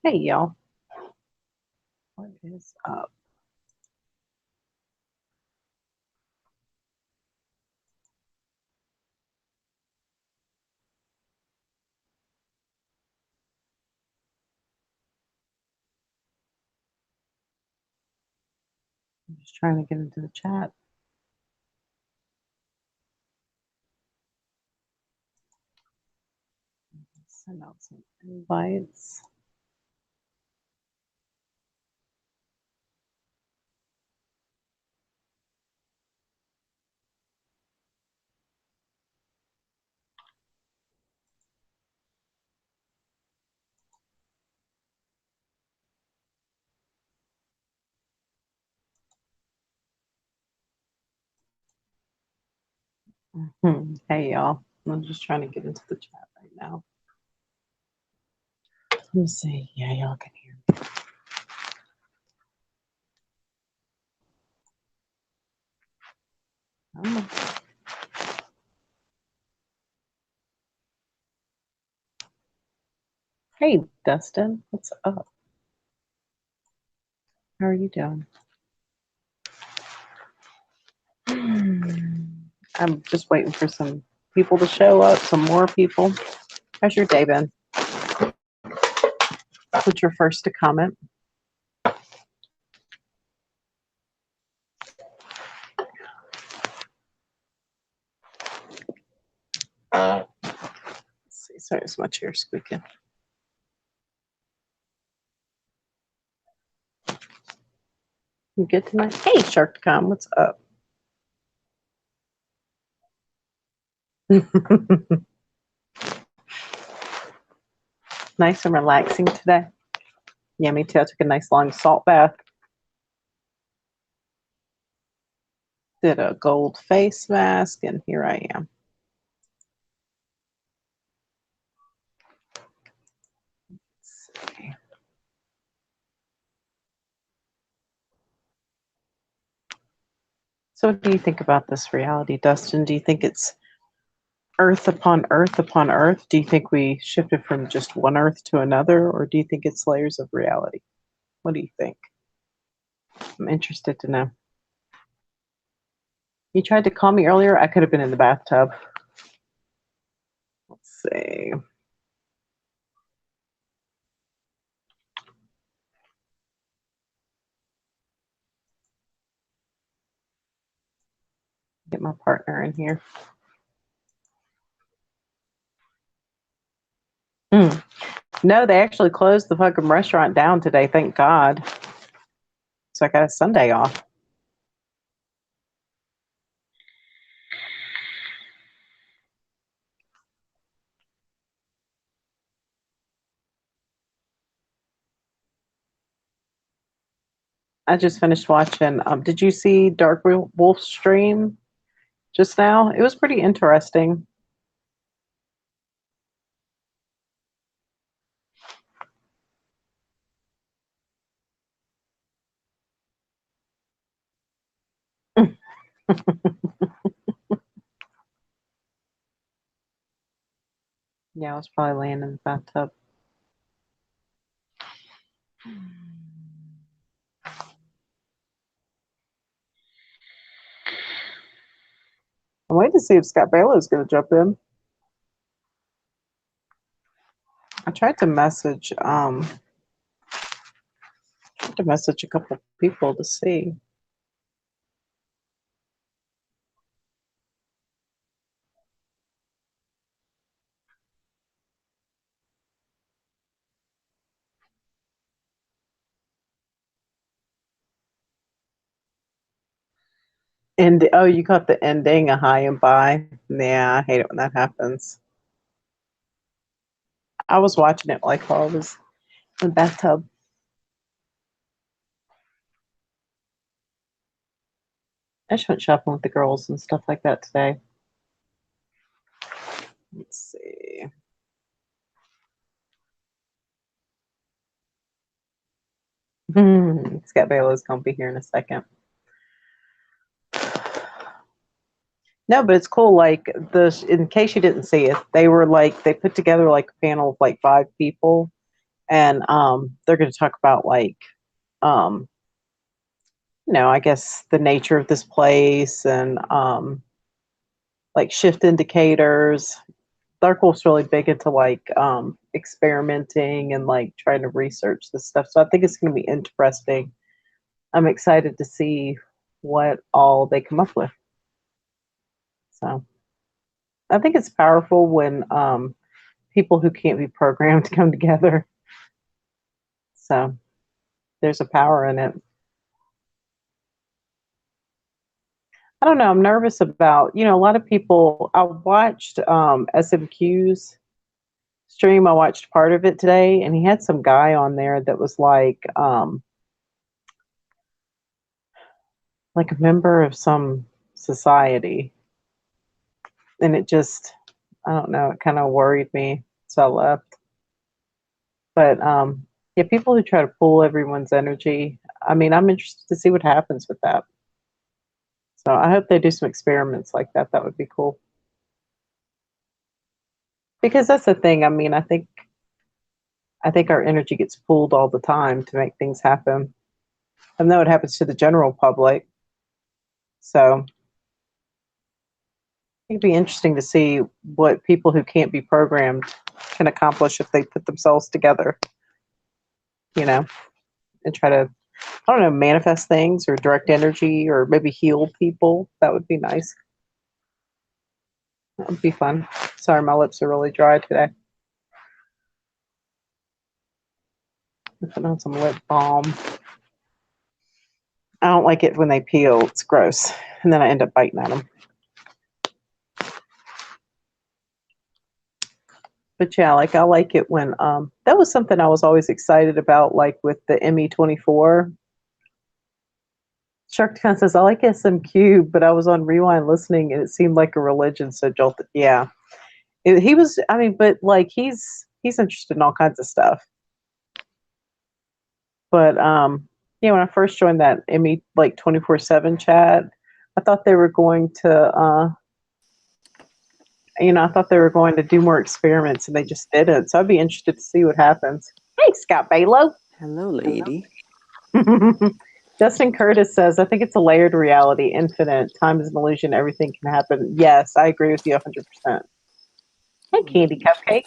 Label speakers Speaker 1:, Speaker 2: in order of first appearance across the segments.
Speaker 1: Hey y'all, what is up? I'm just trying to get into the chat. Send out some invites. Hey y'all, I'm just trying to get into the chat right now. Let me see. Yeah, y'all can hear me. Hey Dustin, what's up? How are you doing? I'm just waiting for some people to show up, some more people. How's your day been? What's your first to comment? Let's see, sorry, it's my chair squeaking. You good tonight? Hey Shark.com, what's up? Nice and relaxing today. Yeah, me too. I took a nice long salt bath. Did a gold face mask, and here I am. Let's see. So what do you think about this reality, Dustin? Do you think it's Earth upon Earth upon Earth? Do you think we shifted from just one Earth to another, or do you think it's layers of reality? What do you think? I'm interested to know. You tried to call me earlier. I could have been in the bathtub. Let's see. Get my partner in here. No, they actually closed the fucking restaurant down today. Thank God. So I got a Sunday off. I just finished watching. Did you see Dark Wolf stream just now? It was pretty interesting. Yeah, I was probably laying in the bathtub. I'm waiting to see if Scott Baylor is going to jump in. I tried to message a couple people to see. And oh, you caught the ending, a high and by. Yeah, I hate it when that happens. I was watching it like while I was in the bathtub. I just went shopping with the girls and stuff like that today. Let's see. Scott Baylor's gonna be here in a second. No, but it's cool. Like in case you didn't see it, they were like they put together like a panel of like 5 people, and they're going to talk about like um, I guess the nature of this place and like shift indicators. Darkwolf's really big into like experimenting and like trying to research this stuff. So I think it's going to be interesting. I'm excited to see what all they come up with. So I think it's powerful when people who can't be programmed come together. So there's a power in it. I don't know. I'm nervous about, a lot of people. I watched SMQ's stream. I watched part of it today, and he had some guy on there that was like a member of some society, and it just, I don't know, it kind of worried me, so I left. But yeah, people who try to pull everyone's energy. I mean, I'm interested to see what happens with that. So I hope they do some experiments like that. That would be cool. Because that's the thing. I mean, I think our energy gets pulled all the time to make things happen. I know it happens to the general public. So it'd be interesting to see what people who can't be programmed can accomplish if they put themselves together, and try to, I don't know, manifest things or direct energy or maybe heal people. That would be nice. That would be fun. Sorry, my lips are really dry today. I'm putting on some lip balm. I don't like it when they peel. It's gross. And then I end up biting at them. But yeah, like I like it when that was something I was always excited about, like with the ME24. Shark Tank says, I like SMQ, but I was on Rewind listening and it seemed like a religion, so jolted. Yeah. He was, I mean, but like he's interested in all kinds of stuff. But yeah, when I first joined that ME like 24/7 chat, I thought they were going to I thought they were going to do more experiments and they just didn't. So I'd be interested to see what happens. Hey, Scott Balo.
Speaker 2: Hello, lady.
Speaker 1: Justin Curtis says, I think it's a layered reality, infinite. Time is an illusion. Everything can happen. Yes, I agree with you 100%. Hey, Candy Cupcake.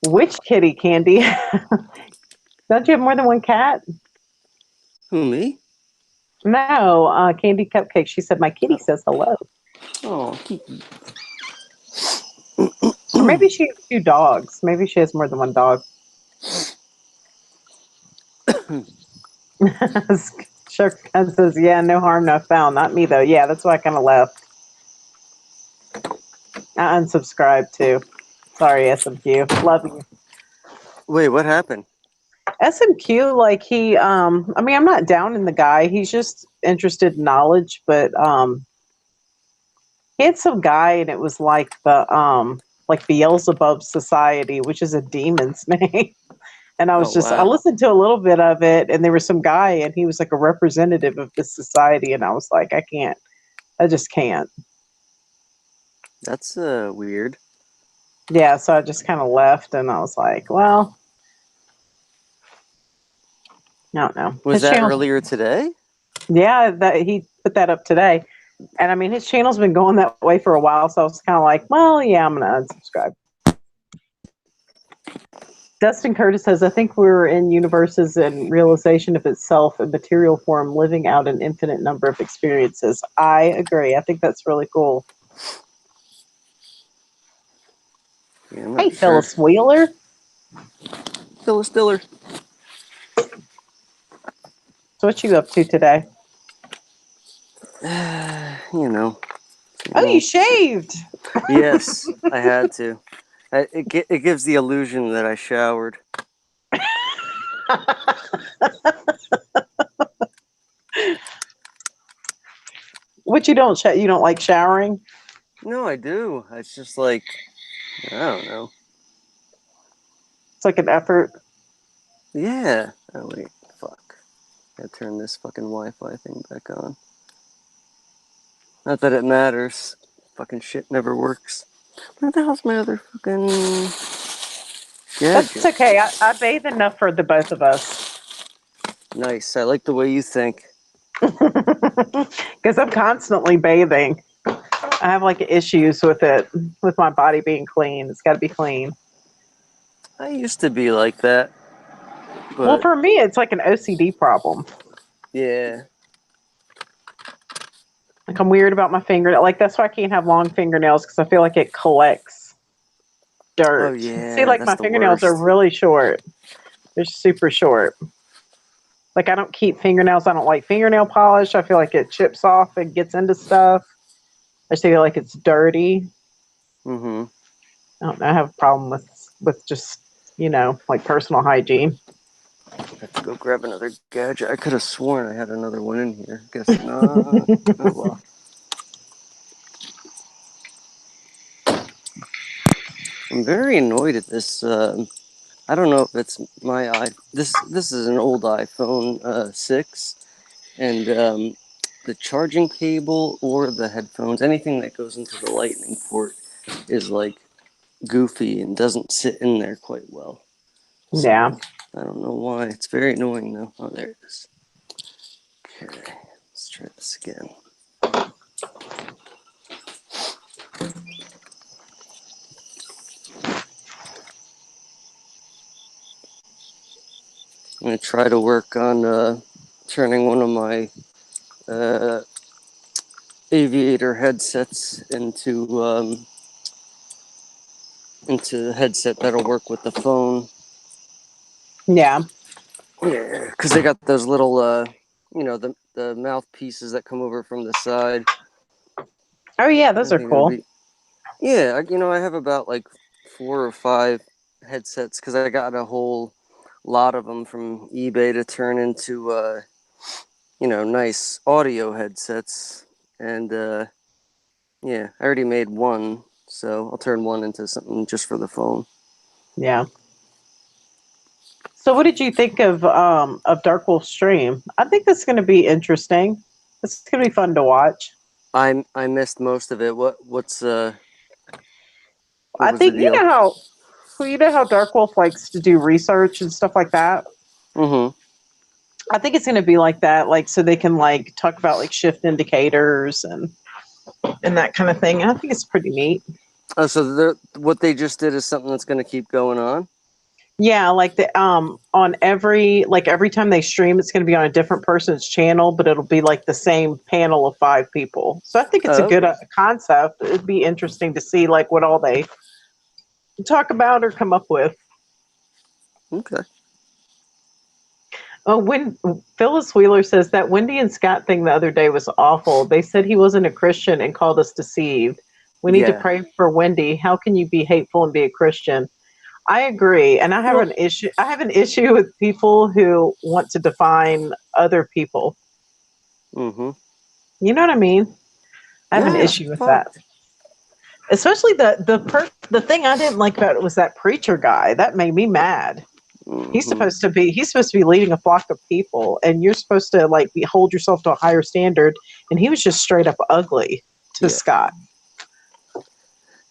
Speaker 1: Which kitty, Candy? Don't you have more than one cat?
Speaker 2: Who, me?
Speaker 1: No, Candy Cupcake. She said, my kitty says hello.
Speaker 2: Oh, Kiki.
Speaker 1: Or maybe she has two dogs. Maybe she has more than one dog. Shark says, yeah, no harm, no foul. Not me, though. Yeah, that's why I kind of left. I unsubscribed, too. Sorry, SMQ. Love you.
Speaker 2: Wait, what happened?
Speaker 1: SMQ, like I mean, I'm not down in the guy. He's just interested in knowledge, but he had some guy and it was like Beelzebub Society, which is a demon's name. And I was
Speaker 2: Oh,
Speaker 1: I
Speaker 2: wow.
Speaker 1: listened to a little bit of it and there was some guy and he was like a representative of this society and I was like, I just can't.
Speaker 2: That's weird.
Speaker 1: Yeah, so I just kind of left and I was like, well, I don't know.
Speaker 2: Was
Speaker 1: His
Speaker 2: that
Speaker 1: channel,
Speaker 2: earlier today?
Speaker 1: yeah, that he put that up today. And I mean, his channel's been going that way for a while, so I was kind of like, well, yeah, I'm going to unsubscribe. Dustin Curtis says, I think we're in universes and realization of itself in material form, living out an infinite number of experiences. I agree. I think that's really cool.
Speaker 2: Yeah, I'm
Speaker 1: Hey,
Speaker 2: not sure.
Speaker 1: Phyllis Wheeler.
Speaker 2: Phyllis Diller.
Speaker 1: So what you up to today?
Speaker 2: You know.
Speaker 1: Oh, you
Speaker 2: Well,
Speaker 1: shaved.
Speaker 2: yes, I had to. It gives the illusion that I showered.
Speaker 1: What you don't like showering?
Speaker 2: No, I do. It's just like, I don't know.
Speaker 1: It's like an effort.
Speaker 2: Yeah. Oh, wait. Fuck. Gotta turn this fucking Wi-Fi thing back on. Not that it matters. Fucking shit never works. Where the hell's my other fucking...
Speaker 1: That's
Speaker 2: gadget.
Speaker 1: okay. I bathe enough for the both of us.
Speaker 2: Nice. I like the way you think.
Speaker 1: Because I'm constantly bathing. I have like issues with it, with my body being clean. It's got to be clean.
Speaker 2: I used to be like that,
Speaker 1: Well,
Speaker 2: but
Speaker 1: for me, it's like an OCD problem.
Speaker 2: yeah.
Speaker 1: Like I'm weird about my fingernail. Like that's why I can't have long fingernails because I feel like it collects
Speaker 2: Oh
Speaker 1: dirt. See,
Speaker 2: yeah,
Speaker 1: like
Speaker 2: that's
Speaker 1: my
Speaker 2: the
Speaker 1: fingernails are
Speaker 2: worst.
Speaker 1: really short. They're super short. Like I don't keep fingernails. I don't like fingernail polish. I feel like it chips off and gets into stuff. I just feel like it's dirty.
Speaker 2: Mm-hmm.
Speaker 1: I don't know. I have a problem with just like personal hygiene.
Speaker 2: I have to go grab another gadget. I could have sworn I had another one in here. Guess not. Oh well. I'm very annoyed at this. I don't know if it's my i. This is an old iPhone 6, and the charging cable or the headphones, anything that goes into the Lightning port, is like goofy and doesn't sit in there quite well.
Speaker 1: Yeah.
Speaker 2: So I don't know why. It's very annoying though. Oh, there it is. Okay, let's try this again. I'm gonna try to work on turning one of my uh, aviator headsets into a headset that'll work with the phone.
Speaker 1: Yeah.
Speaker 2: Yeah, because they got those little, the mouthpieces that come over from the side.
Speaker 1: Oh yeah,
Speaker 2: I
Speaker 1: those are
Speaker 2: think it'll
Speaker 1: cool.
Speaker 2: be. Yeah, I have about like 4 or 5 headsets because I got a whole lot of them from eBay to turn into, nice audio headsets. And yeah, I already made one, so I'll turn one into something just for the phone.
Speaker 1: Yeah. So what did you think of Dark Wolf Stream? I think that's going to be interesting. It's going to be fun to watch.
Speaker 2: I missed most of it. What
Speaker 1: I
Speaker 2: was the
Speaker 1: think
Speaker 2: deal?
Speaker 1: you know how Dark Wolf likes to do research and stuff like that.
Speaker 2: Mm-hmm.
Speaker 1: I think it's going to be like that, like so they can like talk about like shift indicators and that kind of thing. I think it's pretty neat.
Speaker 2: Oh, so what they just did is something that's going to keep going on.
Speaker 1: Yeah, like the on every time they stream, it's going to be on a different person's channel, but it'll be like the same panel of 5 people. So I think it's a
Speaker 2: Oh,
Speaker 1: good
Speaker 2: okay.
Speaker 1: concept. It'd be interesting to see like what all they talk about or come up with.
Speaker 2: Okay.
Speaker 1: Oh, when Phyllis Wheeler says that Wendy and Scott thing the other day was awful. They said he wasn't a Christian and called us deceived. We need to
Speaker 2: Yeah.
Speaker 1: pray for Wendy. How can you be hateful and be a Christian? I agree, and I have
Speaker 2: Well.
Speaker 1: an issue. I have an issue with people who want to define other people.
Speaker 2: Mm-hmm.
Speaker 1: You know what I mean? I have an
Speaker 2: Yeah.
Speaker 1: issue with
Speaker 2: Fuck.
Speaker 1: that. Especially the thing I didn't like about it was that preacher guy. That made me mad.
Speaker 2: Mm-hmm.
Speaker 1: He's supposed to be leading a flock of people, and you're supposed to like hold yourself to a higher standard. And he was just straight up ugly to
Speaker 2: Yeah.
Speaker 1: Scott.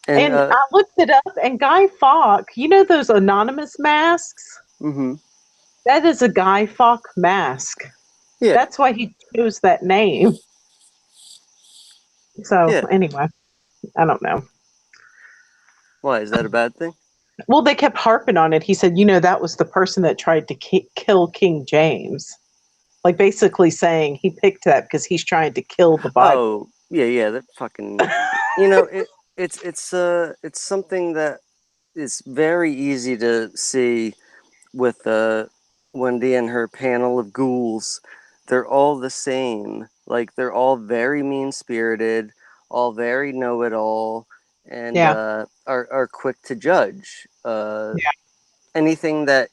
Speaker 2: And
Speaker 1: And I looked it up, and Guy Fawkes, you know those anonymous masks?
Speaker 2: mm-hmm.
Speaker 1: That is a Guy Fawkes mask.
Speaker 2: Yeah.
Speaker 1: That's why he chose that name. So
Speaker 2: Yeah.
Speaker 1: anyway, I don't know.
Speaker 2: Why is that a bad thing?
Speaker 1: Well, they kept harping on it. He said, that was the person that tried to kill King James. Like basically saying he picked that because he's trying to kill the Bible.
Speaker 2: Oh, yeah, yeah. That fucking. You know it. It's something that is very easy to see with Wendy and her panel of ghouls. They're all the same. Like they're all very mean spirited, all very know it all, and
Speaker 1: Yeah.
Speaker 2: are quick to judge.
Speaker 1: Yeah.
Speaker 2: Anything that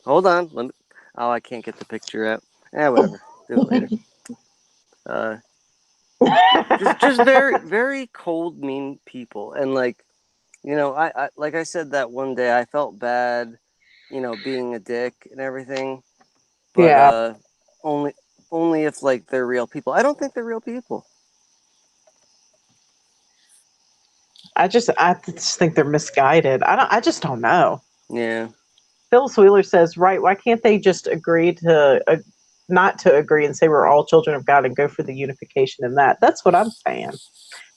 Speaker 2: hold on. Let me. Oh, I can't get the picture out. Whatever. Do it later. Uh, just very very cold, mean people, and like I like I said that one day I felt bad, being a dick and everything, but
Speaker 1: Yeah.
Speaker 2: only only if like they're real people. I don't think they're real people.
Speaker 1: I just think they're misguided. I just don't know.
Speaker 2: Yeah.
Speaker 1: Phyllis Wheeler says, right, why can't they just agree to not to agree and say we're all children of God and go for the unification in that? That's what I'm saying.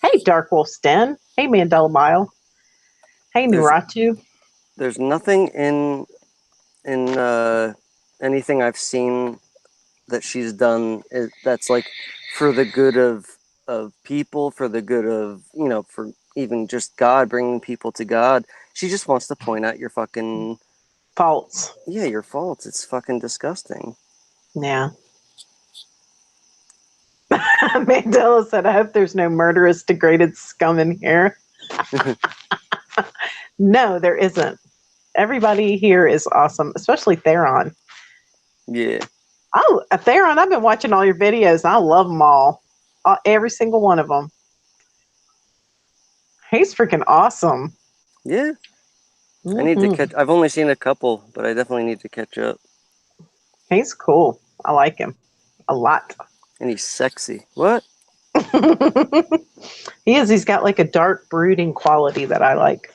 Speaker 1: Hey, Dark Wolf's Den. Hey, Mandela Mile. Hey,
Speaker 2: There's
Speaker 1: Nuratu.
Speaker 2: there's nothing in anything I've seen that she's done that's like for the good of people, for the good of, for even just God, bringing people to God. She just wants to point out your fucking,
Speaker 1: Faults.
Speaker 2: yeah, your faults. It's fucking disgusting.
Speaker 1: Yeah. Mandela said, I hope there's no murderous, degraded scum in here. No, there isn't. Everybody here is awesome, especially Theron.
Speaker 2: Yeah.
Speaker 1: Oh, Theron, I've been watching all your videos. I love them all. Every single one of them. He's freaking awesome.
Speaker 2: Yeah. I need to
Speaker 1: Hmm.
Speaker 2: catch. I've only seen a couple, but I definitely need to catch up.
Speaker 1: He's cool. I like him a lot.
Speaker 2: And he's sexy. What?
Speaker 1: He is. He's got like a dark, brooding quality that I like.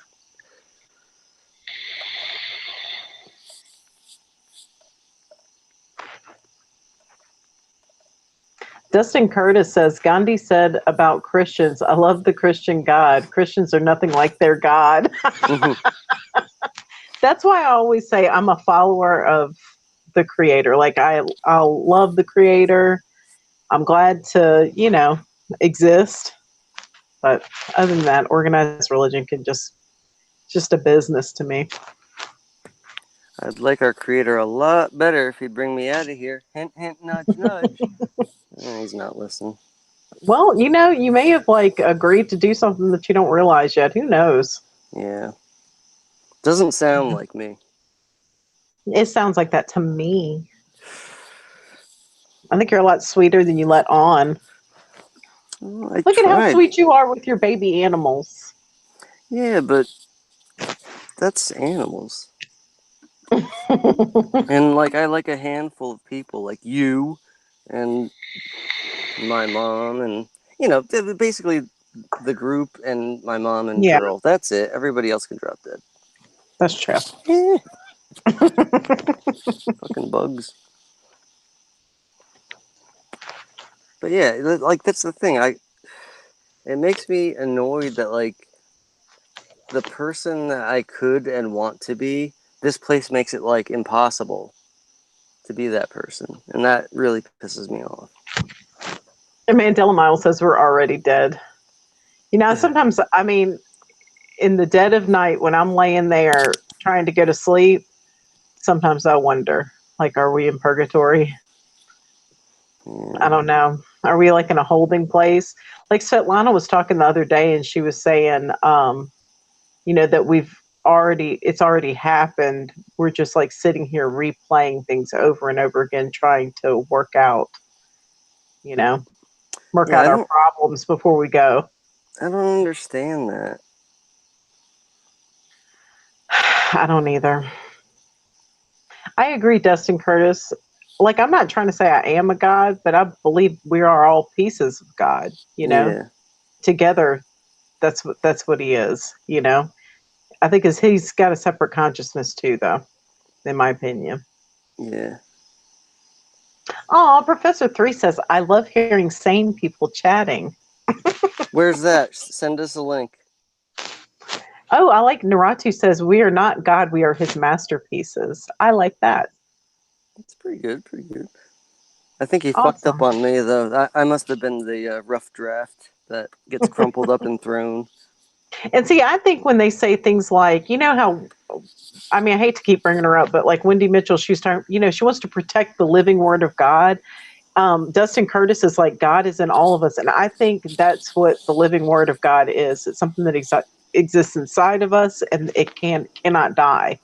Speaker 1: Dustin Curtis says, Gandhi said about Christians, I love the Christian God. Christians are nothing like their God. That's why I always say I'm a follower of the creator. Like I'll love the creator. I'm glad to, exist. But other than that, organized religion can just a business to me.
Speaker 2: I'd like our creator a lot better if he'd bring me out of here. Hint, hint, nudge, nudge. He's not listening.
Speaker 1: Well, you may have like agreed to do something that you don't realize yet. Who knows?
Speaker 2: Yeah. Doesn't sound like me.
Speaker 1: It sounds like that to me. I think you're a lot sweeter than you let on.
Speaker 2: Well, I
Speaker 1: Look at how
Speaker 2: tried.
Speaker 1: sweet you are with your baby animals.
Speaker 2: Yeah, but that's animals. And like I like a handful of people, like you and my mom, and basically the group and my mom and
Speaker 1: Yeah,
Speaker 2: girl. That's it. Everybody else can drop dead.
Speaker 1: that's true.
Speaker 2: Eh, fucking bugs. But yeah, like that's the thing. It makes me annoyed that like the person that I could and want to be, this place makes it like impossible to be that person, and that really pisses me off.
Speaker 1: And Mandela Mile says we're already dead. Sometimes, I mean, in the dead of night when I'm laying there trying to go to sleep, sometimes I wonder, like, are we in purgatory? I
Speaker 2: Yeah.
Speaker 1: don't know. Are we like in a holding place? Like Svetlana was talking the other day and she was saying, that it's already happened. We're just like sitting here replaying things over and over again, trying to you know, work
Speaker 2: Yeah,
Speaker 1: out our problems before we go.
Speaker 2: I don't understand that.
Speaker 1: I don't either. I agree, Dustin Curtis. Like, I'm not trying to say I am a God, but I believe we are all pieces of God,
Speaker 2: Yeah.
Speaker 1: together. That's what he is. I think he's got a separate consciousness too, though, in my opinion.
Speaker 2: Yeah.
Speaker 1: Oh, Professor Three says, I love hearing sane people chatting.
Speaker 2: Where's that? Send us a link.
Speaker 1: Oh, I like Naratu says, we are not God, we are his masterpieces. I like that.
Speaker 2: It's pretty good. Pretty good. I think he fucked up
Speaker 1: Awesome.
Speaker 2: on me though. I must have been the rough draft that gets crumpled up and thrown.
Speaker 1: And see, I think when they say things like, how, I mean, I hate to keep bringing her up, but like Wendy Mitchell, she's starting, she wants to protect the living word of God. Dustin Curtis is like, God is in all of us. And I think that's what the living word of God is. It's something that exists inside of us and it cannot die.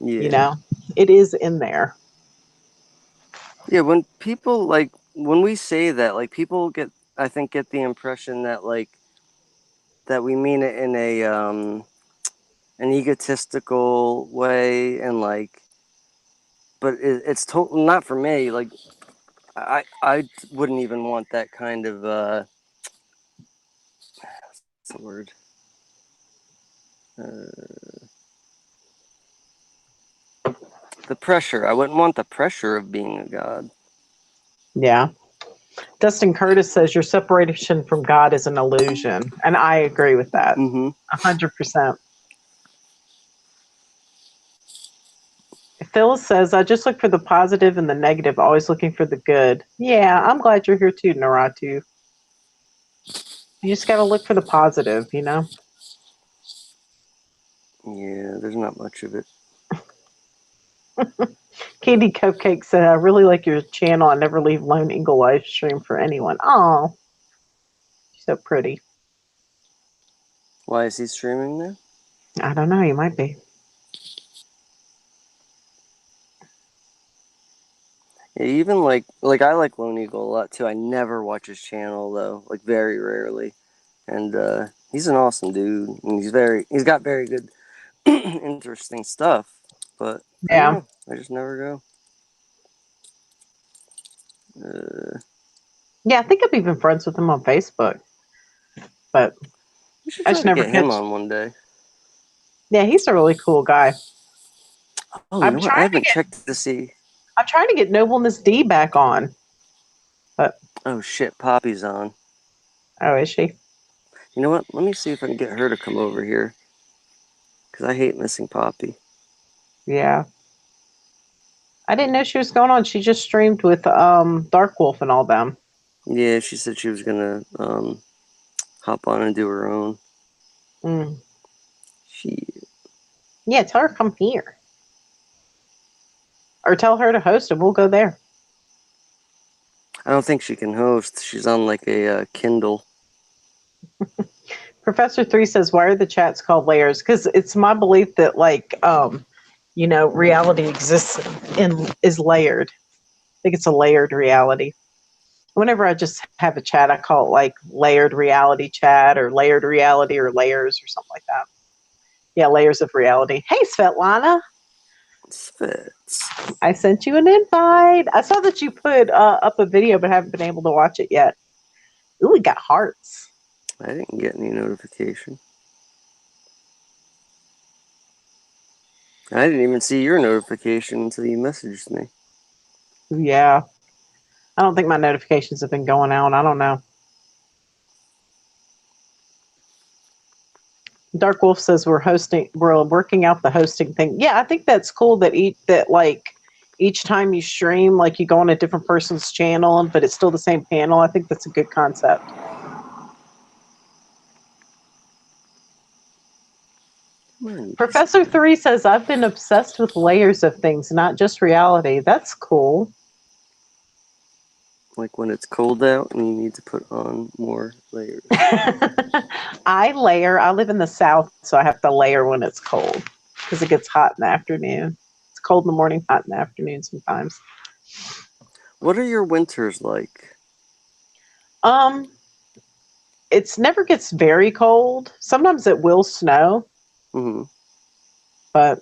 Speaker 2: Yeah.
Speaker 1: It is in there.
Speaker 2: Yeah. When we say that, like people I think get the impression that like that we mean it in an egotistical way, and like, but it's totally not for me. Like I wouldn't even want that kind of what's the word? Uh, The pressure. I wouldn't want the pressure of being a god.
Speaker 1: Yeah. Dustin Curtis says your separation from God is an illusion. And I agree with that.
Speaker 2: Mm-hmm.
Speaker 1: 100%. Phyllis says, I just look for the positive and the negative, always looking for the good. Yeah, I'm glad you're here too, Naratu. You just got to look for the positive, you know?
Speaker 2: Yeah, there's not much of it.
Speaker 1: Candy Cupcake said, I really like your channel. I never leave Lone Eagle live stream for anyone. Oh, so pretty.
Speaker 2: Why is he streaming there?
Speaker 1: I don't know. You might be.
Speaker 2: Yeah, even like I like Lone Eagle a lot too. I never watch his channel though, like very rarely. And he's an awesome dude. And he's got very good, interesting stuff. But I don't
Speaker 1: Yeah.
Speaker 2: know. I just never go.
Speaker 1: Yeah, I think I've even friends with him on Facebook. But
Speaker 2: We should
Speaker 1: I
Speaker 2: try
Speaker 1: just
Speaker 2: to
Speaker 1: never
Speaker 2: get him
Speaker 1: catch.
Speaker 2: on one day.
Speaker 1: Yeah, he's a really cool guy.
Speaker 2: Oh, you know what? I haven't checked to see.
Speaker 1: I'm trying to get Nobleness D back on. But
Speaker 2: Oh shit, Poppy's on.
Speaker 1: oh, is she?
Speaker 2: You know what? Let me see if I can get her to come over here. Because I hate missing Poppy.
Speaker 1: Yeah. I didn't know she was going on. She just streamed with Dark Wolf and all them.
Speaker 2: Yeah, she said she was gonna hop on and do her own.
Speaker 1: Mm.
Speaker 2: Shit.
Speaker 1: Yeah, tell her come here. Or tell her to host it. We'll go there.
Speaker 2: I don't think she can host. She's on like a Kindle.
Speaker 1: Professor 3 says, why are the chats called layers? Because it's my belief that reality exists and is layered. I think it's a layered reality. Whenever I just have a chat, I call it like layered reality chat or layered reality or layers or something like that. Yeah, layers of reality. Hey, Svetlana.
Speaker 2: Spits.
Speaker 1: I sent you an invite. I saw that you put up a video, but haven't been able to watch it yet. Ooh, we got hearts.
Speaker 2: I didn't get any notification. I didn't even see your notification until you messaged me.
Speaker 1: Yeah. I don't think my notifications have been going out. I don't know. Dark Wolf says we're working out the hosting thing. Yeah, I think that's cool that each time you stream, like you go on a different person's channel, but it's still the same panel. I think that's a good concept. Professor 3 says, I've been obsessed with layers of things, not just reality. That's cool.
Speaker 2: Like when it's cold out and you need to put on more layers.
Speaker 1: I layer. I live in the South, so I have to layer when it's cold because it gets hot in the afternoon. It's cold in the morning, hot in the afternoon sometimes.
Speaker 2: What are your winters like?
Speaker 1: It's never gets very cold. Sometimes it will snow.
Speaker 2: Mm-hmm.
Speaker 1: But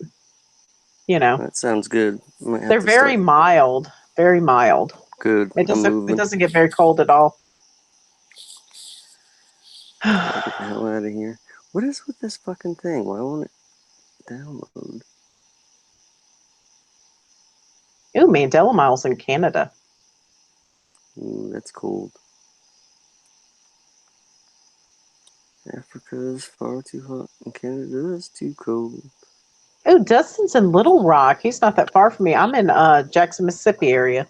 Speaker 2: that sounds good.
Speaker 1: They're very mild. Very mild.
Speaker 2: Good.
Speaker 1: It doesn't get very cold at all.
Speaker 2: Get the hell out of here. What is with this fucking thing? Why won't it download?
Speaker 1: Ooh, Mandela Miles in Canada.
Speaker 2: Ooh, that's cold. Africa is far too hot and Canada is too cold.
Speaker 1: Oh, Dustin's in Little Rock. He's not that far from me. I'm in Jackson, Mississippi area.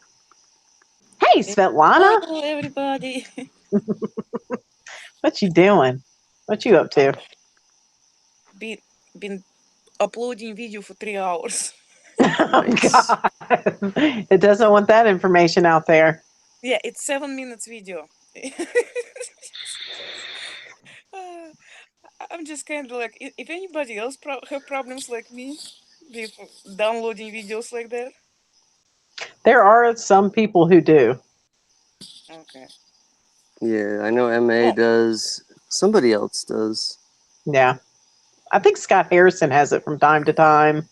Speaker 1: Hey, Svetlana.
Speaker 3: Hello, everybody.
Speaker 1: What you doing? What you up to?
Speaker 3: Been uploading video for 3 hours.
Speaker 2: Nice.
Speaker 1: Oh, God. It doesn't want that information out there.
Speaker 3: Yeah, it's 7 minutes video. I'm just kind of like, if anybody else have problems like me with downloading videos like that.
Speaker 1: There are some people who do.
Speaker 3: Okay.
Speaker 2: Yeah, I know MA does. Somebody else does.
Speaker 1: Yeah. I think Scott Harrison has it from time to time.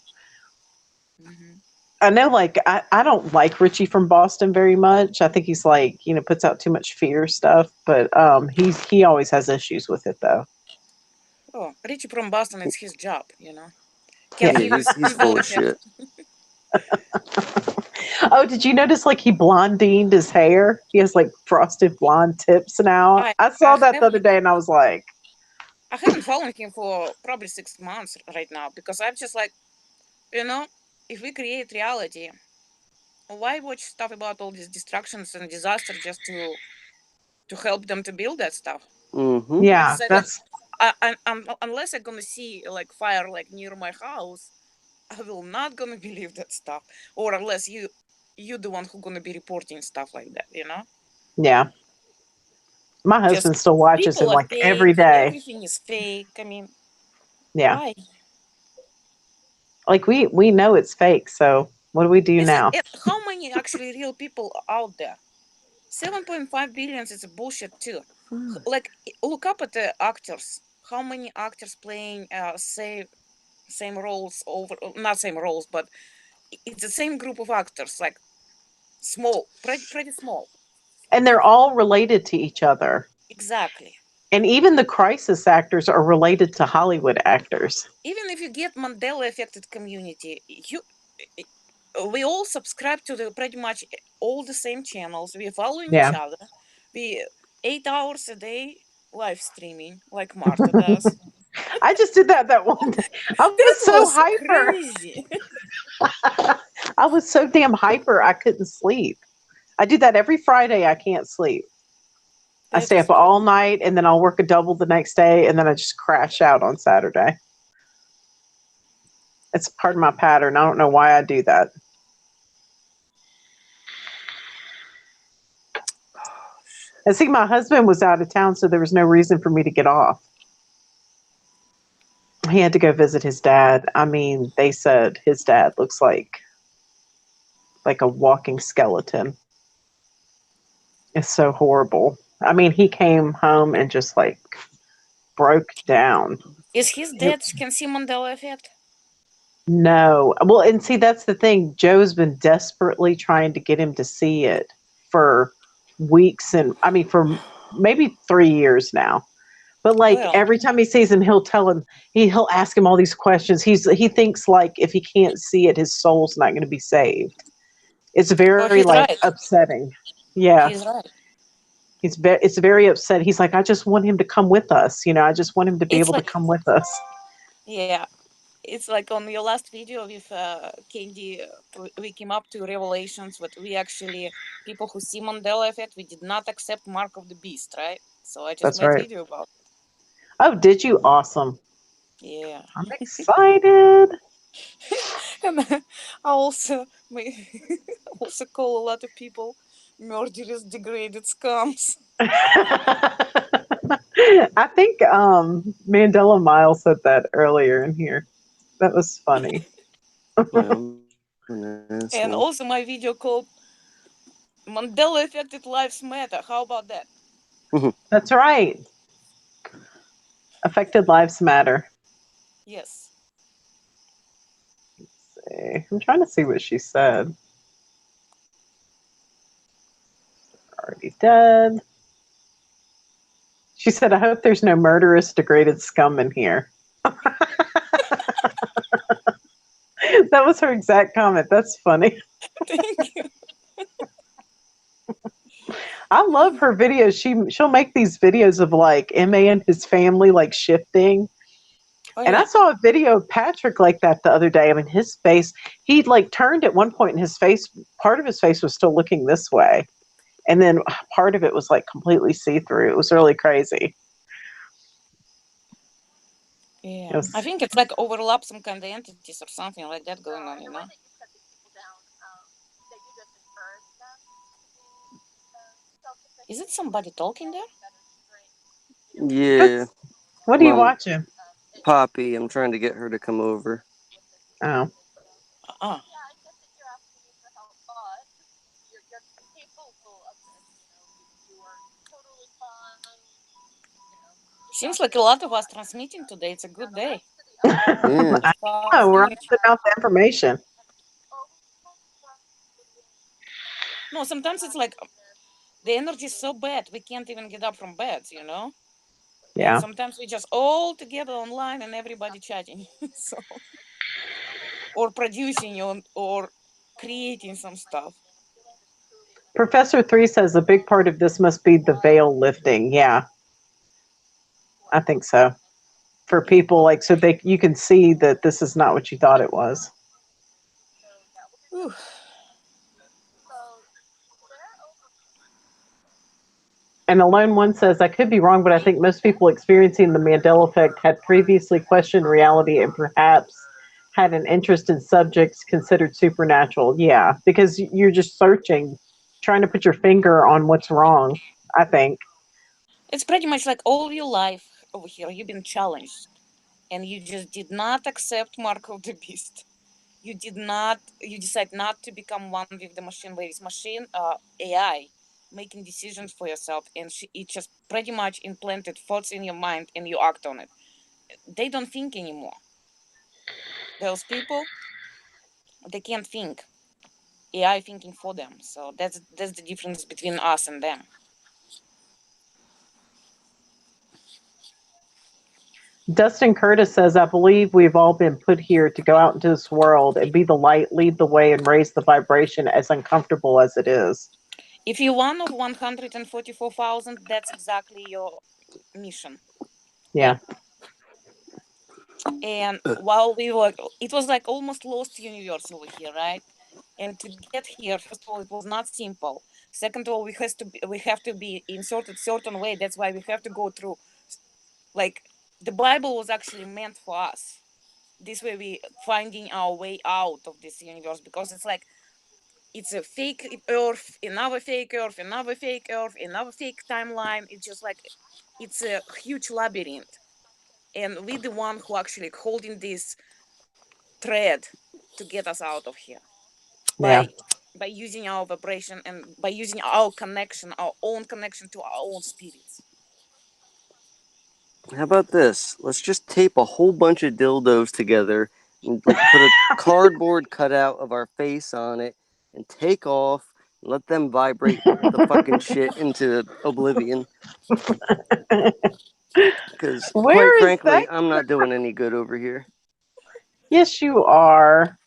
Speaker 3: Mm-hmm.
Speaker 1: I know, I don't like Richie from Boston very much. I think he's puts out too much fear stuff, but he always has issues with it though.
Speaker 3: Oh, Richie from Boston, it's his job,
Speaker 1: Yeah,
Speaker 2: he's full of shit.
Speaker 1: Oh, did you notice like he blondined his hair? He has like frosted blonde tips now. I saw that the other day and I was like,
Speaker 3: I haven't followed him for probably 6 months right now because I'm just like, if we create reality, why watch stuff about all these destructions and disasters just to help them to build that stuff?
Speaker 2: Mm-hmm.
Speaker 1: yeah, that's
Speaker 3: Unless I'm gonna see like fire like near my house, I will not gonna believe that stuff. Or unless you the one who gonna be reporting stuff like that,
Speaker 1: yeah. My
Speaker 3: Just
Speaker 1: husband still watches him
Speaker 3: people are
Speaker 1: like
Speaker 3: fake.
Speaker 1: every day.
Speaker 3: Everything is fake. I mean,
Speaker 1: Yeah.
Speaker 3: why?
Speaker 1: Like we know it's fake, so what do we do
Speaker 3: It's like,
Speaker 1: now?
Speaker 3: how many actually real people are out there? 7.5 billion is a bullshit too. Like, look up at the actors. How many actors playing same roles over? Not same roles, but it's the same group of actors. Like small, pretty small.
Speaker 1: And they're all related to each other.
Speaker 3: Exactly.
Speaker 1: And even the crisis actors are related to Hollywood actors.
Speaker 3: Even if you get Mandela affected community, we all subscribe to pretty much all the same channels. We're following each
Speaker 1: Yeah.
Speaker 3: other. We 8 hours a day live streaming like Marta does.
Speaker 1: I just did that one day. I was
Speaker 3: That
Speaker 1: so
Speaker 3: was
Speaker 1: hyper.
Speaker 3: crazy.
Speaker 1: I was so damn hyper I couldn't sleep. I do that every Friday. I can't sleep. I
Speaker 3: That
Speaker 1: stay
Speaker 3: is
Speaker 1: up all night and then I'll work a double the next day and then I just crash out on Saturday. It's part of my pattern. I don't know why I do that. And see, my husband was out of town, so there was no reason for me to get off. He had to go visit his dad. I mean, they said his dad looks like a walking skeleton. It's so horrible. I mean, he came home and just like broke down.
Speaker 3: Is his dad can see Mandela effect?
Speaker 1: No. Well, and see, that's the thing. Joe's been desperately trying to get him to see it for weeks and I mean, for maybe 3 years now. But like
Speaker 3: Well,
Speaker 1: every time he sees him, he'll ask him all these questions. He thinks like if he can't see it, his soul's not going to be saved. It's very
Speaker 3: he's
Speaker 1: like
Speaker 3: right.
Speaker 1: upsetting. Yeah,
Speaker 3: He's right.
Speaker 1: it's very upset. He's like, I just want him to come with us. I just want him to be
Speaker 3: It's
Speaker 1: able to
Speaker 3: like,
Speaker 1: come with us.
Speaker 3: yeah, it's like on your last video with Candy, we came up to revelations that we actually, people who see Mandela effect, we did not accept Mark of the Beast, right? So I just
Speaker 1: That's
Speaker 3: made
Speaker 1: right.
Speaker 3: video about
Speaker 1: Oh, did you? Awesome.
Speaker 3: Yeah.
Speaker 1: I'm excited.
Speaker 3: And I also also call a lot of people murderous, degraded scums.
Speaker 1: I think Mandela Miles said that earlier in here. That was funny.
Speaker 3: And also my video called Mandela Affected Lives Matter. How about that?
Speaker 1: That's right. Affected lives matter.
Speaker 3: Yes.
Speaker 1: Let's see. I'm trying to see what she said. Already dead. She said, I hope there's no murderous, degraded scum in here. That was her exact comment. That's funny.
Speaker 3: Thank you.
Speaker 1: I love her videos. She'll make these videos of like MA and his family like shifting.
Speaker 3: Oh,
Speaker 1: And I saw a video of Patrick like that the other day. I mean, his face, he like turned at one point and his face, part of his face was still looking this way. And then part of it was like completely see-through. It was really crazy.
Speaker 3: Yeah. I think it's like overlap some kind of entities or something like that going on, Is it somebody talking there?
Speaker 2: Yeah.
Speaker 1: What are you watching?
Speaker 2: Poppy. I'm trying to get her to come over.
Speaker 1: Oh.
Speaker 3: Seems like a lot of us transmitting today. It's a good day.
Speaker 1: I know, we're putting out the information.
Speaker 3: No, sometimes it's like the energy is so bad we can't even get up from beds,
Speaker 1: Yeah.
Speaker 3: And sometimes we just all together online and everybody chatting. So, or producing or creating some stuff.
Speaker 1: Professor 3 says a big part of this must be the veil lifting. Yeah, I think so. For people, like, so you can see that this is not what you thought it was.
Speaker 3: Whew.
Speaker 1: And Alone One says, I could be wrong, but I think most people experiencing the Mandela effect had previously questioned reality and perhaps had an interest in subjects considered supernatural. Yeah, because you're just searching, trying to put your finger on what's wrong, I think.
Speaker 3: It's pretty much like all your life over here, you've been challenged, and you just did not accept Mark of the Beast. You decide not to become one with the machine, where it's machine, AI, making decisions for yourself, and it just pretty much implanted thoughts in your mind, and you act on it. They don't think anymore. Those people, they can't think. AI thinking for them. So that's the difference between us and them.
Speaker 1: Dustin Curtis says, I believe we've all been put here to go out into this world and be the light, lead the way, and raise the vibration as uncomfortable as it is.
Speaker 3: If you're one of 144,000, that's exactly your mission.
Speaker 1: Yeah.
Speaker 3: And while we were, it was like almost lost universe over here, right? And to get here, first of all, it was not simple. Second of all, we have to be inserted certain way. That's why we have to go through, like, the Bible was actually meant for us. This way, we finding our way out of this universe, because it's like, it's a fake Earth, another fake Earth, another fake Earth, another fake timeline. It's just like, it's a huge labyrinth, and we're the one who actually holding this thread to get us out of here
Speaker 1: Yeah.
Speaker 3: by using our vibration and by using our connection, our own connection to our own spirits.
Speaker 2: How about this? Let's just tape a whole bunch of dildos together and like put a cardboard cutout of our face on it and take off and let them vibrate the fucking shit into oblivion. Because quite
Speaker 1: Where is
Speaker 2: frankly,
Speaker 1: that?
Speaker 2: I'm not doing any good over here.
Speaker 1: Yes, you are.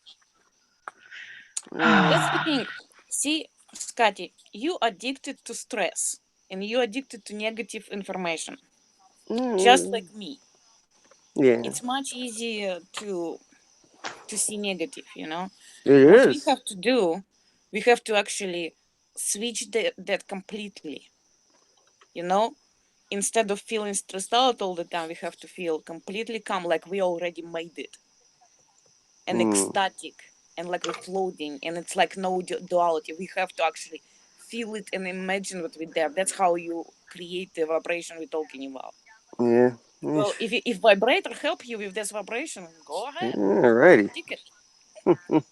Speaker 3: That's the thing. See, Scotty, you addicted to stress and you addicted to negative information, just like me.
Speaker 2: Yeah,
Speaker 3: It's much easier to see negative, you know.
Speaker 2: it
Speaker 3: What we
Speaker 2: is.
Speaker 3: have to do, we have to actually switch that completely, you know. Instead of feeling stressed out all the time, we have to feel completely calm, like we already made it, and ecstatic, and like we're floating, and it's like no duality. We have to actually feel it and imagine what we're there. That's how you create the vibration we're talking about.
Speaker 2: Yeah.
Speaker 3: Well, if vibrator help you with this vibration, go ahead,
Speaker 2: Alrighty.
Speaker 3: take it.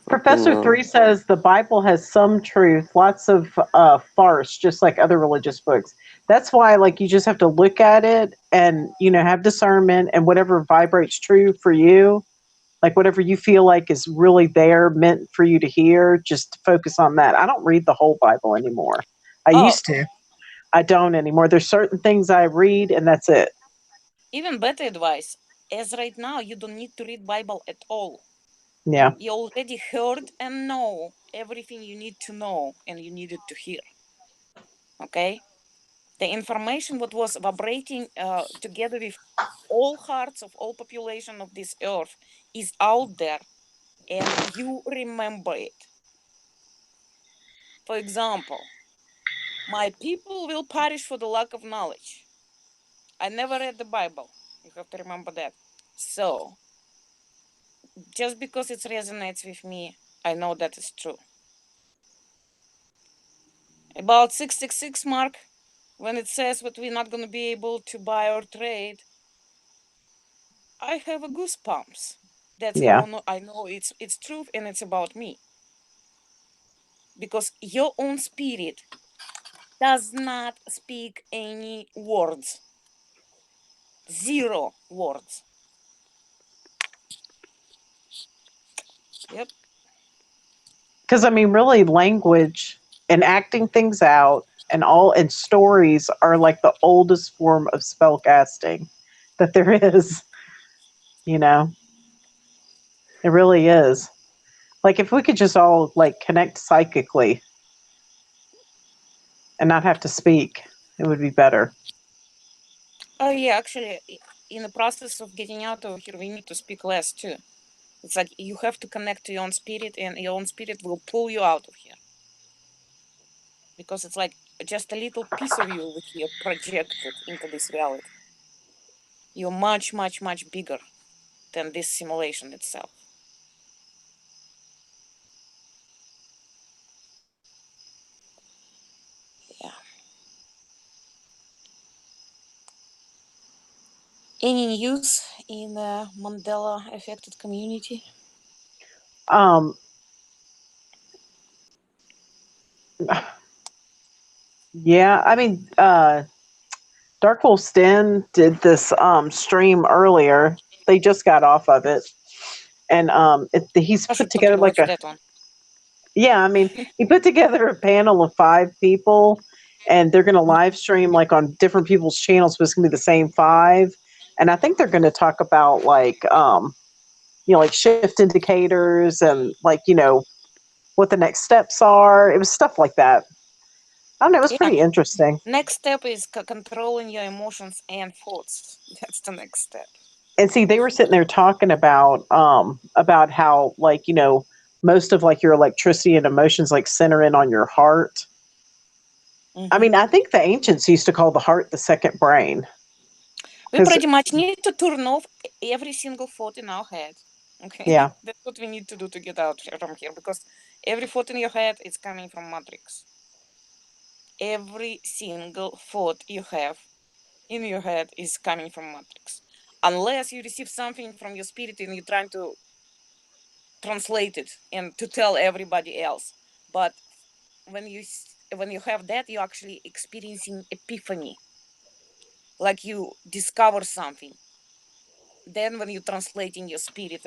Speaker 1: Professor 3 says the Bible has some truth, lots of farce, just like other religious books. That's why, like, you just have to look at it and, you know, have discernment, and whatever vibrates true for you, like whatever you feel like is really there, meant for you to hear, just focus on that. I don't read the whole Bible anymore. I used to. I don't anymore. There's certain things I read, and that's it.
Speaker 3: Even better advice, as right now, you don't need to read Bible at all.
Speaker 1: Yeah.
Speaker 3: You already heard and know everything you need to know and you needed to hear. Okay? The information what was vibrating together with all hearts of all population of this earth is out there, and you remember it. For example, my people will perish for the lack of knowledge. I never read the Bible. You have to remember that. So, just because it resonates with me, I know that is true. About 666 mark, when it says that we're not going to be able to buy or trade, I have a goosebumps. That's how I know it's truth and it's about me. Because your own spirit does not speak any words. 0 words. Yep.
Speaker 1: Because, I mean, really, language and acting things out and stories are like the oldest form of spellcasting that there is. You know, it really is. Like if we could just all like connect psychically and not have to speak, it would be better.
Speaker 3: Oh yeah, actually, in the process of getting out of here, we need to speak less too. It's like you have to connect to your own spirit, and your own spirit will pull you out of here. Because it's like just a little piece of you over here projected into this reality. You're much, much, much bigger than this simulation itself. Yeah. Any news in the Mandela affected community?
Speaker 1: Um, yeah, I mean, Dark Wolf's Den did this stream earlier. They just got off of it, and he's
Speaker 3: I
Speaker 1: put
Speaker 3: should totally
Speaker 1: together like
Speaker 3: watch
Speaker 1: a
Speaker 3: that one.
Speaker 1: yeah. I mean, he put together a panel of 5 people, and they're going to live stream like on different people's channels, but it's going to be the same 5. And I think they're going to talk about like like shift indicators and like what the next steps are. It was stuff like that. I don't know. It was
Speaker 3: Yeah.
Speaker 1: pretty interesting.
Speaker 3: Next step is controlling your emotions and thoughts. That's the next step.
Speaker 1: And see, they were sitting there talking about how like most of like your electricity and emotions like center in on your heart. I
Speaker 3: Mhm.
Speaker 1: mean, I think the ancients used to call the heart the second brain.
Speaker 3: We
Speaker 1: 'Cause
Speaker 3: pretty much need to turn off every single thought in our head. Okay,
Speaker 1: yeah,
Speaker 3: that's what we need to do to get out from here, because every thought in your head is coming from Matrix. Every single thought you have in your head is coming from Matrix, unless you receive something from your spirit and you're trying to translate it and to tell everybody else. But when you have that, you're actually experiencing epiphany, like you discover something. Then when you translate in your spirit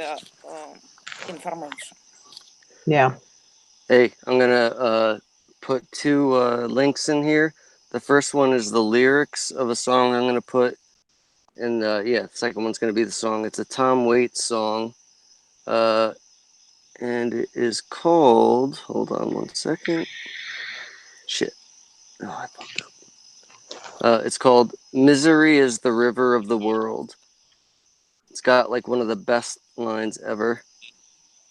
Speaker 3: information.
Speaker 1: yeah.
Speaker 2: Hey, I'm gonna put 2 links in here. The first one is the lyrics of a song I'm gonna put, and yeah, the second one's gonna be the song. It's a Tom Waits song, and it is called. Hold on one second. Shit. Oh, I fucked up. It's called "Misery is the River of the World." It's got like one of the best lines ever.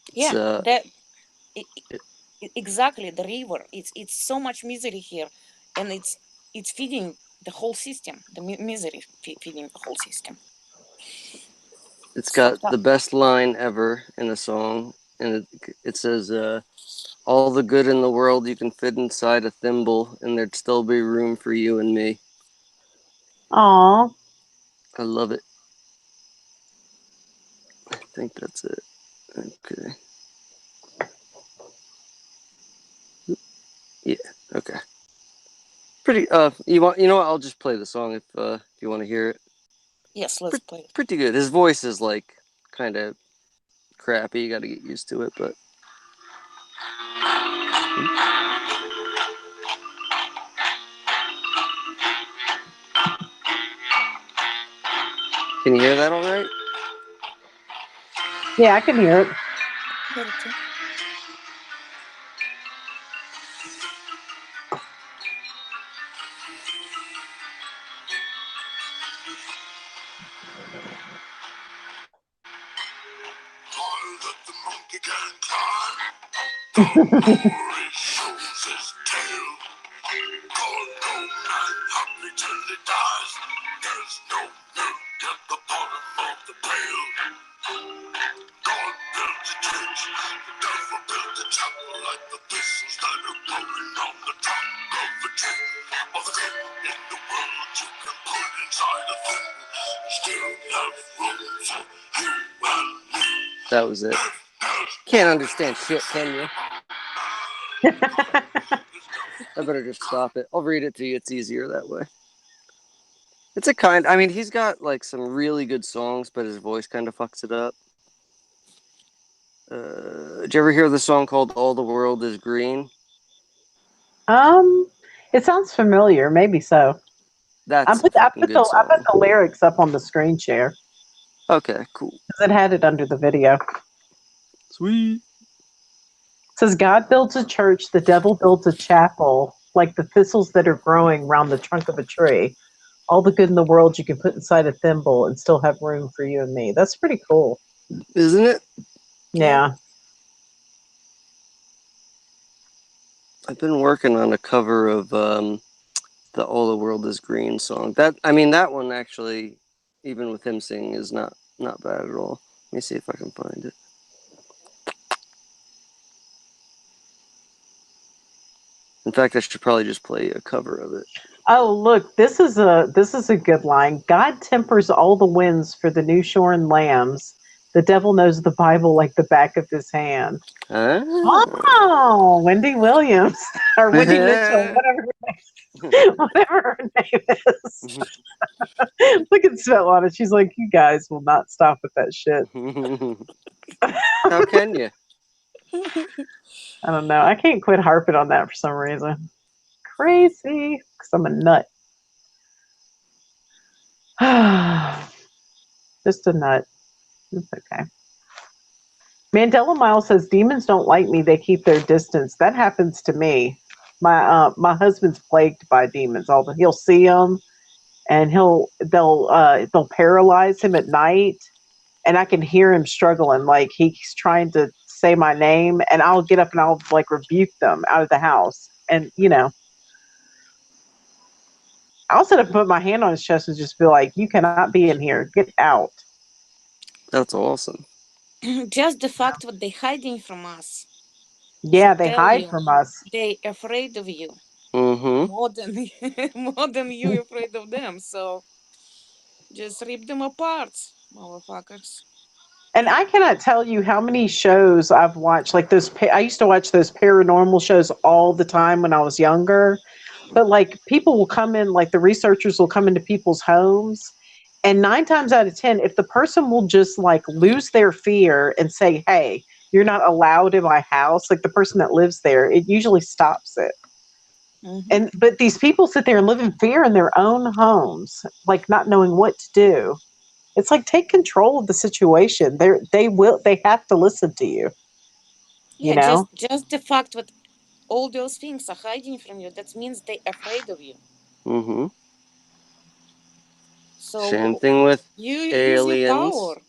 Speaker 2: It's
Speaker 3: Yeah, that exactly the river. It's so much misery here, and it's feeding the whole system. The misery feeding the whole system.
Speaker 2: It's
Speaker 3: It's
Speaker 2: got
Speaker 3: fucked up.
Speaker 2: the best line ever in a song, and it says, "All the good in the world you can fit inside a thimble, and there'd still be room for you and me."
Speaker 1: Aw.
Speaker 2: I love it. I think that's it. Okay. Yeah. Okay. Pretty. You know what? I'll just play the song if you want to hear it.
Speaker 3: Yes, let's play it.
Speaker 2: Pretty good. His voice is like kind of crappy. You got to get used to it, but. Can you hear that all right?
Speaker 1: Yeah, I can hear it.
Speaker 3: Hear it too.
Speaker 2: That was it. Can't understand shit, can you? I better just stop it. I'll read it to you. It's easier that way. It's I mean, he's got like some really good songs, but his voice kind of fucks it up. Did you ever hear the song called "All the World Is Green"?
Speaker 1: It sounds familiar. Maybe so.
Speaker 2: That's a fucking good
Speaker 1: I put
Speaker 2: song.
Speaker 1: the lyrics up on the screen share
Speaker 2: Okay, cool.
Speaker 1: because it had it under the video.
Speaker 2: Sweet.
Speaker 1: says God builds a church, the devil builds a chapel, like the thistles that are growing round the trunk of a tree. All the good in the world you can put inside a thimble and still have room for you and me. That's pretty cool.
Speaker 2: Isn't it?
Speaker 1: Yeah.
Speaker 2: I've been working on a cover of the "All the World Is Green" song. That one actually, even with him singing, is not bad at all. Let me see if I can find it. In fact, I should probably just play a cover of it.
Speaker 1: Oh, look, this is a good line. God tempers all the winds for the new shorn lambs. The devil knows the Bible like the back of his hand.
Speaker 2: Ah.
Speaker 1: Oh, Wendy Williams or Wendy Mitchell, whatever her name is. Look at Svetlana. She's like, you guys will not stop with that shit.
Speaker 2: How can you?
Speaker 1: I don't know. I can't quit harping on that for some reason. Crazy, because I'm a nut. Just a nut. It's okay. Mandela Miles says demons don't like me; they keep their distance. That happens to me. My husband's plagued by demons. He'll see them, and they'll paralyze him at night, and I can hear him struggling, like he's trying to say my name, and I'll get up and I'll like rebuke them out of the house, and I'll sit up and put my hand on his chest and just be like, "You cannot be in here. Get out."
Speaker 2: That's awesome.
Speaker 3: Just the fact that they're hiding from us.
Speaker 1: Yeah, they
Speaker 3: Tell
Speaker 1: hide
Speaker 3: you,
Speaker 1: from us.
Speaker 3: they afraid of you
Speaker 2: Mm-hmm.
Speaker 3: more than you afraid of them. So just rip them apart, motherfuckers.
Speaker 1: And I cannot tell you how many shows I've watched. Like those, I used to watch those paranormal shows all the time when I was younger. But like people will come in, like the researchers will come into people's homes, and 9 times out of 10, if the person will just like lose their fear and say, "Hey, you're not allowed in my house," like the person that lives there, it usually stops it.
Speaker 3: Mm-hmm.
Speaker 1: But these people sit there and live in fear in their own homes, like not knowing what to do. It's like take control of the situation. They have to listen to you. You
Speaker 3: Yeah,
Speaker 1: know?
Speaker 3: just the fact that all those things are hiding from you, that means they're afraid of you.
Speaker 2: Mm-hmm. Same
Speaker 3: So
Speaker 2: thing with
Speaker 3: you use your
Speaker 2: aliens.
Speaker 3: power.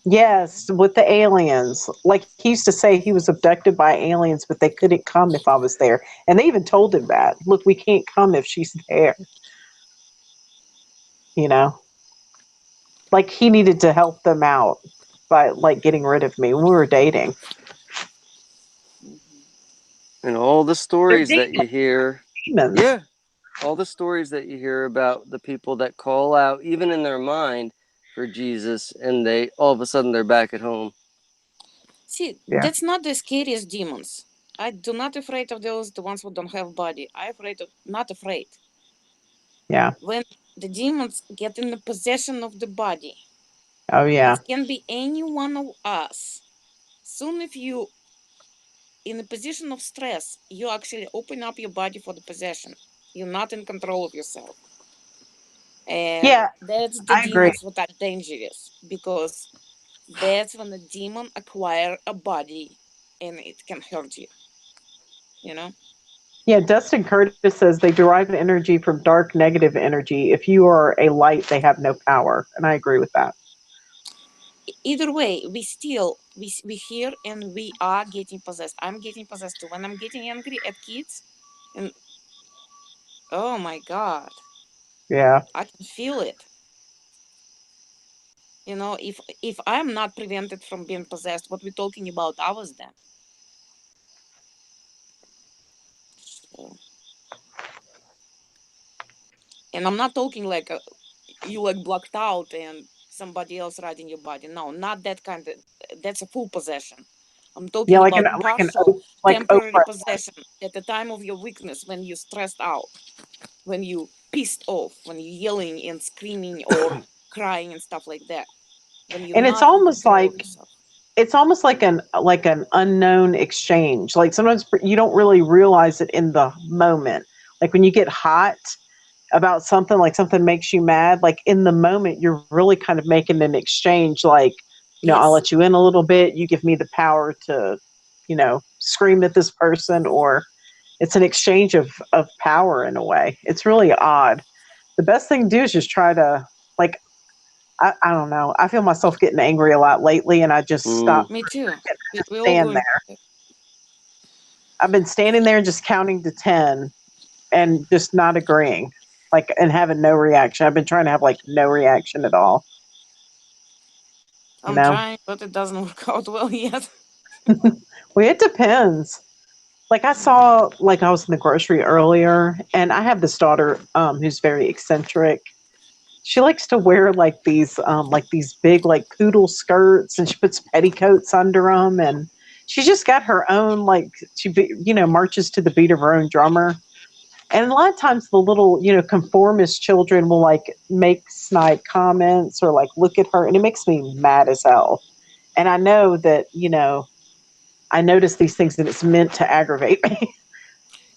Speaker 1: Yes, with the aliens. Like he used to say he was abducted by aliens, but they couldn't come if I was there. And they even told him that. Look, we can't come if she's there. You know? Like he needed to help them out by like getting rid of me when we were dating.
Speaker 2: And all the
Speaker 1: They're
Speaker 2: stories that you hear.
Speaker 1: demons.
Speaker 2: Yeah. All the stories that you hear about the people that call out, even in their mind, for Jesus, and they all of a sudden they're back at home.
Speaker 3: See,
Speaker 1: Yeah.
Speaker 3: that's not the scariest demons. I do not afraid of those, the ones who don't have body. I afraid of, not afraid.
Speaker 1: Yeah.
Speaker 3: When the demons get in the possession of the body,
Speaker 1: Oh yeah.
Speaker 3: it can be any one of us. Soon if you in a position of stress, you actually open up your body for the possession. You're not in control of yourself. And
Speaker 1: Yeah,
Speaker 3: that's the
Speaker 1: I agree.
Speaker 3: demons that are dangerous because that's when the demon acquire a body and it can hurt you. You know?
Speaker 1: Yeah, Dustin Curtis says they derive energy from dark negative energy. If you are a light, they have no power. And I agree with that.
Speaker 3: Either way, we still we hear and we are getting possessed. I'm getting possessed too. When I'm getting angry at kids, and oh my god,
Speaker 1: Yeah.
Speaker 3: I can feel it. You know, if I'm not prevented from being possessed, what we're talking about hours then. So, and I'm not talking like you like blocked out and somebody else riding your body. No, not that kind of. That's a full possession. I'm
Speaker 1: Yeah,
Speaker 3: talking about partial,
Speaker 1: like
Speaker 3: temporary
Speaker 1: Oprah.
Speaker 3: possession at the time of your weakness when you're stressed out, when you pissed off, when you're yelling and screaming or crying and stuff like that, when you're
Speaker 1: And
Speaker 3: not in control of yourself.
Speaker 1: it's almost like an unknown exchange. Like sometimes you don't really realize it in the moment. Like when you get hot about something, like something makes you mad, like in the moment you're really kind of making an exchange, like, I'll
Speaker 3: Yes.
Speaker 1: let you in a little bit, you give me the power to, scream at this person, or it's an exchange of power in a way. It's really odd. The best thing to do is just try to, like, I don't know. I feel myself getting angry a lot lately, and I just stop.
Speaker 3: Me too.
Speaker 1: I
Speaker 3: We all
Speaker 1: stand
Speaker 3: going.
Speaker 1: there. I've been standing there and just counting to 10 and just not agreeing, like, and having no reaction. I've been trying to have like no reaction at all. You
Speaker 3: I'm
Speaker 1: know,
Speaker 3: trying, but it doesn't work out well yet.
Speaker 1: well, it depends. Like I saw, like I was in the grocery earlier, and I have this daughter who's very eccentric. She likes to wear like these big like poodle skirts, and she puts petticoats under them, and she's just got her own like marches to the beat of her own drummer. And a lot of times the little conformist children will like make snide comments or like look at her, and it makes me mad as hell. And I know that I notice these things, and it's meant to aggravate me.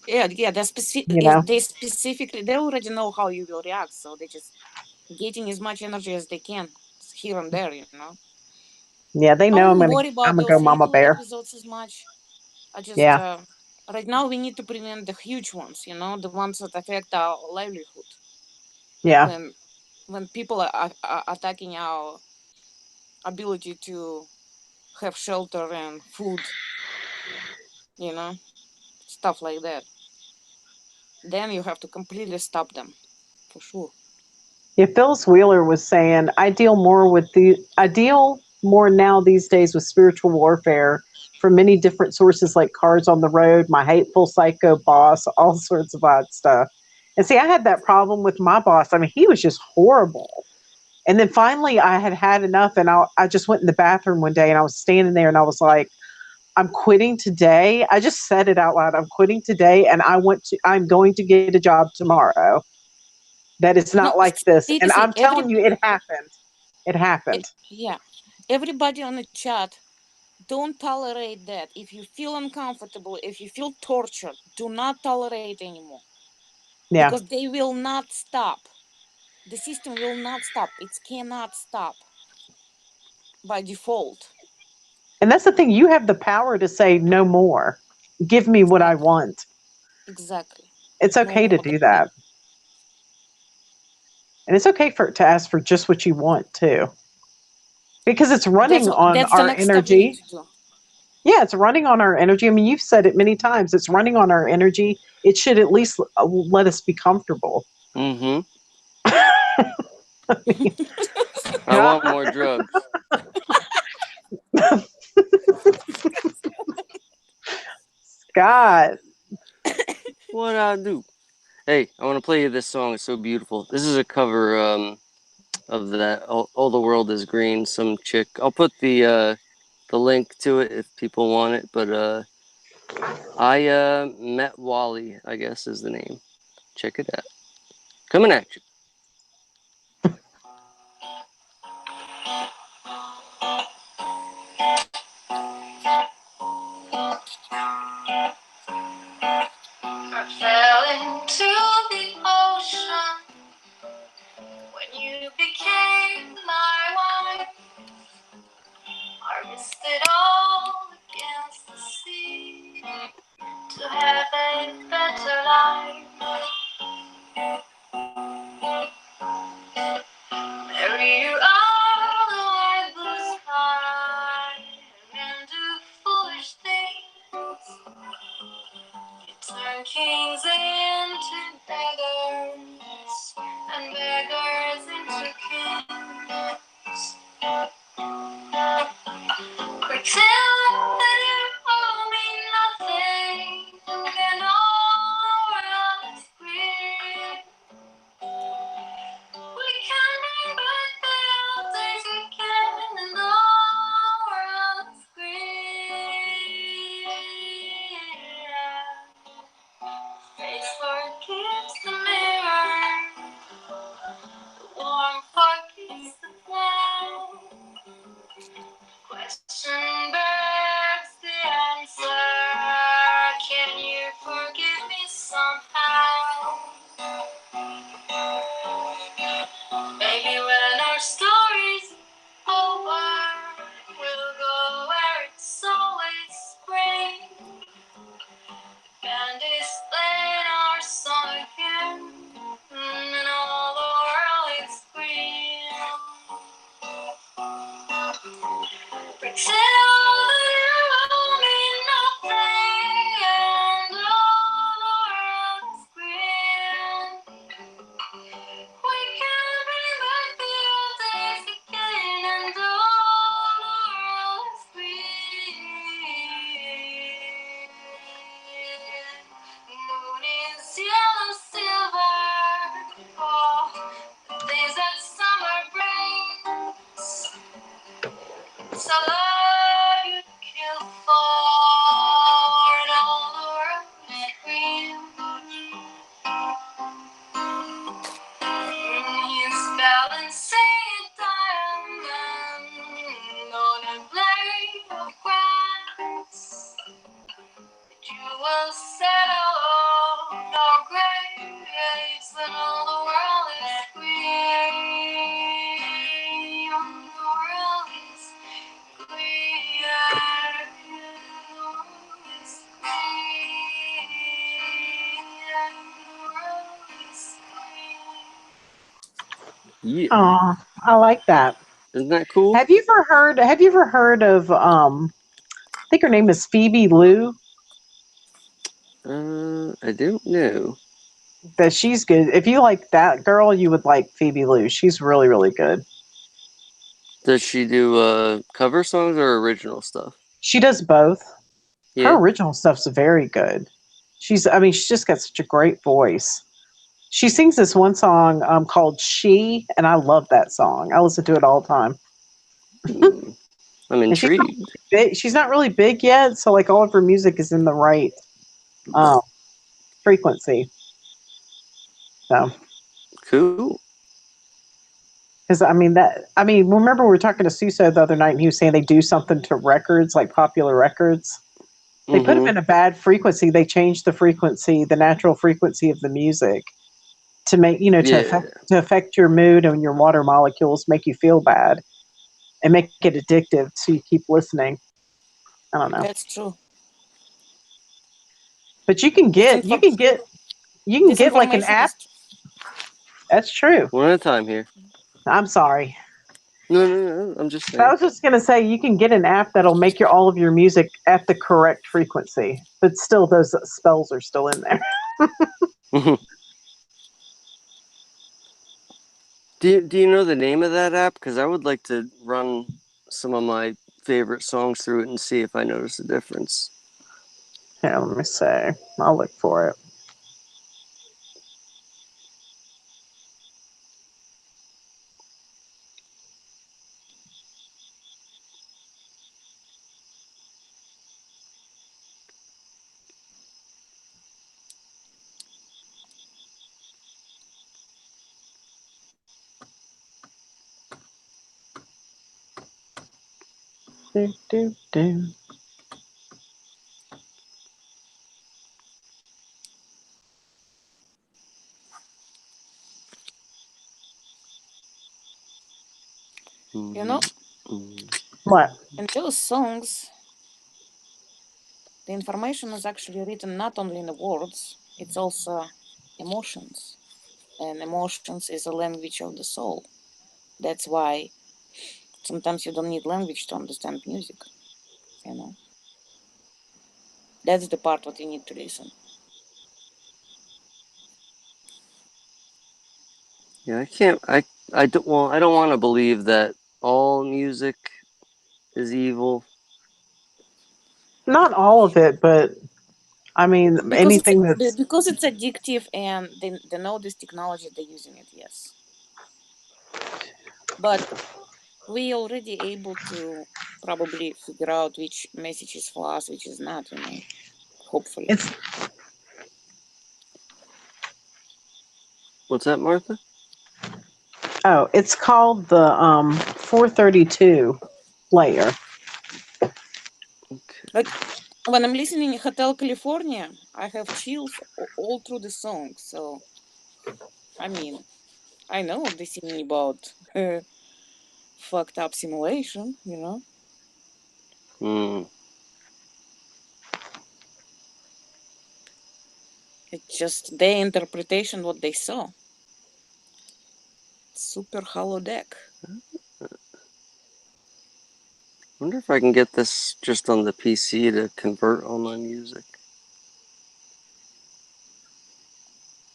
Speaker 3: Yeah. They specific.
Speaker 1: you know
Speaker 3: They specifically. They already know how you will react, so they just getting as much energy as they can here and there.
Speaker 1: yeah, they
Speaker 3: I
Speaker 1: know I'm
Speaker 3: won't
Speaker 1: gonna
Speaker 3: worry
Speaker 1: I'm
Speaker 3: about
Speaker 1: gonna go
Speaker 3: those
Speaker 1: mama
Speaker 3: little
Speaker 1: bear.
Speaker 3: episodes as much. I just
Speaker 1: Yeah,
Speaker 3: right now we need to prevent the huge ones. The ones that affect our livelihood.
Speaker 1: yeah.
Speaker 3: When people are attacking our ability to have shelter and food, you know, stuff like that. Then you have to completely stop them, for sure.
Speaker 1: Yeah, Phyllis Wheeler was saying I deal more now these days with spiritual warfare from many different sources like cars on the road, my hateful psycho boss, all sorts of odd stuff. And see, I had that problem with my boss. I mean, he was just horrible. And then finally I had had enough, and I just went in the bathroom one day, and I was standing there, and I was like, I'm quitting today. I just said it out loud. I'm quitting today, and I'm going to get a job tomorrow. That it's
Speaker 3: No,
Speaker 1: not like this. And
Speaker 3: seriously,
Speaker 1: I'm telling you, it happened. It happened.
Speaker 3: yeah, everybody on the chat, don't tolerate that. If you feel uncomfortable, if you feel tortured, do not tolerate anymore
Speaker 1: Yeah.
Speaker 3: because they will not stop. The system will not stop. It cannot stop by default.
Speaker 1: And that's the thing. You have the power to say no more. Give me what I
Speaker 3: Exactly.
Speaker 1: want.
Speaker 3: Exactly.
Speaker 1: It's
Speaker 3: No
Speaker 1: okay to
Speaker 3: more than
Speaker 1: do
Speaker 3: that.
Speaker 1: that. And it's okay to ask for just what you want too. Because it's running on
Speaker 3: That's the
Speaker 1: our
Speaker 3: next step we need
Speaker 1: energy.
Speaker 3: to do.
Speaker 1: Yeah, it's running on our energy. I mean, you've said it many times. It's running on our energy. It should at least let us be comfortable.
Speaker 2: Mm-hmm. I
Speaker 1: God.
Speaker 2: want more drugs.
Speaker 1: God.
Speaker 2: What I do? Hey, I want to play you this song. It's so beautiful. This is a cover of that All the World Is Green. Some chick. I'll put the link to it if people want it. But I met Wally, I guess is the name. Check it out. Coming at you. I fell into the ocean when you became my wife. I risked it all against the sea to have a better life. There you are, the white blue sky, and do foolish things. You turn kings into beggars, and beggars into kings. Pretend that you owe me nothing, and all the Yeah,
Speaker 1: Oh, I like that.
Speaker 2: isn't that cool?
Speaker 1: Have you ever heard of I think her name is Phoebe Lou?
Speaker 2: I don't know.
Speaker 1: That she's good. If you like that girl, you would like Phoebe Lou. She's really, really good.
Speaker 2: Does she do cover songs or original stuff?
Speaker 1: She does both. Her
Speaker 2: Yeah.
Speaker 1: original stuff's very good. She's just got such a great voice. She sings this one song called She, and I love that song. I listen to it all the time.
Speaker 2: Hmm. I'm
Speaker 1: And
Speaker 2: intrigued.
Speaker 1: she's not really big yet, so like all of her music is in the right um, frequency. So,
Speaker 2: Cool.
Speaker 1: because remember we were talking to Suso the other night, and he was saying they do something to records, like popular records. They put them
Speaker 2: Mm-hmm.
Speaker 1: in a bad frequency. They change the frequency, the natural frequency of the music, to make
Speaker 2: Yeah.
Speaker 1: to affect your mood and your water molecules, make you feel bad, and make it addictive, so you keep listening. I don't know,
Speaker 3: That's true.
Speaker 1: but you can get like an
Speaker 3: Disinformation
Speaker 1: app.
Speaker 3: is true.
Speaker 1: That's true.
Speaker 2: One at a time here.
Speaker 1: I'm sorry.
Speaker 2: No. I'm just
Speaker 1: I
Speaker 2: saying.
Speaker 1: was just gonna say you can get an app that'll make all of your music at the correct frequency, but still those spells are still in there.
Speaker 2: Do you know the name of that app? Because I would like to run some of my favorite songs through it and see if I notice a difference.
Speaker 1: Here, let me see. I'll look for it. Do.
Speaker 3: You know,
Speaker 1: What?
Speaker 3: in those songs, the information is actually written not only in the words, it's also emotions. And emotions is a language of the soul. That's why sometimes you don't need language to understand music. You know, that's the part what you need to listen.
Speaker 2: Yeah, I can't. I don't. Well, I don't want to believe that all music is evil.
Speaker 1: Not all of it, but I mean
Speaker 3: Because it's
Speaker 1: anything that's
Speaker 3: because it's addictive and they know this technology, they're using it, yes. But we already able to probably figure out which message is for us, which is not, you know. Hopefully.
Speaker 1: it's
Speaker 2: What's that, Martha?
Speaker 1: it's called the 432 player.
Speaker 2: Okay.
Speaker 3: Like when I'm listening Hotel California, I have chills all through the song. So I mean, I know they're singing about fucked up simulation, you know.
Speaker 2: Hmm.
Speaker 3: It's just their interpretation what they saw. Super holodeck.
Speaker 2: wonder if I can get this just on the PC to convert online music.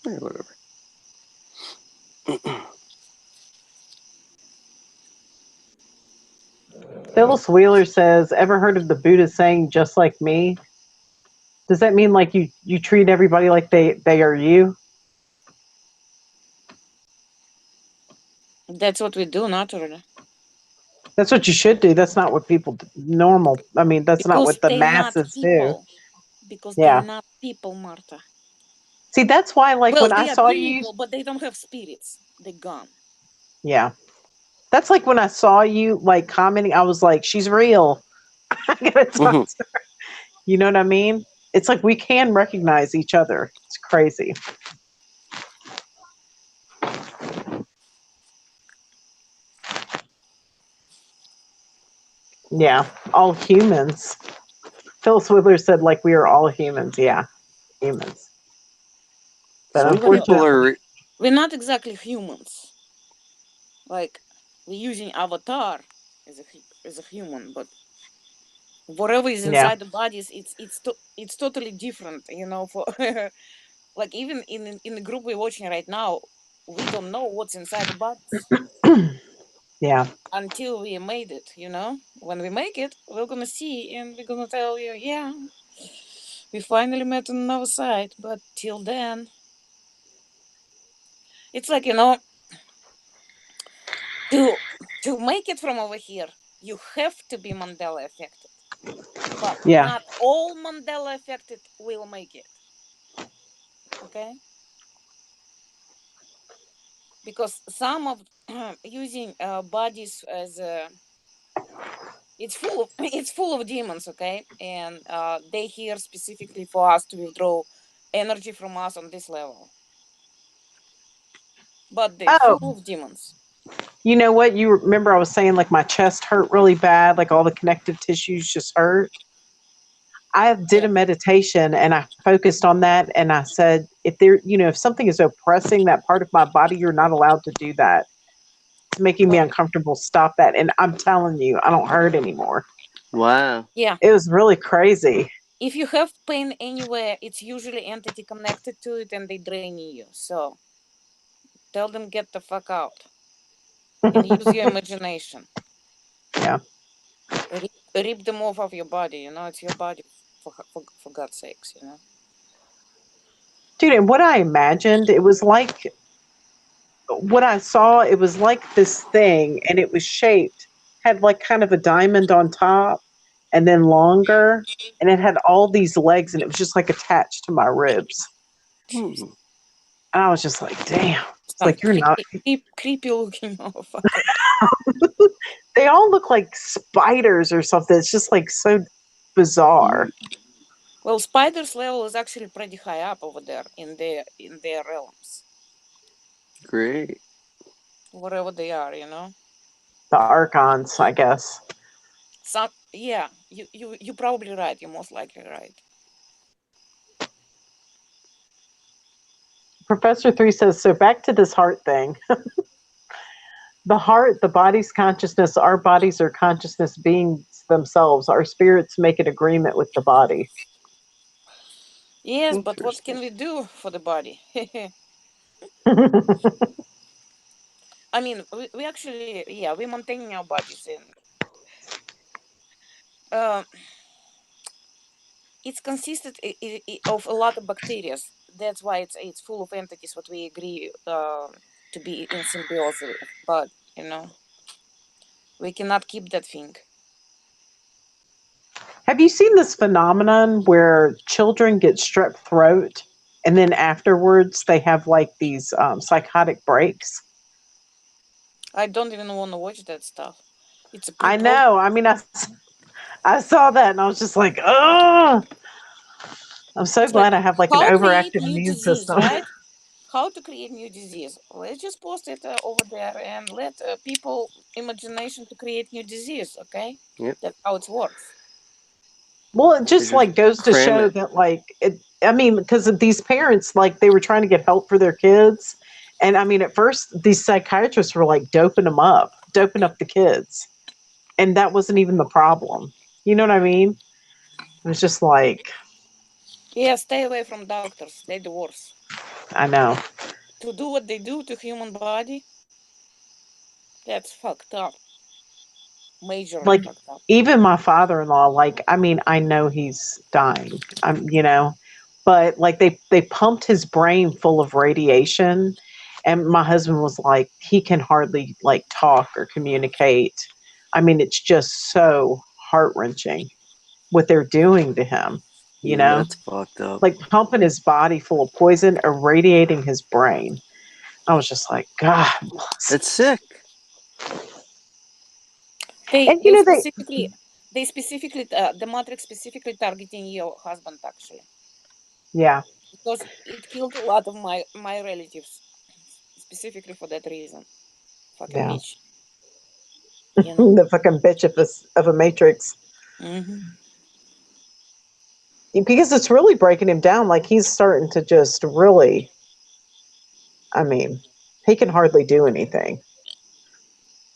Speaker 2: Whatever.
Speaker 1: Phyllis Wheeler says, "Ever heard of the Buddha saying just like me?" Does that mean like you treat everybody like they are you?
Speaker 3: That's what we do naturally.
Speaker 1: That's what you should do. That's not what people normal. I mean, that's not
Speaker 3: Because
Speaker 1: what the
Speaker 3: they're not
Speaker 1: masses do.
Speaker 3: people. Because they're
Speaker 1: Yeah.
Speaker 3: not people, Marta.
Speaker 1: See, that's why like
Speaker 3: Well,
Speaker 1: when I
Speaker 3: they are
Speaker 1: saw you,
Speaker 3: people, but they don't have spirits. They're gone.
Speaker 1: yeah. That's like when I saw you like commenting, I was like, she's real. I gotta talk
Speaker 2: Mhm.
Speaker 1: to her. You know what I mean? It's like we can recognize each other. It's crazy. Yeah, all humans. Phyllis Wheeler said, like, we are all humans. Yeah, humans. But
Speaker 2: Some people
Speaker 1: unfortunately,
Speaker 2: are.
Speaker 3: We're not exactly humans. Like, we're using avatar as a human, but whatever is
Speaker 1: yeah.
Speaker 3: inside the bodies, it's totally different. For like even in the group we're watching right now, we don't know what's inside the bodies
Speaker 1: Yeah.
Speaker 3: until we made it. When we make it, we're gonna see and we're gonna tell you, yeah, we finally met on another side. But till then, it's like to make it from over here, you have to be Mandela affected. But
Speaker 1: Yeah.
Speaker 3: not all Mandela affected will make it. Okay? Because some of using bodies as it's full of demons, okay? And they here specifically for us to withdraw energy from us on this level. But they're
Speaker 1: Oh,
Speaker 3: full of demons.
Speaker 1: you know what? You remember I was saying like my chest hurt really bad, like all the connective tissues just hurt. I did a
Speaker 3: Yeah.
Speaker 1: meditation and I focused on that and I said, if something is oppressing that part of my body, you're not allowed to do that. It's making me
Speaker 3: Well,
Speaker 1: uncomfortable. Stop that. And I'm telling you, I don't hurt anymore.
Speaker 2: Wow.
Speaker 3: yeah.
Speaker 1: It was really crazy.
Speaker 3: If you have pain anywhere, it's usually entity connected to it and they draining you. So tell them get the fuck out and use your imagination.
Speaker 1: Yeah.
Speaker 3: Rip them off of your body. It's your body for God's sakes.
Speaker 1: Dude, and what I imagined, it was like what I saw, it was like this thing and it was shaped, had like kind of a diamond on top and then longer. And it had all these legs and it was just like attached to my ribs.
Speaker 2: Hmm.
Speaker 1: And I was just like, damn. It's
Speaker 3: Some
Speaker 1: like, you're not.
Speaker 3: creepy looking motherfucker.
Speaker 1: They all look like spiders or something. It's just like so bizarre.
Speaker 3: Well, spiders level is actually pretty high up over there in their realms,
Speaker 2: Great.
Speaker 3: wherever they are.
Speaker 1: The archons, I guess.
Speaker 3: Some yeah, you probably right. You're most likely right.
Speaker 1: Professor 3 says, so back to this heart thing. The heart, the body's consciousness, our bodies are consciousness beings themselves. Our spirits make an agreement with the body.
Speaker 3: Yes, but what
Speaker 2: Interesting.
Speaker 3: can we do for the body? I mean, we actually, yeah, we're maintaining our bodies in. Uh, it's consisted of a lot of bacteria. That's why it's full of entities. What we agree to be in symbiosis, but we cannot keep that thing.
Speaker 1: Have you seen this phenomenon where children get strep throat and then afterwards they have like these psychotic breaks?
Speaker 3: I don't even want to watch that stuff. It's a
Speaker 1: I know. I mean, I saw that and I was just like, oh, I'm so
Speaker 3: It's like
Speaker 1: glad I have like an
Speaker 3: how create
Speaker 1: overactive
Speaker 3: new
Speaker 1: immune
Speaker 3: disease,
Speaker 1: system.
Speaker 3: right? How to create new disease. Let's just post it over there and let people imagination to create new disease. Okay,
Speaker 2: Yep.
Speaker 3: that's how it works.
Speaker 1: Well, it
Speaker 2: They
Speaker 1: just
Speaker 2: just
Speaker 1: like goes to
Speaker 2: cram
Speaker 1: show
Speaker 2: it.
Speaker 1: that like it. I mean, because of these parents, like they were trying to get help for their kids, and I mean, at first these psychiatrists were like doping up the kids. and that wasn't even the problem. You know what I mean? It was just like,
Speaker 3: Yeah, stay away from doctors. They're the worst.
Speaker 1: I know.
Speaker 3: To do what they do to human body, that's fucked up. Majorly
Speaker 1: Like,
Speaker 3: fucked up.
Speaker 1: even my father-in-law, like, I mean, I know he's dying. You know, but like they pumped his brain full of radiation, and my husband was like, he can hardly like talk or communicate. I mean, it's just so heart-wrenching what they're doing to him, you
Speaker 2: Yeah,
Speaker 1: know?
Speaker 2: that's fucked up.
Speaker 1: Like pumping his body full of poison, irradiating his brain. I was just like, God bless.
Speaker 2: It's sick.
Speaker 1: And you know,
Speaker 3: They specifically the Matrix specifically targeting your husband actually,
Speaker 1: yeah,
Speaker 3: because it killed a lot of my relatives specifically for that reason. Fucking
Speaker 1: yeah.
Speaker 3: bitch, you know.
Speaker 1: The fucking bitch of a matrix.
Speaker 3: Mm-hmm.
Speaker 1: Because it's really breaking him down. Like he's starting to just really, I mean, he can hardly do anything.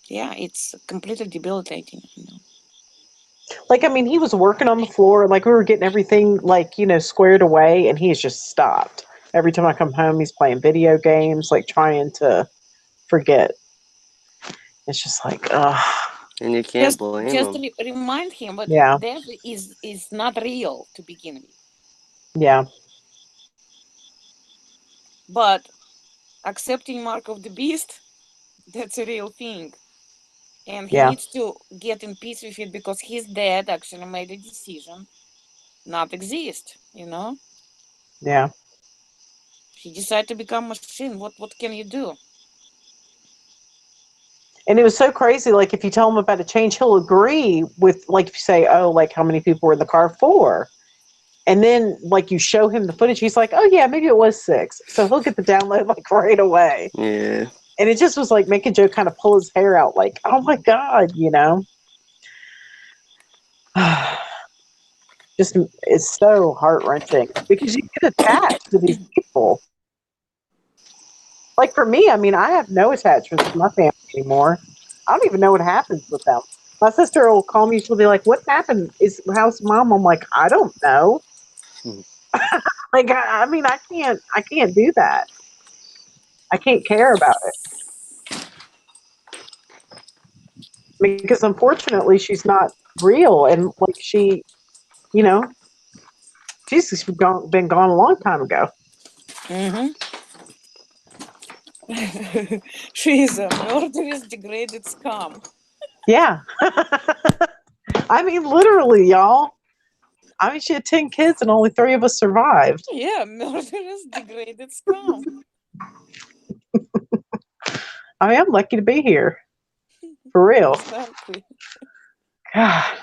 Speaker 3: Yeah, it's completely debilitating. You know.
Speaker 1: Like, I mean, he was working on the floor, like we were getting everything like, you know, squared away, and he's just stopped. Every time I come home, he's playing video games, like trying to forget. It's just like, ugh.
Speaker 2: And you can't blame
Speaker 3: Just
Speaker 2: him.
Speaker 3: remind him that
Speaker 1: Yeah.
Speaker 3: death is not real to begin with,
Speaker 1: Yeah.
Speaker 3: but accepting mark of the beast, that's a real thing, and he
Speaker 1: Yeah.
Speaker 3: needs to get in peace with it because his dad actually made a decision not exist. You know,
Speaker 1: Yeah.
Speaker 3: he decided to become machine. What can you do?
Speaker 1: And it was so crazy. Like, if you tell him about a change, he'll agree with, like, if you say, oh, like, how many people were in the car? 4. And then, like, you show him the footage, he's like, oh, yeah, maybe it was 6. So he'll get the download, like, right away.
Speaker 2: Yeah.
Speaker 1: And it just was like making Joe kind of pull his hair out, like, oh my God, you know? Just, it's so heart wrenching because you get attached to these people. Like for me, I mean, I have no attachments to my family anymore. I don't even know what happens with them. My sister will call me, she'll be like, what happened? How's mom? I'm like, I don't know. Like, I mean, I can't do that. I can't care about it. Because unfortunately she's not real, and like you know, she's been gone a long time ago.
Speaker 3: Mm-hmm. She is a murderous, degraded scum.
Speaker 1: Yeah. I mean, literally, y'all. I mean, she had 10 kids and only 3 of us survived.
Speaker 3: Yeah, murderous, degraded scum.
Speaker 1: I mean, I'm lucky to be here. For real.
Speaker 3: Exactly.
Speaker 1: God.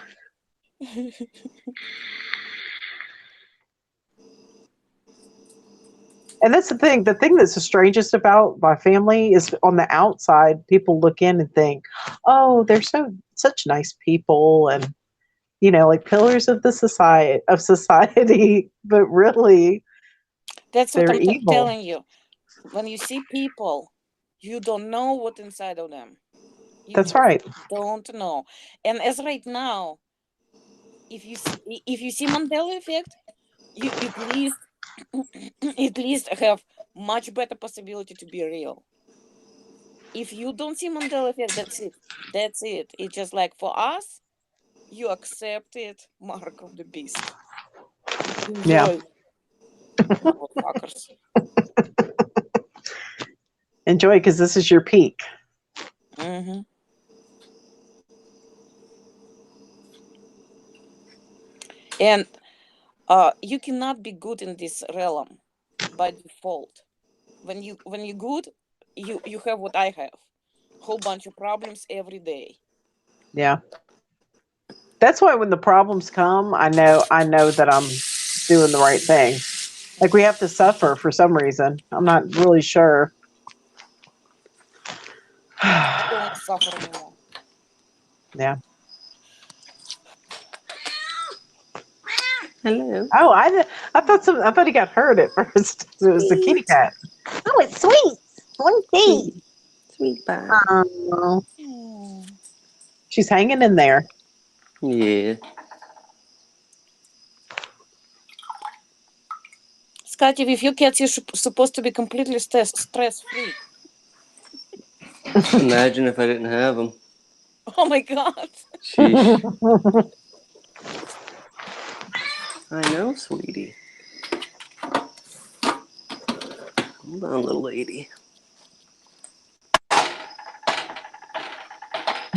Speaker 1: And that's the thing. The thing that's the strangest about my family is on the outside, people look in and think, oh, they're such nice people, and you know, like pillars of the society, but really
Speaker 3: That's what
Speaker 1: they're
Speaker 3: I'm
Speaker 1: evil.
Speaker 3: telling you. When you see people, you don't know what's inside of them. You
Speaker 1: That's
Speaker 3: just
Speaker 1: right.
Speaker 3: don't know. And as right now, if you see Mandela effect, you at least have much better possibility to be real. If you don't see Mandela effect, that's it. That's it. It's just like for us, you accept it, mark of the beast.
Speaker 1: Yeah.
Speaker 3: Enjoy, motherfuckers.
Speaker 1: Enjoy, because this is your peak.
Speaker 3: Mm-hmm. And you cannot be good in this realm by default. When you're good, you have what I have, whole bunch of problems every day.
Speaker 1: Yeah. That's why when the problems come, I know that I'm doing the right thing. Like we have to suffer for some reason. I'm not really sure.
Speaker 3: I don't want to suffer anymore.
Speaker 1: Yeah.
Speaker 2: Hello.
Speaker 1: Oh, I thought he got hurt at first. It was the kitty cat. Oh, it's sweet. Sweet.
Speaker 2: Sweet pie.
Speaker 1: Oh.
Speaker 3: Hmm.
Speaker 1: She's hanging in there.
Speaker 2: Yeah.
Speaker 3: Scotty, with your cats, you're supposed to be completely stress-free.
Speaker 2: Imagine if I didn't have them.
Speaker 3: Oh my god.
Speaker 2: Sheesh. I know, sweetie. Hold on, little lady.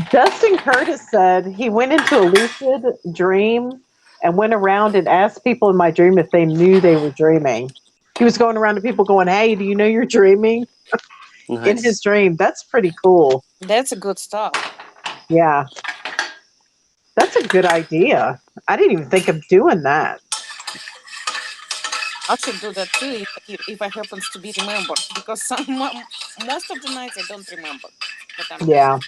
Speaker 1: Dustin Curtis said he went into a lucid dream and went around and asked people in my dream if they knew they were dreaming. He was going around to people going, "Hey, do you know you're dreaming?"
Speaker 2: Nice.
Speaker 1: In his dream. That's pretty cool.
Speaker 3: That's a good stuff.
Speaker 1: Yeah. That's a good idea. I didn't even think of doing that.
Speaker 3: I should do that too if I happens to be remembered, because most of the nights I don't remember that I'm
Speaker 1: Yeah.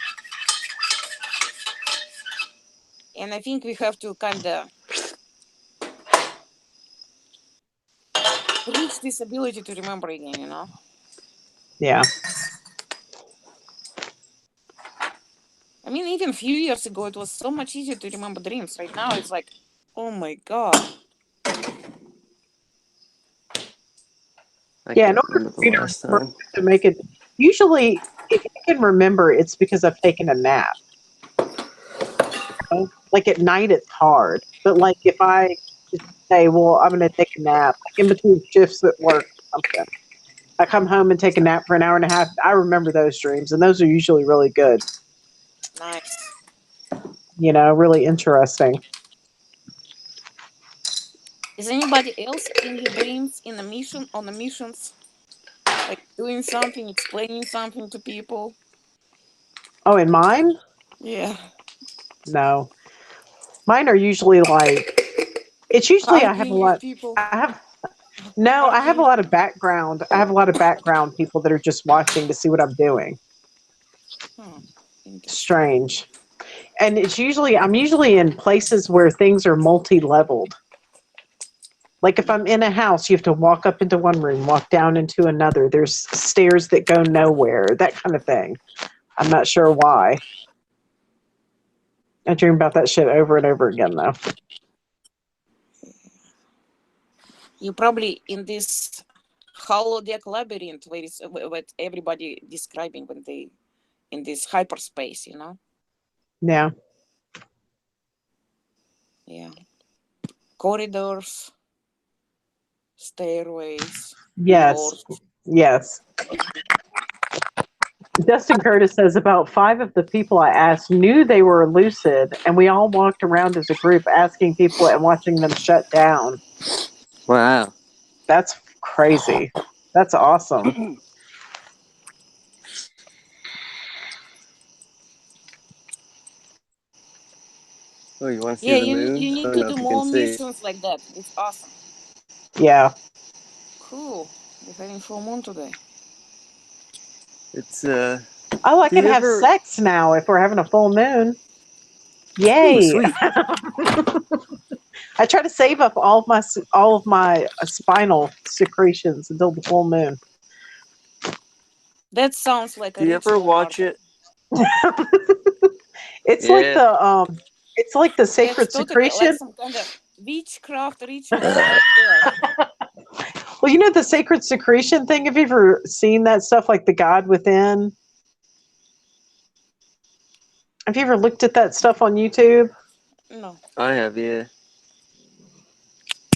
Speaker 3: and I think we have to kind of reach this ability to remember again, you know?
Speaker 1: Yeah.
Speaker 3: I mean, even a few years ago, it was so much easier to remember dreams. Right now, it's like, oh my god.
Speaker 1: Yeah, in order for me to remember to make it, usually if I can remember, it's because I've taken a nap. You know? Like at night, it's hard. But like if I just say, well, I'm going to take a nap, like in between shifts at work or something, I come home and take a nap for an hour and a half, I remember those dreams, and those are usually really good.
Speaker 3: Nice.
Speaker 1: You know, really interesting.
Speaker 3: Is anybody else in your dreams in a mission, on the missions, like doing something, explaining something to people?
Speaker 1: Oh, and mine?
Speaker 3: Yeah.
Speaker 1: No. Mine are usually like, it's usually I have a
Speaker 3: Arguing with
Speaker 1: lot,
Speaker 3: people.
Speaker 1: I have, no, I have a lot of background. I have a lot of background people that are just watching to see what I'm doing. Strange. And it's usually, I'm usually in places where things are multi-leveled. Like if I'm in a house, you have to walk up into one room, walk down into another. There's stairs that go nowhere, that kind of thing. I'm not sure why. I dream about that shit over and over again, though.
Speaker 3: You're probably in this holodeck labyrinth where it's what everybody describing when they in this hyperspace, you know?
Speaker 1: Yeah.
Speaker 3: Yeah. Corridors, stairways.
Speaker 1: Yes.
Speaker 3: Doors.
Speaker 1: Yes. Dustin Curtis says about 5 of the people I asked knew they were lucid, and we all walked around as a group asking people and watching them shut down.
Speaker 2: Wow.
Speaker 1: That's crazy. That's awesome.
Speaker 2: Oh, you want to see the moon?
Speaker 3: You need
Speaker 2: I don't
Speaker 3: to
Speaker 2: know
Speaker 3: do
Speaker 2: if you
Speaker 3: more
Speaker 2: can see.
Speaker 3: missions like that. It's awesome.
Speaker 1: Yeah.
Speaker 3: Cool. We're having full moon today.
Speaker 2: It's
Speaker 1: Oh, I
Speaker 2: do
Speaker 1: can
Speaker 2: you
Speaker 1: have
Speaker 2: ever-
Speaker 1: sex now if we're having a full moon.
Speaker 2: Ooh,
Speaker 1: Yay!
Speaker 2: sweet.
Speaker 1: I try to save up all of my spinal secretions until the full moon.
Speaker 3: That sounds like
Speaker 2: Do
Speaker 3: a
Speaker 2: you ever
Speaker 3: ritual,
Speaker 2: watch
Speaker 3: Marta.
Speaker 2: it?
Speaker 1: It's
Speaker 2: Yeah.
Speaker 1: like the sacred
Speaker 3: That's totally
Speaker 1: secretion.
Speaker 3: like some kind of witchcraft ritual right there.
Speaker 1: Well, you know the sacred secretion thing? Have you ever seen that stuff, like the God Within? Have you ever looked at that stuff on YouTube?
Speaker 3: No.
Speaker 2: I have, yeah.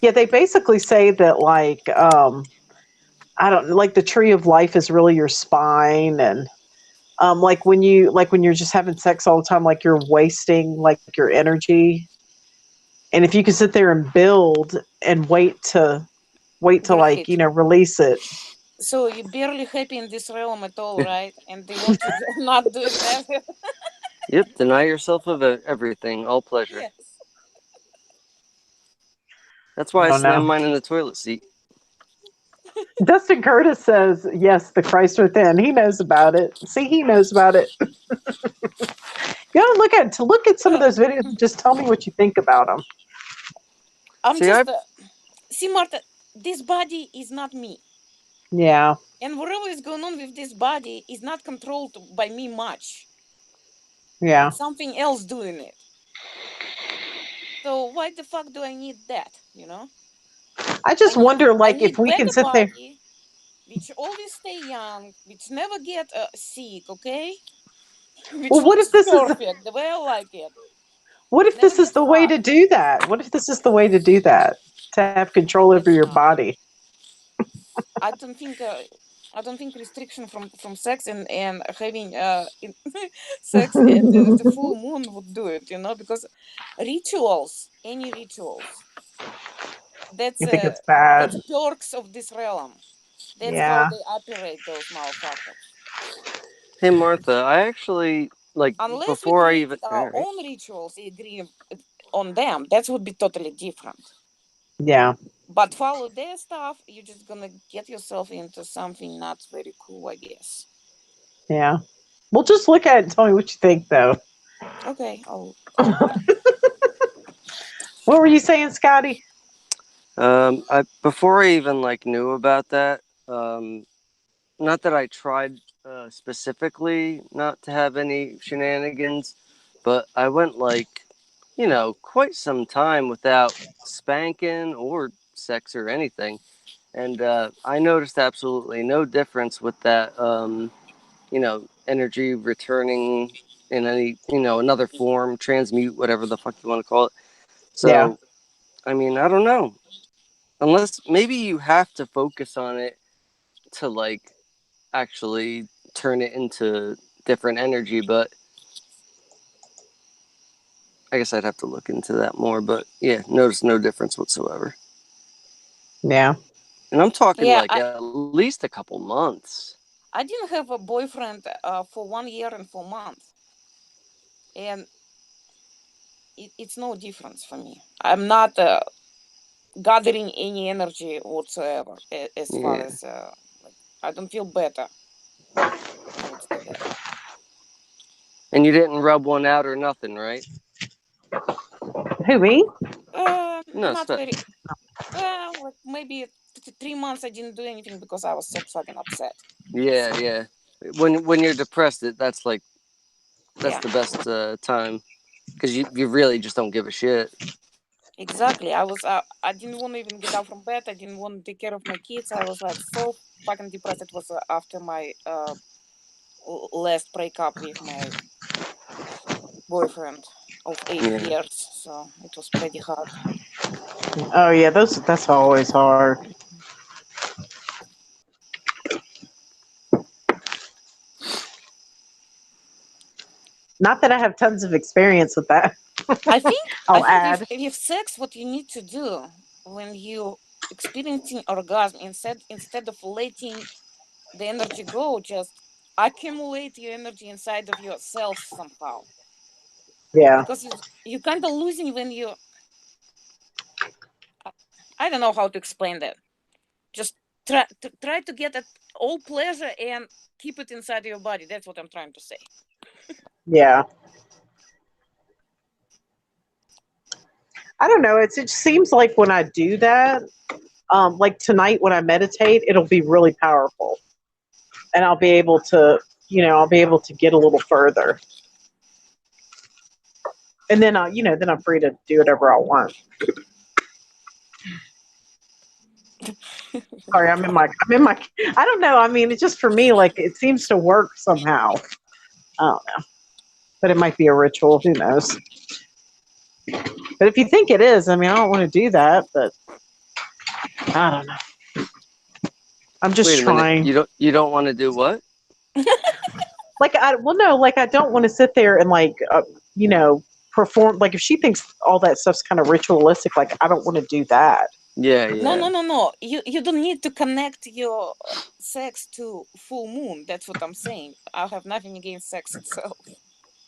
Speaker 1: Yeah, they basically say that like I don't like the tree of life is really your spine, and like when you're just having sex all the time, like you're wasting like your energy. And if you can sit there and build and wait to like,
Speaker 3: Great.
Speaker 1: you know, release it.
Speaker 3: So you're barely happy in this realm at all, right? And they want you to not do it ever.
Speaker 2: Yep. Deny yourself of everything, all pleasure.
Speaker 3: Yes.
Speaker 2: That's why I
Speaker 1: don't
Speaker 2: slam
Speaker 1: know.
Speaker 2: mine in the toilet seat.
Speaker 1: Dustin Curtis says, yes, the Christ within. He knows about it. See, he knows about it. You gotta look at some of those videos and just tell me what you think about them.
Speaker 3: See, Marta, this body is not me.
Speaker 1: Yeah.
Speaker 3: And whatever is going on with this body is not controlled by me much.
Speaker 1: Yeah.
Speaker 3: It's something else doing it. So why the fuck do I need that? You know,
Speaker 1: I just wonder,
Speaker 3: I
Speaker 1: like, if
Speaker 3: need
Speaker 1: we can
Speaker 3: better
Speaker 1: sit there.
Speaker 3: body, which always stay young, which never get sick. Okay, which
Speaker 1: Well, what if
Speaker 3: looks
Speaker 1: this is the,
Speaker 3: perfect the way I like it.
Speaker 1: what if
Speaker 3: Never
Speaker 1: this is
Speaker 3: get
Speaker 1: the way
Speaker 3: fat.
Speaker 1: to do that? What if this is the way to do that? To have control over
Speaker 3: It's
Speaker 1: your
Speaker 3: not.
Speaker 1: body.
Speaker 3: I don't think. I don't think restriction from sex and having sex at the full moon would do it. You know, because rituals, any rituals, that's
Speaker 1: You think
Speaker 3: uh,
Speaker 1: it's bad?
Speaker 3: that's perks of this realm. That's how
Speaker 1: Yeah.
Speaker 3: they operate those motherfuckers.
Speaker 2: Hey Martha, I actually like
Speaker 3: Unless we
Speaker 2: before I even.
Speaker 3: created
Speaker 2: All
Speaker 3: our
Speaker 2: right.
Speaker 3: own rituals, agree on them, that would be totally different.
Speaker 1: Yeah.
Speaker 3: But follow their stuff, you're just gonna get yourself into something not very cool, I guess.
Speaker 1: Yeah. Well, just look at it and tell me what you think, though.
Speaker 3: Okay, I'll.
Speaker 1: What were you saying, Scotty?
Speaker 2: I before I even like knew about that. Not that I tried specifically not to have any shenanigans, but I went like, quite some time without spanking or sex or anything, and I noticed absolutely no difference with that. Energy returning in any, another form, transmute, whatever the fuck you want to call it.
Speaker 1: Yeah.
Speaker 2: So, I mean, I don't know. Unless maybe you have to focus on it to like actually turn it into different energy, but I guess I'd have to look into that more. But yeah, notice no difference whatsoever.
Speaker 1: Yeah.
Speaker 2: And I'm talking
Speaker 3: Yeah,
Speaker 2: like at least a couple months.
Speaker 3: I didn't have a boyfriend for 1 year and 4 months, and it's no difference for me. I'm not gathering any energy whatsoever as far
Speaker 2: Yeah.
Speaker 3: as like, I don't feel better. I would say that.
Speaker 2: And you didn't rub one out or nothing, right?
Speaker 1: Who, me?
Speaker 2: No,
Speaker 3: Not
Speaker 2: Steph.
Speaker 3: very. Like maybe 3 months I didn't do anything because I was so fucking upset.
Speaker 2: Yeah, yeah. When you're depressed, that's
Speaker 3: Yeah,
Speaker 2: the best time because you really just don't give a shit.
Speaker 3: exactly. I didn't want to even get out from bed. I didn't want to take care of my kids. I was like so fucking depressed. It was after my last breakup with my boyfriend of eight
Speaker 2: Yeah.
Speaker 3: years. So it was pretty hard.
Speaker 1: Oh, yeah. That's always hard. Not that I have tons of experience with that.
Speaker 3: I think
Speaker 1: I'll
Speaker 3: with,
Speaker 1: add.
Speaker 3: with sex, what you need to do when you experiencing orgasm instead of letting the energy go, just accumulate your energy inside of yourself somehow.
Speaker 1: Yeah.
Speaker 3: Because you kind of losing when you. I don't know how to explain that. Just try to get all pleasure and keep it inside your body. That's what I'm trying to say.
Speaker 1: Yeah. I don't know. It just seems like when I do that, like tonight when I meditate, it'll be really powerful, and I'll be able to, I'll be able to get a little further, and then then I'm free to do whatever I want. Sorry, I'm in my. I don't know. I mean, it's just for me, like it seems to work somehow. I don't know, but it might be a ritual. Who knows? But if you think it is, I mean, I don't want to do that, but I don't know. I'm just
Speaker 2: Wait a minute.
Speaker 1: trying.
Speaker 2: You don't want to do what?
Speaker 1: Like I don't want to sit there and like perform. Like if she thinks all that stuff's kind of ritualistic, like I don't want to do that.
Speaker 2: Yeah,
Speaker 3: No,
Speaker 2: yeah.
Speaker 3: no, no, no. You don't need to connect your sex to full moon. That's what I'm saying. I have nothing against sex itself.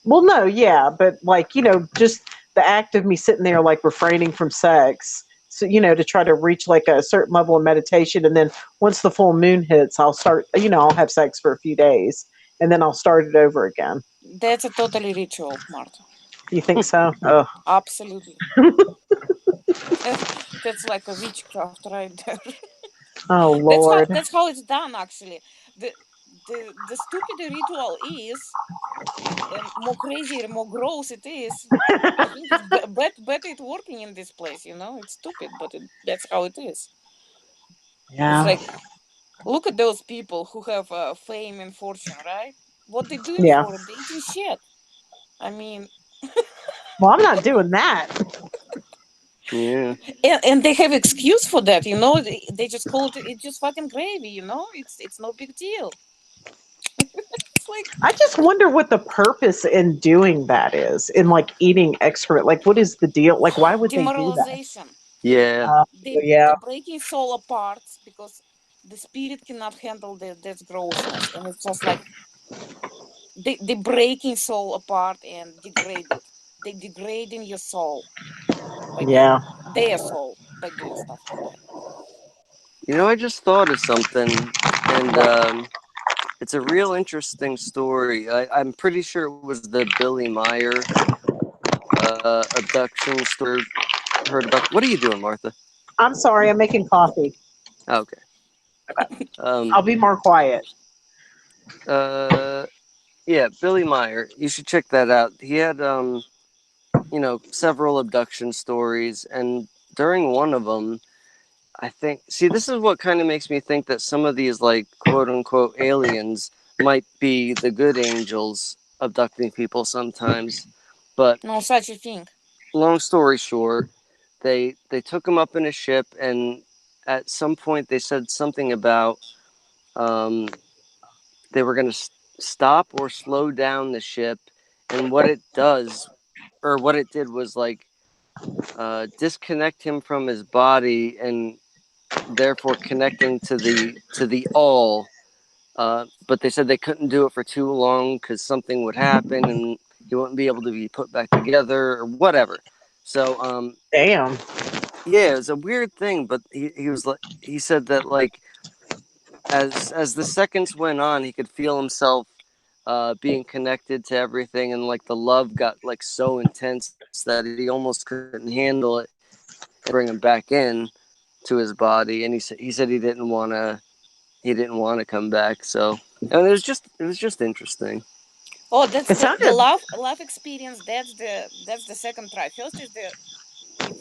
Speaker 1: Well, no, yeah, but like just the act of me sitting there like refraining from sex, so to try to reach like a certain level of meditation, and then once the full moon hits, I'll start. I'll have sex for a few days, and then I'll start it over again.
Speaker 3: That's a totally ritual, Marta.
Speaker 1: You think so? Oh,
Speaker 3: Absolutely. That's like a witchcraft right there.
Speaker 1: oh Lord.
Speaker 3: That's how it's done actually. The stupid ritual is And more crazier, more gross it is. I think it's better it working in this place. It's stupid, but that's how it is. It's
Speaker 1: Yeah.
Speaker 3: like, look at those people who have fame and fortune, right? What they doing
Speaker 1: Yeah.
Speaker 3: for it? They eating shit. I mean,
Speaker 1: Well, I'm not doing that.
Speaker 2: Yeah.
Speaker 3: and they have excuse for that. They just call it's just fucking gravy. It's no big deal. It's like
Speaker 1: I just wonder what the purpose in doing that is, in like eating excrement. Like, what is the deal? Like, why would they do that?
Speaker 3: demoralization.
Speaker 2: Yeah.
Speaker 1: Yeah.
Speaker 3: They breaking soul apart because the spirit cannot handle this grossness, and it's just like they breaking soul apart and degrade it. They degrading your soul by doing
Speaker 1: Yeah.
Speaker 3: their soul by doing stuff like that.
Speaker 2: I just thought of something, and
Speaker 1: What?
Speaker 2: it's a real interesting story. I'm pretty sure it was the Billy Meyer abduction story. Heard about? What are you doing, Martha?
Speaker 1: I'm sorry. I'm making coffee.
Speaker 2: Okay.
Speaker 1: I'll be more quiet.
Speaker 2: Uh, yeah, Billy Meyer. You should check that out. He had several abduction stories, and during one of them, I think. See, this is what kind of makes me think that some of these, like, quote unquote aliens might be the good angels abducting people sometimes. But
Speaker 3: No such a thing.
Speaker 2: long story short, they took him up in a ship, and at some point they said something about um, they were going to stop or slow down the ship, and what it does, or what it did, was like disconnect him from his body and therefore connecting to the all. But they said they couldn't do it for too long because something would happen and he wouldn't be able to be put back together or whatever. So
Speaker 1: Damn.
Speaker 2: yeah, it was a weird thing, but he was like, he said that, like, as the seconds went on, he could feel himself being connected to everything, and like the love got like so intense that he almost couldn't handle it and bring him back in to his body. And he said he didn't want to come back. So, and it was just interesting.
Speaker 3: Oh, that's
Speaker 1: It
Speaker 3: the
Speaker 1: sounded.
Speaker 3: love experience. That's the second try. First is the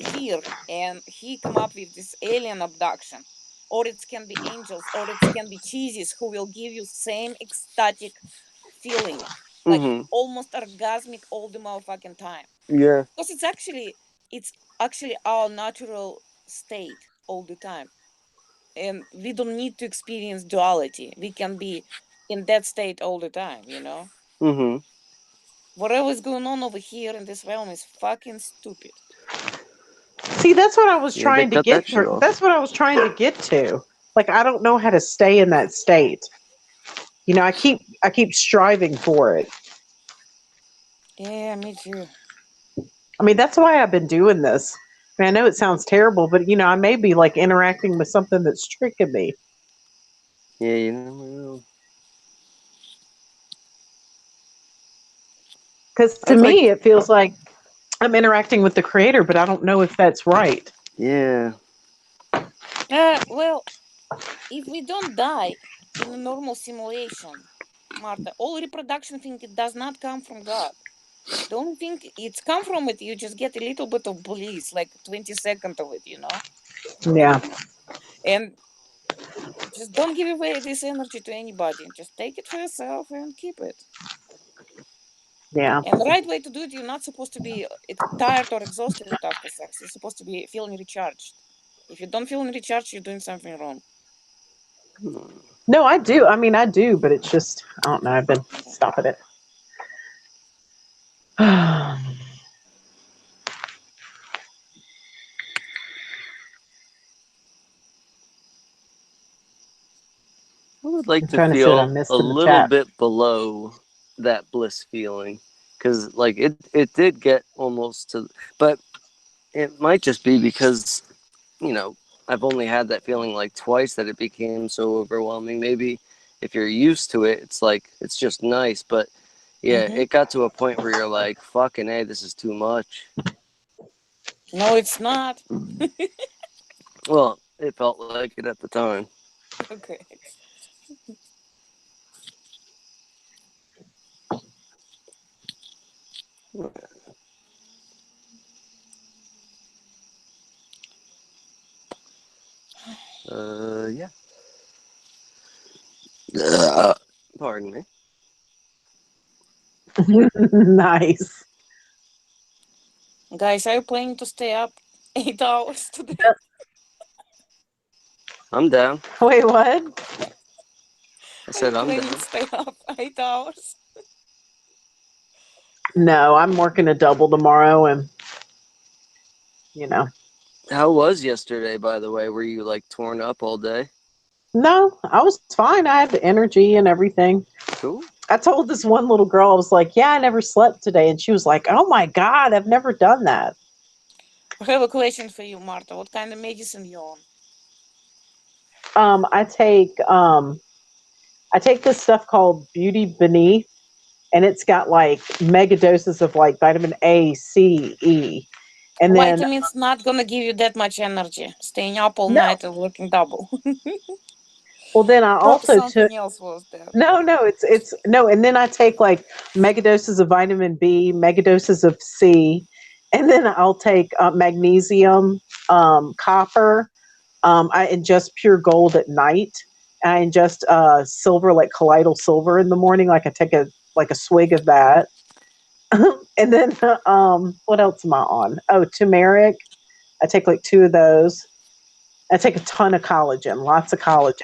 Speaker 3: fear, and he come up with this alien abduction, or it can be angels, or it can be cheeses who will give you same ecstatic feeling, like
Speaker 2: Mm-hmm.
Speaker 3: almost orgasmic all the motherfucking time.
Speaker 2: Yeah.
Speaker 3: Because it's actually our natural state all the time, and we don't need to experience duality. We can be in that state all the time.
Speaker 2: Mm-hmm.
Speaker 3: Whatever is going on over here in this realm is fucking stupid.
Speaker 1: See, that's what I was
Speaker 2: Yeah, they
Speaker 1: trying to
Speaker 2: cut that
Speaker 1: get
Speaker 2: shit
Speaker 1: through.
Speaker 2: off.
Speaker 1: That's what I was trying to get to. Like, I don't know how to stay in that state. I keep striving for it.
Speaker 3: Yeah, me too.
Speaker 1: I mean, that's why I've been doing this. I mean, I know it sounds terrible, but I may be like interacting with something that's tricking me.
Speaker 2: Yeah, you never know.
Speaker 1: Because to
Speaker 2: I'd like.
Speaker 1: me, it feels like I'm interacting with the creator, but I don't know if that's right.
Speaker 2: Yeah.
Speaker 3: Well, if we don't die in a normal simulation, Martha, all reproduction thing, it does not come from God. The only thing it's come from it, you just get a little bit of bliss, like 20 seconds of it.
Speaker 1: Yeah,
Speaker 3: And just don't give away this energy to anybody. Just take it for yourself and keep it.
Speaker 1: yeah,
Speaker 3: And the right way to do it, you're not supposed to be tired or exhausted after sex. You're supposed to be feeling recharged. If you don't feel recharged, you're doing something wrong.
Speaker 1: no, I do. I mean, I do, but it's just I don't know. I've been stopping it. I'm
Speaker 2: I would like to
Speaker 1: trying to see what I
Speaker 2: feel a
Speaker 1: missed in the
Speaker 2: little
Speaker 1: chat.
Speaker 2: bit below that bliss feeling, because like it did get almost to, but it might just be because you know I've only had that feeling like twice that it became so overwhelming. Maybe if you're used to it, it's like it's just nice, but yeah,
Speaker 3: Mm-hmm.
Speaker 2: it got to a point where you're like, fucking hey, this is too much.
Speaker 3: No, it's not.
Speaker 2: Well, it felt like it at the time.
Speaker 3: Okay.
Speaker 2: Yeah. Pardon me.
Speaker 1: Nice.
Speaker 3: Guys, are you planning to stay up 8 hours today?
Speaker 2: I'm down.
Speaker 1: Wait, what?
Speaker 2: I
Speaker 3: Are
Speaker 2: said
Speaker 3: you
Speaker 2: I'm
Speaker 3: planning
Speaker 2: down.
Speaker 3: to stay up 8 hours?
Speaker 1: No, I'm working a double tomorrow, and
Speaker 2: How was yesterday, by the way? Were you like torn up all day?
Speaker 1: no, I was fine. I had the energy and everything.
Speaker 2: Cool.
Speaker 1: I told this one little girl, I was like, "Yeah, I never slept today," and she was like, "Oh my God, I've never done that."
Speaker 3: I have a question for you, Marta. What kind of medicine you on?
Speaker 1: I take this stuff called Beauty Beneath, and it's got like mega doses of like vitamin A, C, E, and then
Speaker 3: Vitamins not gonna give you that much energy. Staying up all
Speaker 1: no.
Speaker 3: night and working double.
Speaker 1: Well, then I
Speaker 3: Thought
Speaker 1: also took
Speaker 3: something else was there.
Speaker 1: no, it's no, and then I take like mega doses of vitamin B, mega doses of C, and then I'll take magnesium, copper. I ingest pure gold at night. I ingest silver, like colloidal silver, in the morning. Like I take a swig of that, and then what else am I on? Oh, turmeric. I take like two of those. I take a ton of collagen, lots of collagen.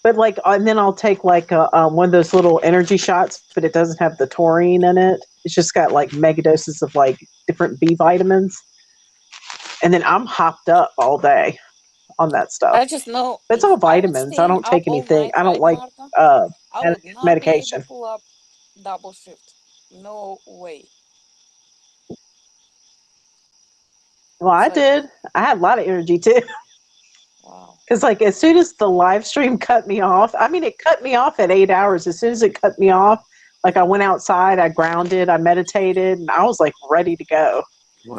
Speaker 1: But like, and then I'll take like one of those little energy shots, but it doesn't have the taurine in it. It's just got like mega doses of like different B vitamins, and then I'm hopped up all day on that stuff.
Speaker 3: I just know
Speaker 1: But it's
Speaker 3: if
Speaker 1: all
Speaker 3: I would
Speaker 1: vitamins. I
Speaker 3: staying
Speaker 1: don't
Speaker 3: up
Speaker 1: take
Speaker 3: all
Speaker 1: anything.
Speaker 3: night,
Speaker 1: I don't
Speaker 3: right,
Speaker 1: like
Speaker 3: Marta?
Speaker 1: uh,
Speaker 3: I would not be able to
Speaker 1: medication.
Speaker 3: pull up double shift. No way.
Speaker 1: Well, I
Speaker 3: So
Speaker 1: did. I had a lot of energy too.
Speaker 3: wow.
Speaker 1: Because like as soon as the live stream cut me off, I mean, it cut me off at 8 hours. As soon as it cut me off, like I went outside, I grounded, I meditated, and I was like ready to go.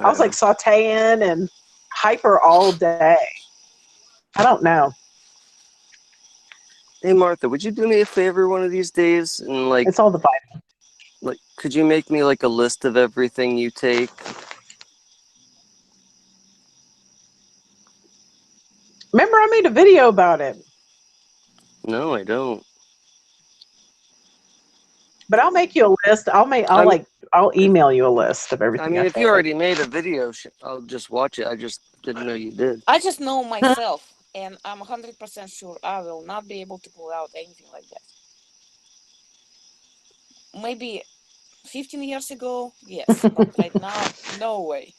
Speaker 1: I was like
Speaker 2: Wow.
Speaker 1: sauteing and hyper all day. I don't know.
Speaker 2: Hey Martha, would you do me a favor one of these days and
Speaker 1: It's all the vitamins.
Speaker 2: could you make me like a list of everything you take?
Speaker 1: Remember, I made a video about it,
Speaker 2: No, I don't.
Speaker 1: but I'll make you a list.
Speaker 2: I mean,
Speaker 1: I'll
Speaker 2: if
Speaker 1: email you a list of everything I
Speaker 2: if you
Speaker 1: take.
Speaker 2: already made a video, I'll just watch it. I just didn't know you did.
Speaker 3: I just know myself, and I'm 100% sure I will not be able to pull out anything like that. Maybe 15 years ago, yes, but right now, no way.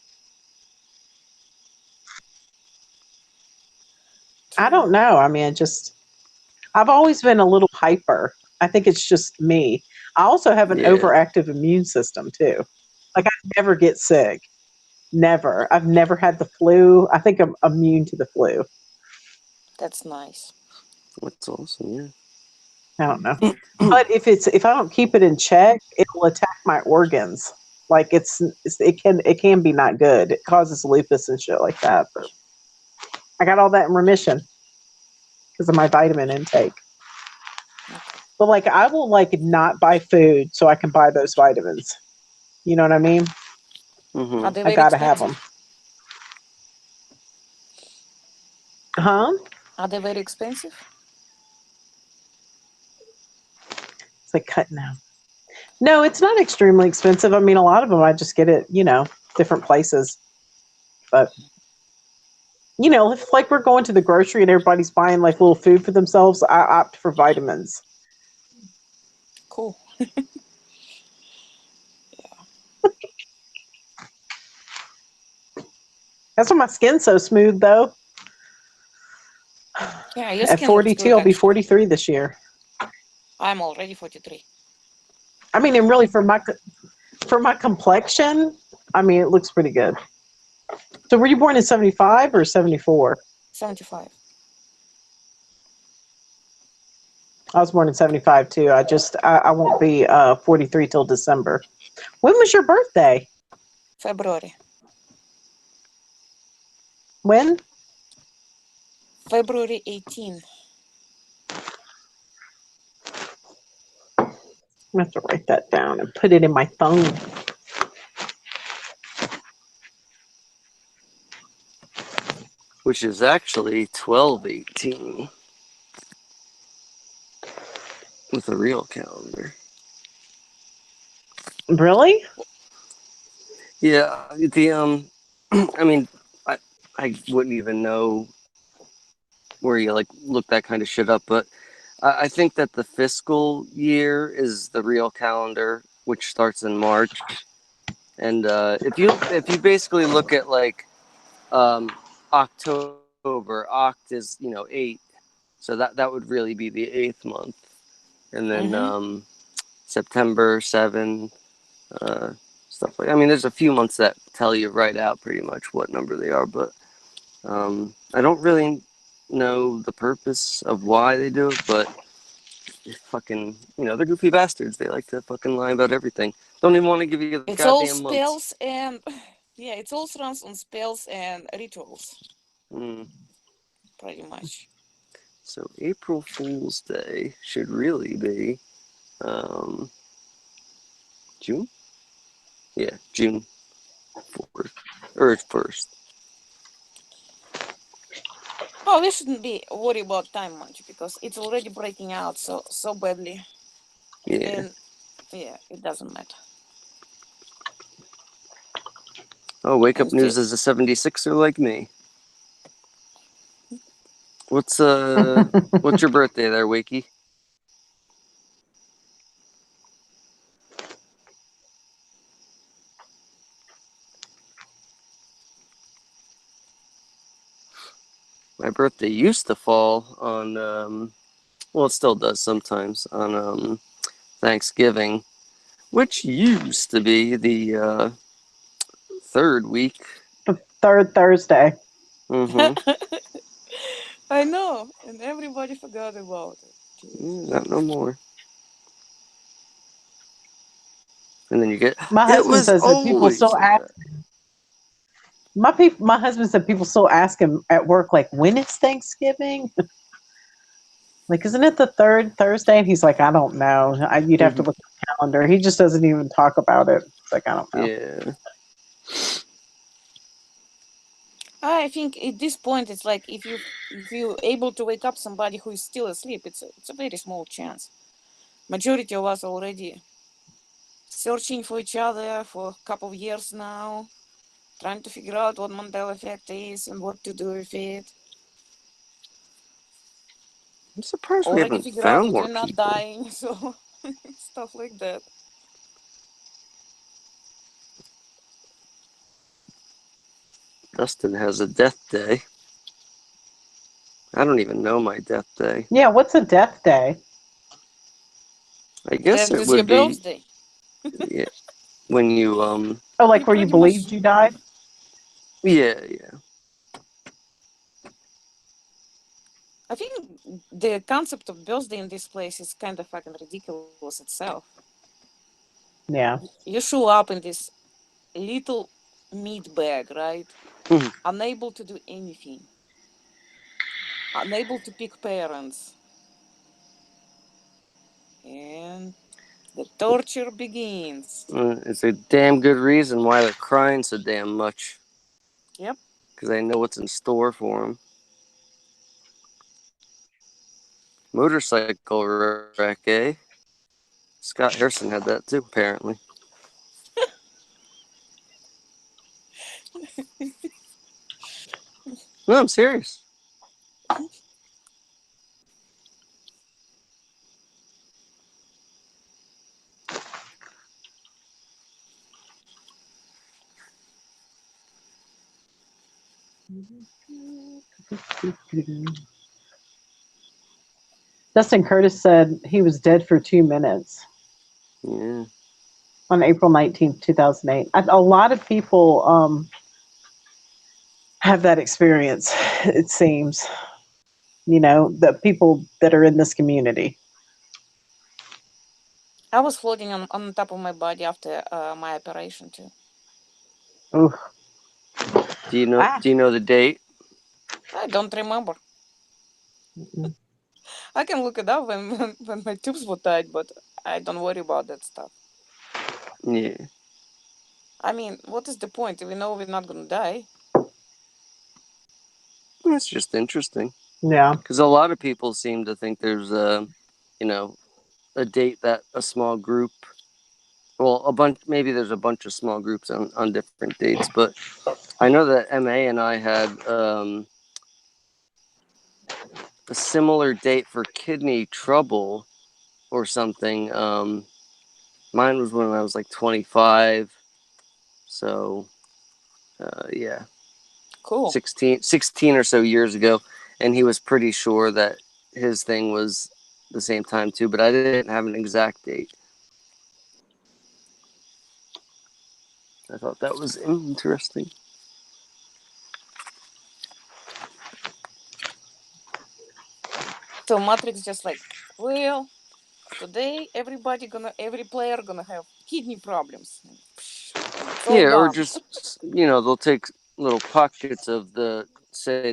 Speaker 1: I don't know. I mean, I've always been a little hyper. I think it's just me. I also have an
Speaker 2: Yeah.
Speaker 1: overactive immune system too. Like I never get sick. Never. I've never had the flu. I think I'm immune to the flu.
Speaker 3: That's nice.
Speaker 2: That's awesome,
Speaker 1: I don't know.
Speaker 2: yeah.
Speaker 1: But if I don't keep it in check, it will attack my organs. Like it can be not good. It causes lupus and shit like that. But I got all that in remission because of my vitamin intake.
Speaker 3: Okay.
Speaker 1: But like I will like not buy food so I can buy those vitamins. You know what I mean?
Speaker 3: Are
Speaker 2: hmm
Speaker 3: they
Speaker 1: I
Speaker 3: very
Speaker 1: gotta have
Speaker 3: expensive?
Speaker 1: them. Huh?
Speaker 3: Are they very expensive?
Speaker 1: It's like cutting out. No, it's not extremely expensive. I mean, a lot of them I just get it, different places. But if like we're going to the grocery and everybody's buying like little food for themselves, I opt for vitamins.
Speaker 3: Cool.
Speaker 1: That's why my skin's so smooth though.
Speaker 3: Yeah, your
Speaker 1: At
Speaker 3: skin looks
Speaker 1: 42,
Speaker 3: good
Speaker 1: I'll be
Speaker 3: actually.
Speaker 1: 43 this year.
Speaker 3: I'm already 43.
Speaker 1: I mean, and really for my complexion, I mean, it looks pretty good. So were you born in 75 or 74?
Speaker 3: 75.
Speaker 1: I was born in 75 too. I won't be 43 till December. When was your birthday?
Speaker 3: February.
Speaker 1: When?
Speaker 3: February 18.
Speaker 1: I have to write that down and put it in my phone.
Speaker 2: Which is actually 12/18 with a real calendar.
Speaker 1: Really?
Speaker 2: Yeah, the I mean, I wouldn't even know where you like look that kind of shit up, but I think that the fiscal year is the real calendar, which starts in March. And if you basically look at like October, Oct is 8, so that would really be the 8th month, and then September 7, stuff like. I mean, there's a few months that tell you right out pretty much what number they are, but I don't really know the purpose of why they do it, but fucking, they're goofy bastards. They like to fucking lie about everything. Don't even want to give you the
Speaker 3: It's all
Speaker 2: goddamn months.
Speaker 3: spells and yeah, it's all runs on spells and rituals, pretty much.
Speaker 2: So April Fool's Day should really be June? Yeah, June 4th or 1st.
Speaker 3: Oh, we shouldn't be worried about time much because it's already breaking out so badly,
Speaker 2: Yeah.
Speaker 3: and yeah, it doesn't matter.
Speaker 2: Oh, Wake Up
Speaker 3: And
Speaker 2: News is a 76er like me. What's your birthday there, Wakey? My birthday used to fall on well, it still does sometimes on Thanksgiving, which used to be the third week.
Speaker 1: The third Thursday.
Speaker 3: I know, and everybody forgot about it.
Speaker 2: Not no more. And then you get.
Speaker 1: My
Speaker 2: It
Speaker 1: husband
Speaker 2: was
Speaker 1: says that people
Speaker 2: always
Speaker 1: still
Speaker 2: like
Speaker 1: ask.
Speaker 2: that.
Speaker 1: My husband said people still ask him at work, like, when is Thanksgiving? Like, isn't it the third Thursday? And he's like, I don't know. You'd have to look at the calendar. He just doesn't even talk about it. It's like, I don't know.
Speaker 2: Yeah.
Speaker 3: I think at this point it's like if you're able to wake up somebody who is still asleep, it's a very small chance. Majority of us already searching for each other for a couple of years now, trying to figure out what Mandela effect is and what to do with it.
Speaker 2: I'm surprised we
Speaker 3: Already
Speaker 2: haven't
Speaker 3: figure out
Speaker 2: found
Speaker 3: that
Speaker 2: more
Speaker 3: we're not
Speaker 2: people.
Speaker 3: dying, so stuff like that.
Speaker 2: Dustin has a death day. I don't even know my death day.
Speaker 1: Yeah, what's a death day?
Speaker 2: I guess
Speaker 3: That
Speaker 2: it
Speaker 3: is your
Speaker 2: would be
Speaker 3: birthday.
Speaker 2: yeah, when you
Speaker 1: Oh, like
Speaker 3: You
Speaker 1: where you
Speaker 3: pretty much
Speaker 1: believed you died?
Speaker 2: yeah.
Speaker 3: I think the concept of birthday in this place is kind of fucking ridiculous itself.
Speaker 1: Yeah.
Speaker 3: You show up in this little meat bag, right?
Speaker 2: Mhm.
Speaker 3: Unable to do anything. Unable to pick parents. And the torture begins.
Speaker 2: It's a damn good reason why they're crying so damn much.
Speaker 3: Yep.
Speaker 2: Because they know what's in store for them. Motorcycle wreck, eh? Scott Harrison had that too, apparently. No, I'm serious.
Speaker 1: Dustin Curtis said he was dead for 2 minutes
Speaker 2: Yeah.
Speaker 1: on April 19th, 2008. A lot of people have that experience, it seems. The people that are in this community.
Speaker 3: I was floating on top of my body after my operation too.
Speaker 1: Ooh.
Speaker 2: Do you know the date?
Speaker 3: I don't remember.
Speaker 1: Mm-mm.
Speaker 3: I can look it up when my tubes were tied, but I don't worry about that stuff.
Speaker 2: Yeah.
Speaker 3: I mean, what is the point? We know we're not gonna die.
Speaker 2: It's just interesting.
Speaker 1: Yeah.
Speaker 2: Because a lot of people seem to think there's a date that a small group, maybe there's a bunch of small groups on different dates, but I know that MA and I had a similar date for kidney trouble or something. Mine was when I was like 25. So, yeah,
Speaker 3: Cool.
Speaker 2: 16 or so years ago. And he was pretty sure that his thing was the same time too, but I didn't have an exact date. I thought that was interesting.
Speaker 3: So Matrix just like, well, today every player gonna have kidney problems. It's all
Speaker 2: Yeah, or
Speaker 3: done.
Speaker 2: just they'll take little pockets of the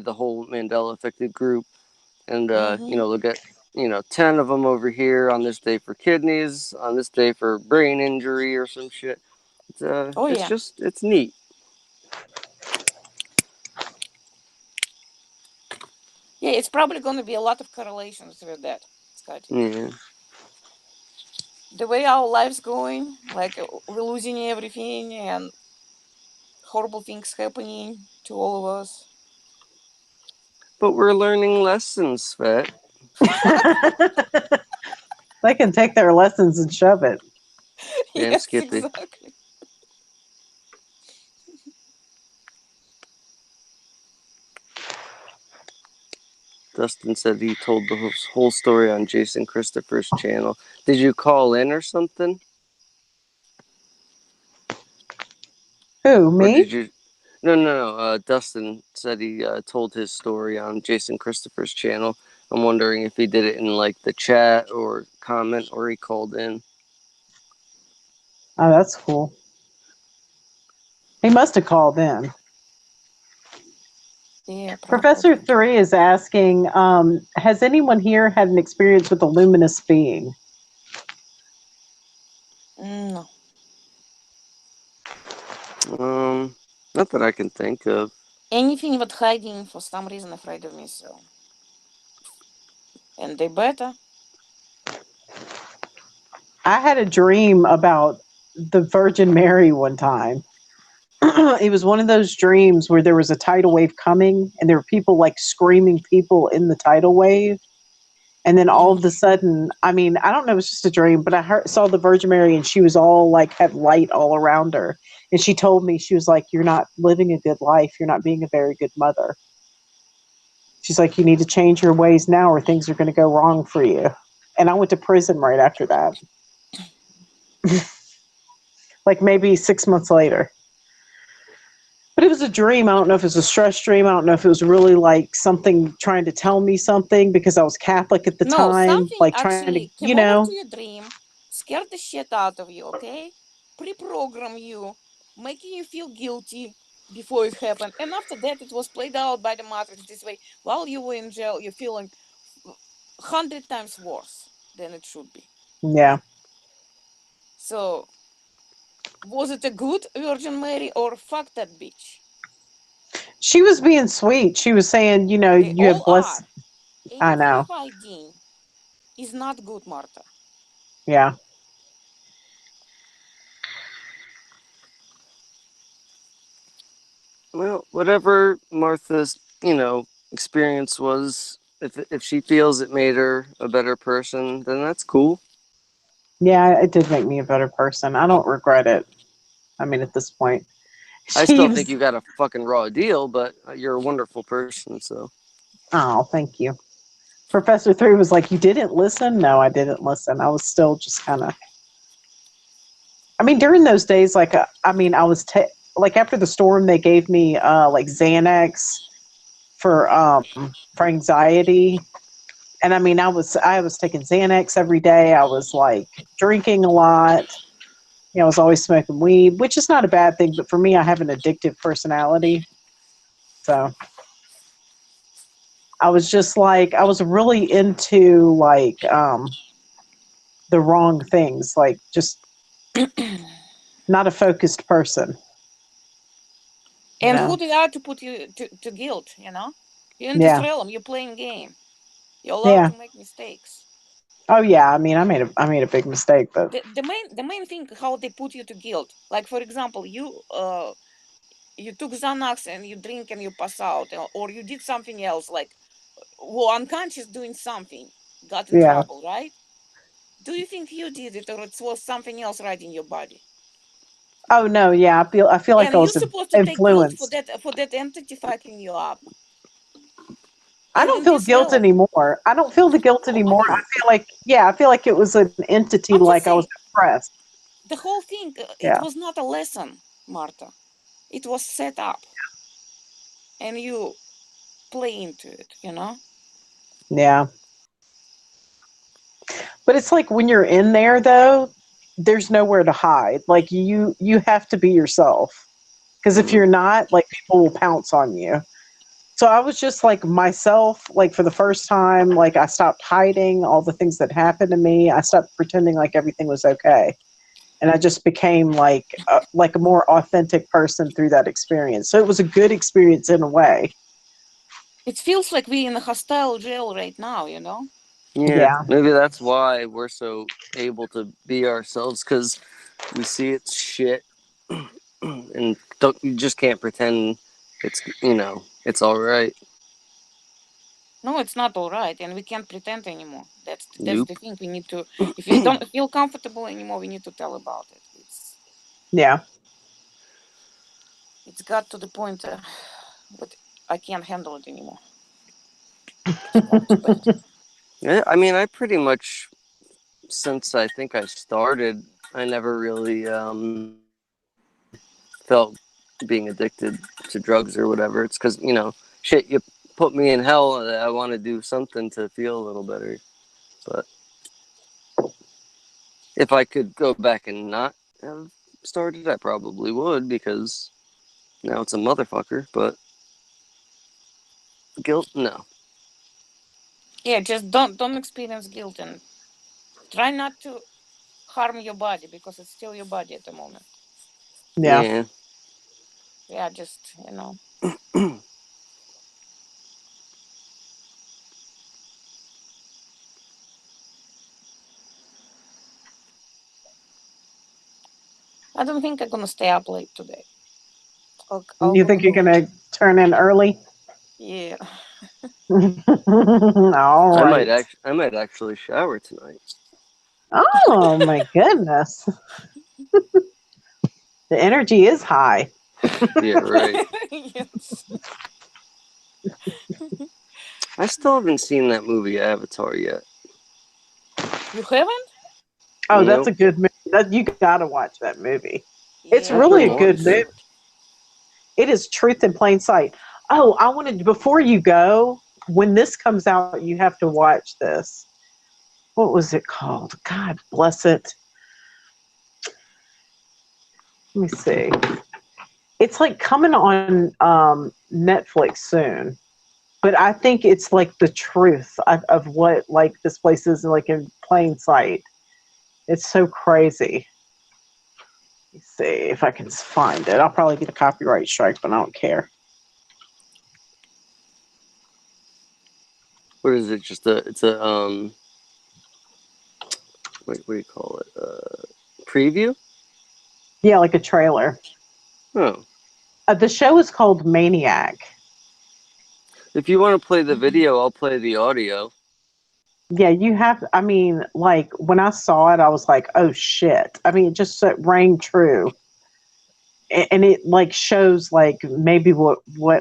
Speaker 2: whole Mandela affected group, and
Speaker 3: Mm-hmm.
Speaker 2: they'll get 10 of them over here on this day for kidneys, on this day for brain injury or some shit.
Speaker 3: Oh
Speaker 2: It's
Speaker 3: yeah.
Speaker 2: just it's neat.
Speaker 3: Yeah, it's probably gonna be a lot of correlations with that, Scott.
Speaker 2: Yeah.
Speaker 3: The way our lives going, like we're losing everything and horrible things happening to all of us.
Speaker 2: But we're learning lessons, Vet.
Speaker 1: They can take their lessons and shove it.
Speaker 2: Damn
Speaker 3: Yes,
Speaker 2: Skippy.
Speaker 3: exactly.
Speaker 2: Dustin said he told the whole story on Jason Christopher's channel. Did you call in or something?
Speaker 1: Who,
Speaker 2: Or
Speaker 1: me?
Speaker 2: did you? No. Dustin said he told his story on Jason Christopher's channel. I'm wondering if he did it in like the chat or comment or he called in.
Speaker 1: Oh, that's cool. He must have called in.
Speaker 3: Yeah,
Speaker 1: Professor
Speaker 3: probably.
Speaker 1: 3 is asking, has anyone here had an experience with a luminous being?
Speaker 3: No.
Speaker 2: Not that I can think of.
Speaker 3: Anything with hiding for some reason afraid of me, so. And they better.
Speaker 1: I had a dream about the Virgin Mary one time. It was one of those dreams where there was a tidal wave coming and there were people like screaming people in the tidal wave. And then all of a sudden, I mean, I don't know, it was just a dream, but I saw the Virgin Mary and she was all like, had light all around her. And she told me, she was like, you're not living a good life. You're not being a very good mother. She's like, you need to change your ways now or things are going to go wrong for you. And I went to prison right after that. Like maybe 6 months later. But it was a dream. I don't know if it was a stress dream. I don't know if it was really like something trying to tell me something because I was Catholic at the
Speaker 3: No,
Speaker 1: time,
Speaker 3: something
Speaker 1: like trying to,
Speaker 3: actually came over to your dream, scared the shit out of you, okay? Pre-program you, making you feel guilty before it happened. And after that, it was played out by the Matrix this way. While you were in jail, you're feeling 100 times worse than it should be.
Speaker 1: yeah.
Speaker 3: So, was it a good Virgin Mary or fuck that bitch?
Speaker 1: She was being sweet. She was saying, you know,
Speaker 3: They
Speaker 1: you have
Speaker 3: all
Speaker 1: blessed.
Speaker 3: are.
Speaker 1: I
Speaker 3: Anything
Speaker 1: know.
Speaker 3: hiding is not good, Martha.
Speaker 1: Yeah.
Speaker 2: Well, whatever Martha's, experience was, if she feels it made her a better person, then that's cool.
Speaker 1: Yeah, it did make me a better person. I don't regret it. I mean, at this point.
Speaker 2: I
Speaker 1: She
Speaker 2: still
Speaker 1: was,
Speaker 2: think you got a fucking raw deal, but you're a wonderful person, so.
Speaker 1: oh, thank you. Professor 3 was like, you didn't listen? No, I didn't listen. I was still just kind of, I mean, during those days, like, I mean, I was, like, after the storm, they gave me, like, Xanax for anxiety. And I mean, I was taking Xanax every day. I was, like, drinking a lot. You know, I was always smoking weed, which is not a bad thing. But for me, I have an addictive personality. So I was just like, I was really into, like, the wrong things, like just not a focused person.
Speaker 3: And
Speaker 1: Yeah.
Speaker 3: who they are to put you to guilt, you know? You're in
Speaker 1: Yeah.
Speaker 3: this realm, you're playing game. You're allowed
Speaker 1: Yeah.
Speaker 3: to make mistakes.
Speaker 1: Oh yeah. I mean, I made a big mistake, but
Speaker 3: The main thing how they put you to guilt. Like for example, you took Xanax and you drink and you pass out, or you did something else, like were unconscious doing something, got in
Speaker 1: yeah.
Speaker 3: trouble, right? Do you think you did it, or it was something else right in your body?
Speaker 1: Oh no. Yeah. I feel like
Speaker 3: And
Speaker 1: I
Speaker 3: you're
Speaker 1: was
Speaker 3: supposed to take guilt
Speaker 1: influenced.
Speaker 3: for that entity fucking you up.
Speaker 1: I
Speaker 3: And
Speaker 1: don't
Speaker 3: in
Speaker 1: feel
Speaker 3: this
Speaker 1: guilt
Speaker 3: realm,
Speaker 1: anymore. I don't feel the guilt anymore. I feel like, yeah, I feel like it was an entity,
Speaker 3: I'm just
Speaker 1: like I was
Speaker 3: saying,
Speaker 1: depressed.
Speaker 3: the whole thing, it
Speaker 1: Yeah.
Speaker 3: was not a lesson, Marta. It was set up, and you play into it, you know?
Speaker 1: Yeah. But it's like when you're in there though, there's nowhere to hide. Like you have to be yourself. Because if
Speaker 2: Mhm.
Speaker 1: you're not, like people will pounce on you. So I was just like myself, like for the first time, like I stopped hiding all the things that happened to me. I stopped pretending like everything was okay. And I just became like a more authentic person through that experience. So it was a good experience in a way.
Speaker 3: It feels like we're in a hostile jail right now, you know?
Speaker 2: Yeah,
Speaker 1: Yeah.
Speaker 2: maybe that's why we're so able to be ourselves, because we see it's shit, and you just can't pretend it's all right.
Speaker 3: No, it's not all right, and we can't pretend anymore. That's
Speaker 2: Nope.
Speaker 3: the thing. We need to. If we don't feel comfortable anymore, we need to tell about it.
Speaker 1: Yeah.
Speaker 3: It's got to the point, but I can't handle it anymore. It's gone too bad.
Speaker 2: Yeah, I mean, I pretty much, since I think I started, I never really felt being addicted to drugs or whatever. It's because shit, you put me in hell. I want to do something to feel a little better. But if I could go back and not have started, I probably would, because now it's a motherfucker. But guilt, no.
Speaker 3: Yeah, just don't experience guilt and try not to harm your body because it's still your body at the moment.
Speaker 1: Yeah.
Speaker 2: Yeah.
Speaker 3: Yeah, just you know. I don't think I'm gonna stay up late today. I'll
Speaker 1: You
Speaker 3: go to
Speaker 1: think you're
Speaker 3: bed.
Speaker 1: gonna turn in early?
Speaker 3: Yeah.
Speaker 1: All right.
Speaker 2: I might actually shower tonight.
Speaker 1: Oh my goodness. The energy is high.
Speaker 2: Yeah, right.
Speaker 3: Yes.
Speaker 2: I still haven't seen that movie Avatar yet.
Speaker 3: You haven't?
Speaker 1: Oh, that's a
Speaker 2: Nope.
Speaker 1: good movie. You gotta watch that movie. It's
Speaker 3: Yeah,
Speaker 2: I've
Speaker 3: I
Speaker 1: really
Speaker 2: been
Speaker 1: a
Speaker 3: want
Speaker 1: good
Speaker 3: to.
Speaker 1: movie.
Speaker 2: wanting to.
Speaker 1: It is truth in plain sight. Oh, I wanted before you go, when this comes out, you have to watch this. What was it called? God bless it. Let me see. It's like coming on Netflix soon. But I think it's like the truth of what like this place is like in plain sight. It's so crazy. Let's see if I can find it. I'll probably get a copyright strike, but I don't care.
Speaker 2: What is it? It's a what do you call it? Preview?
Speaker 1: Yeah, like a trailer.
Speaker 2: Oh.
Speaker 1: The show is called Maniac.
Speaker 2: If you want to play the video, I'll play the audio.
Speaker 1: Yeah, you have. I mean, like when I saw it, I was like, "Oh shit!" I mean, it just rang true, and it like shows like maybe what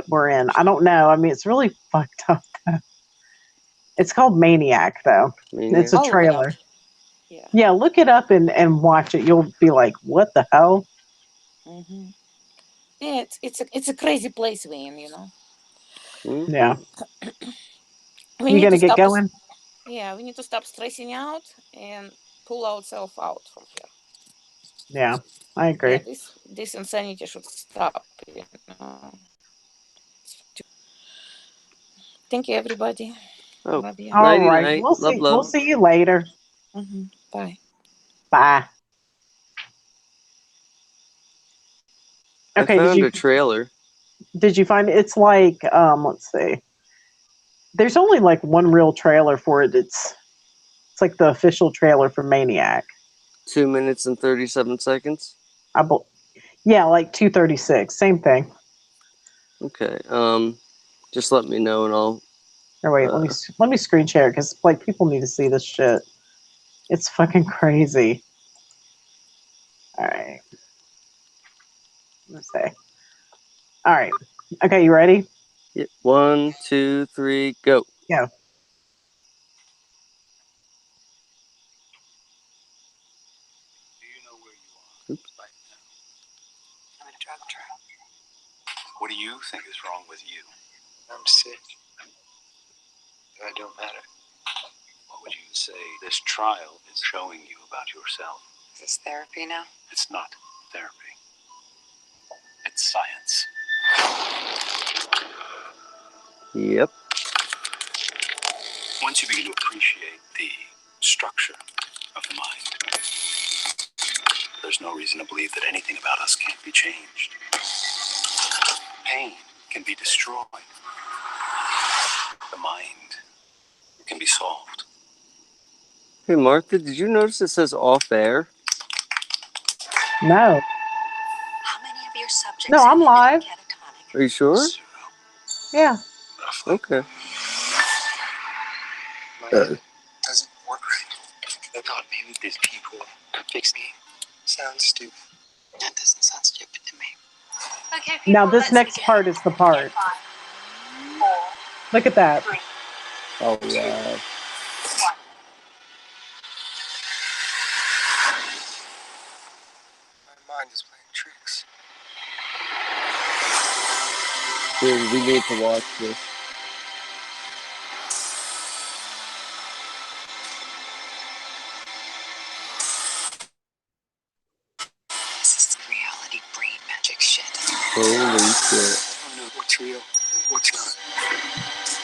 Speaker 1: we're in. I don't know. I mean, it's really fucked up. It's called Maniac, though. It's
Speaker 2: Maniac.
Speaker 1: a
Speaker 3: I'll look it up.
Speaker 1: trailer.
Speaker 3: Yeah.
Speaker 1: Yeah, look it up and watch it. You'll be like, "What the hell?"
Speaker 3: Mm-hmm. Yeah, it's a crazy place we're in, you know.
Speaker 1: Yeah,
Speaker 2: Mm-hmm.
Speaker 3: We
Speaker 1: you
Speaker 3: need
Speaker 1: gonna
Speaker 3: to
Speaker 1: get
Speaker 3: stop.
Speaker 1: going?
Speaker 3: Yeah, we need to stop stressing out and pull ourselves out from here.
Speaker 1: Yeah, I
Speaker 3: Yeah,
Speaker 1: agree.
Speaker 3: this insanity should stop. You know. Thank you, everybody.
Speaker 2: Oh,
Speaker 3: Love you.
Speaker 1: All
Speaker 2: nighty
Speaker 1: right,
Speaker 2: night.
Speaker 1: we'll
Speaker 2: Love,
Speaker 1: see. We'll
Speaker 2: love.
Speaker 1: see you later.
Speaker 3: Mm-hmm. Bye.
Speaker 1: Bye.
Speaker 2: I
Speaker 1: Okay,
Speaker 2: found a trailer.
Speaker 1: did you find it's like let's see. There's only like one real trailer for it. It's like the official trailer for Maniac.
Speaker 2: 2 minutes and 37 seconds.
Speaker 1: I bel Yeah, like 2:36. Same thing.
Speaker 2: Okay. Just let me know and I'll.
Speaker 1: Or wait, let me screen share it because like people need to see this shit. It's fucking crazy. All right. Let's see. All right. Okay, you ready?
Speaker 2: Yeah, 1, 2, 3, go.
Speaker 1: Yeah.
Speaker 4: Do you know where you are right now? I'm in a drug trial. What do you think is wrong with you? I'm sick. That don't matter. What would you say this trial is showing you about yourself? Is this therapy now? It's not therapy. It's science.
Speaker 2: Yep.
Speaker 4: Once you begin to appreciate the structure of the mind, there's no reason to believe that anything about us can't be changed. Pain can be destroyed. The mind can be solved.
Speaker 2: Hey, Martha, did you notice it says off air?
Speaker 1: No.
Speaker 5: How many of your subjects
Speaker 1: No, I'm live.
Speaker 5: catatonic?
Speaker 2: Are you sure?
Speaker 4: Zero.
Speaker 1: Yeah.
Speaker 4: Roughly.
Speaker 2: Okay.
Speaker 4: My head doesn't work right. I thought maybe these people could fix me. Sounds stupid. That doesn't sound stupid to me.
Speaker 5: Okay, people,
Speaker 1: Now this
Speaker 5: let's
Speaker 1: next
Speaker 5: begin.
Speaker 1: part is the part.
Speaker 5: 5, 4,
Speaker 1: Look at that.
Speaker 5: 3,
Speaker 2: Oh, wow.
Speaker 5: 1.
Speaker 4: My mind is playing tricks.
Speaker 2: Dude, we need to watch this.
Speaker 5: This is reality brain magic shit.
Speaker 2: Holy shit.
Speaker 4: I don't know what's real and what's not.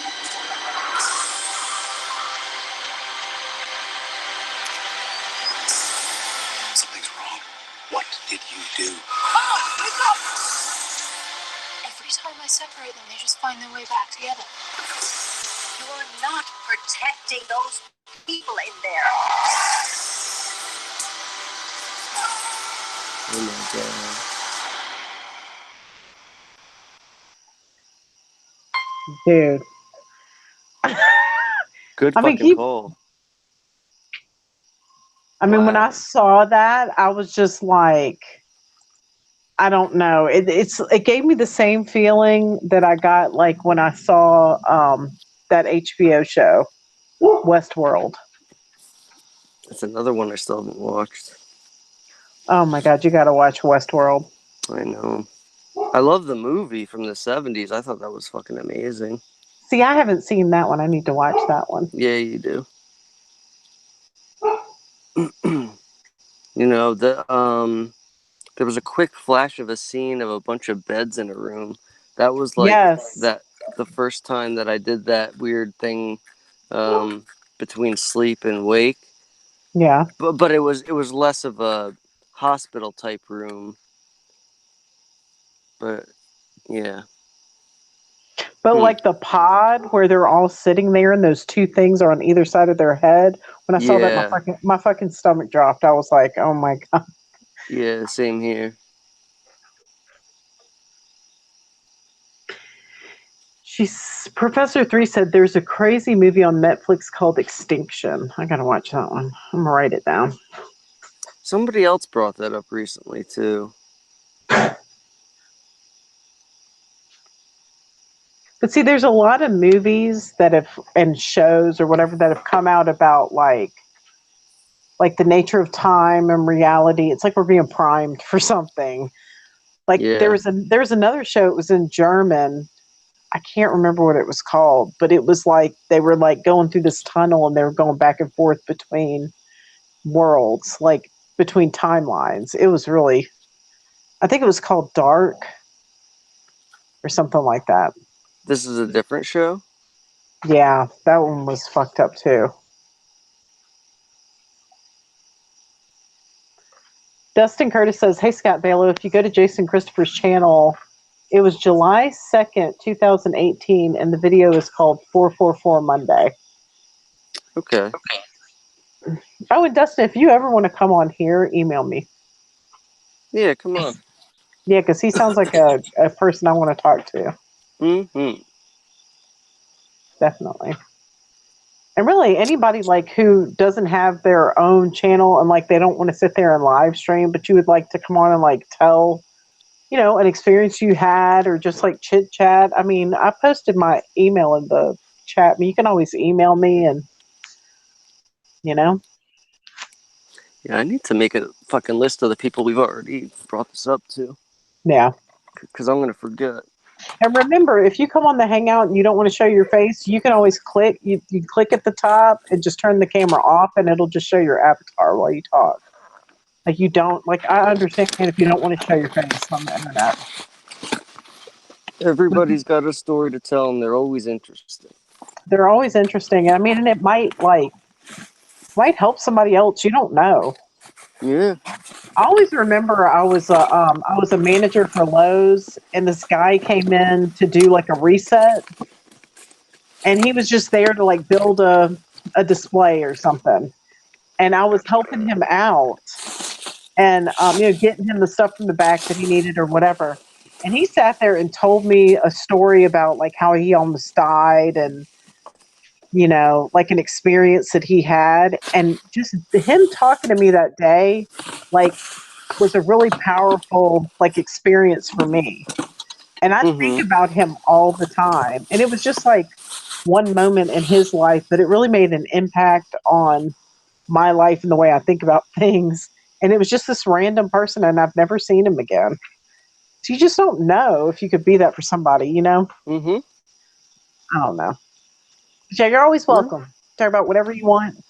Speaker 4: Something's wrong. What did you do?
Speaker 5: Mom, wake up! Every time I separate them, they just find their way back together. You are not protecting those people in there.
Speaker 2: Oh my god.
Speaker 1: Dude.
Speaker 2: Good
Speaker 1: I mean,
Speaker 2: fucking call.
Speaker 1: when
Speaker 2: Wow.
Speaker 1: I saw that, I was just like, I don't know. It gave me the same feeling that I got like when I saw that HBO show, Westworld.
Speaker 2: That's another one I still haven't watched.
Speaker 1: Oh my god, you got to watch Westworld.
Speaker 2: I know. I love the movie from the 70s. I thought that was fucking amazing.
Speaker 1: See, I haven't seen that one. I need to watch that one.
Speaker 2: Yeah, you do. You know, there was a quick flash of a scene of a bunch of beds in a room. That was like
Speaker 1: Yes.
Speaker 2: the first time that I did that weird thing between sleep and wake.
Speaker 1: Yeah.
Speaker 2: But it was less of a hospital type room. But yeah.
Speaker 1: But like the pod where they're all sitting there and those two things are on either side of their head. When I saw that,
Speaker 2: Yeah.
Speaker 1: my fucking stomach dropped. I was like, oh my god.
Speaker 2: Yeah, same here.
Speaker 1: Professor 3 said there's a crazy movie on Netflix called Extinction. I gotta watch that one. I'm gonna write it down.
Speaker 2: Somebody else brought that up recently too.
Speaker 1: But see, there's a lot of movies that have and shows or whatever that have come out about like the nature of time and reality. It's like we're being primed for something. Like
Speaker 2: Yeah.
Speaker 1: there's another show. It was in German. I can't remember what it was called, but it was like they were like going through this tunnel and they were going back and forth between worlds, like between timelines. It was really, I think it was called Dark or something like that.
Speaker 2: This is a different show?
Speaker 1: Yeah, that one was fucked up too. Dustin Curtis says, "Hey Scott Balo, if you go to Jason Christopher's channel, it was July 2nd, 2018, and the video is called 444 Monday."
Speaker 2: Okay.
Speaker 1: Oh, and Dustin, if you ever want to come on here, email me.
Speaker 2: Yeah, come on.
Speaker 1: Yeah, because he sounds like a person I want to talk to.
Speaker 2: Mm-hmm.
Speaker 1: Definitely. And really, anybody like who doesn't have their own channel and like they don't want to sit there and live stream, but you would like to come on and like tell, you know, an experience you had or just like chit chat. I mean, I posted my email in the chat. I mean, you can always email me and, you know.
Speaker 2: Yeah, I need to make a fucking list of the people we've already brought this up to,
Speaker 1: Yeah.
Speaker 2: because I'm gonna forget.
Speaker 1: And remember, if you come on the Hangout and you don't want to show your face, you can always click. You click at the top and just turn the camera off, and it'll just show your avatar while you talk. Like you don't like. I understand if you don't want to show your face on the internet.
Speaker 2: Everybody's got a story to tell, and they're always interesting.
Speaker 1: They're always interesting. I mean, and it might help somebody else. You don't know.
Speaker 2: Yeah.
Speaker 1: I always remember I was a manager for Lowe's, and this guy came in to do like a reset, and he was just there to like build a display or something, and I was helping him out, and you know, getting him the stuff from the back that he needed or whatever, and he sat there and told me a story about like how he almost died and, you know, like an experience that he had, and just him talking to me that day, like, was a really powerful like experience for me. And I think about him all the time. And it was just like one moment in his life, but it really made an impact on my life and the way I think about things. And it was just this random person, and I've never seen him again. So you just don't know if you could be that for somebody, you know?
Speaker 2: Mm-hmm.
Speaker 1: I don't know. But yeah, you're always welcome. Talk about whatever you want.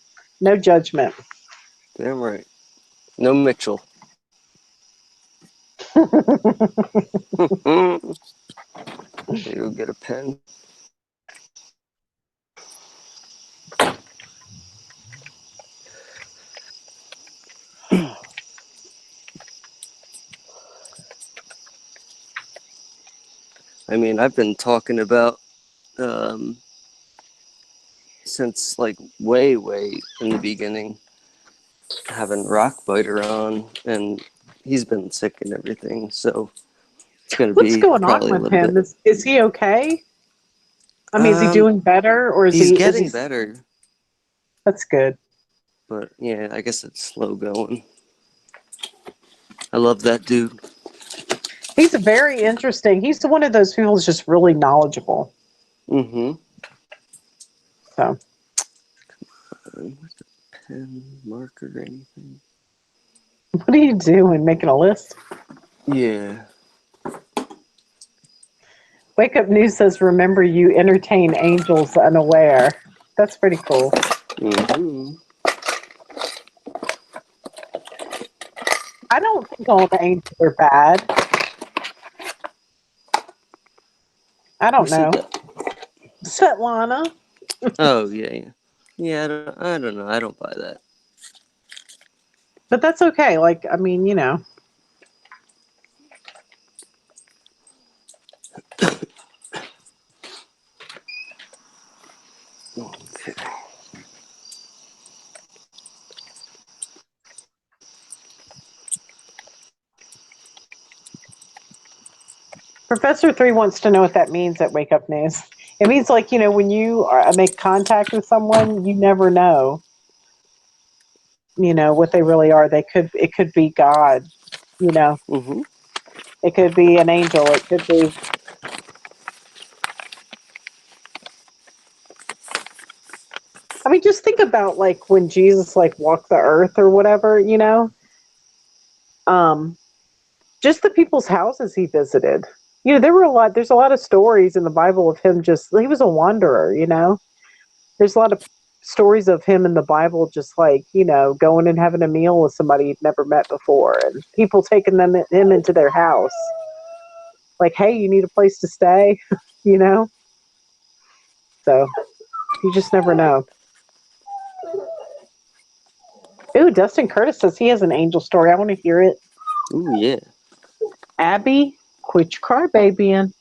Speaker 1: No judgment.
Speaker 2: Damn right. No Mitchell. You'll get a pen. I mean, I've been talking about since like way in the beginning, having Rockbiter on, and he's been sick and everything, so it's gonna
Speaker 1: What's
Speaker 2: be
Speaker 1: going on
Speaker 2: probably a
Speaker 1: with
Speaker 2: little
Speaker 1: him?
Speaker 2: bit.
Speaker 1: Is he okay? I mean, is he doing better, or is
Speaker 2: He's
Speaker 1: he?
Speaker 2: getting better,
Speaker 1: That's good.
Speaker 2: but yeah, I guess it's slow going. I love that dude.
Speaker 1: He's very interesting. He's one of those people who's just really knowledgeable.
Speaker 2: Mm-hmm.
Speaker 1: So,
Speaker 2: Pen, marker, anything?
Speaker 1: what are you doing? Making a list?
Speaker 2: Yeah.
Speaker 1: Wake Up News says, "Remember, you entertain angels unaware." That's pretty cool.
Speaker 2: Mm-hmm.
Speaker 1: I don't think all the angels are bad. I don't know. Svetlana.
Speaker 2: Oh yeah. Yeah, I don't know. I don't buy that.
Speaker 1: But that's okay. Like, I mean, you know.
Speaker 2: Okay.
Speaker 1: Professor 3 wants to know what that means at Wake Up News. It means, like, you know, when you make contact with someone, you never know, you know, what they really are. It could be God, you know.
Speaker 2: Mm-hmm.
Speaker 1: It could be an angel. It could be. I mean, just think about like when Jesus like walked the earth or whatever, you know. Just the people's houses he visited. You know, there's a lot of stories in the Bible of him he was a wanderer, you know. There's a lot of stories of him in the Bible just like, you know, going and having a meal with somebody he'd never met before, and people taking him into their house. Like, hey, you need a place to stay, you know? So you just never know. Ooh, Dustin Curtis says he has an angel story. I want to hear it.
Speaker 2: Ooh, yeah.
Speaker 1: Abby, quit your crybabying.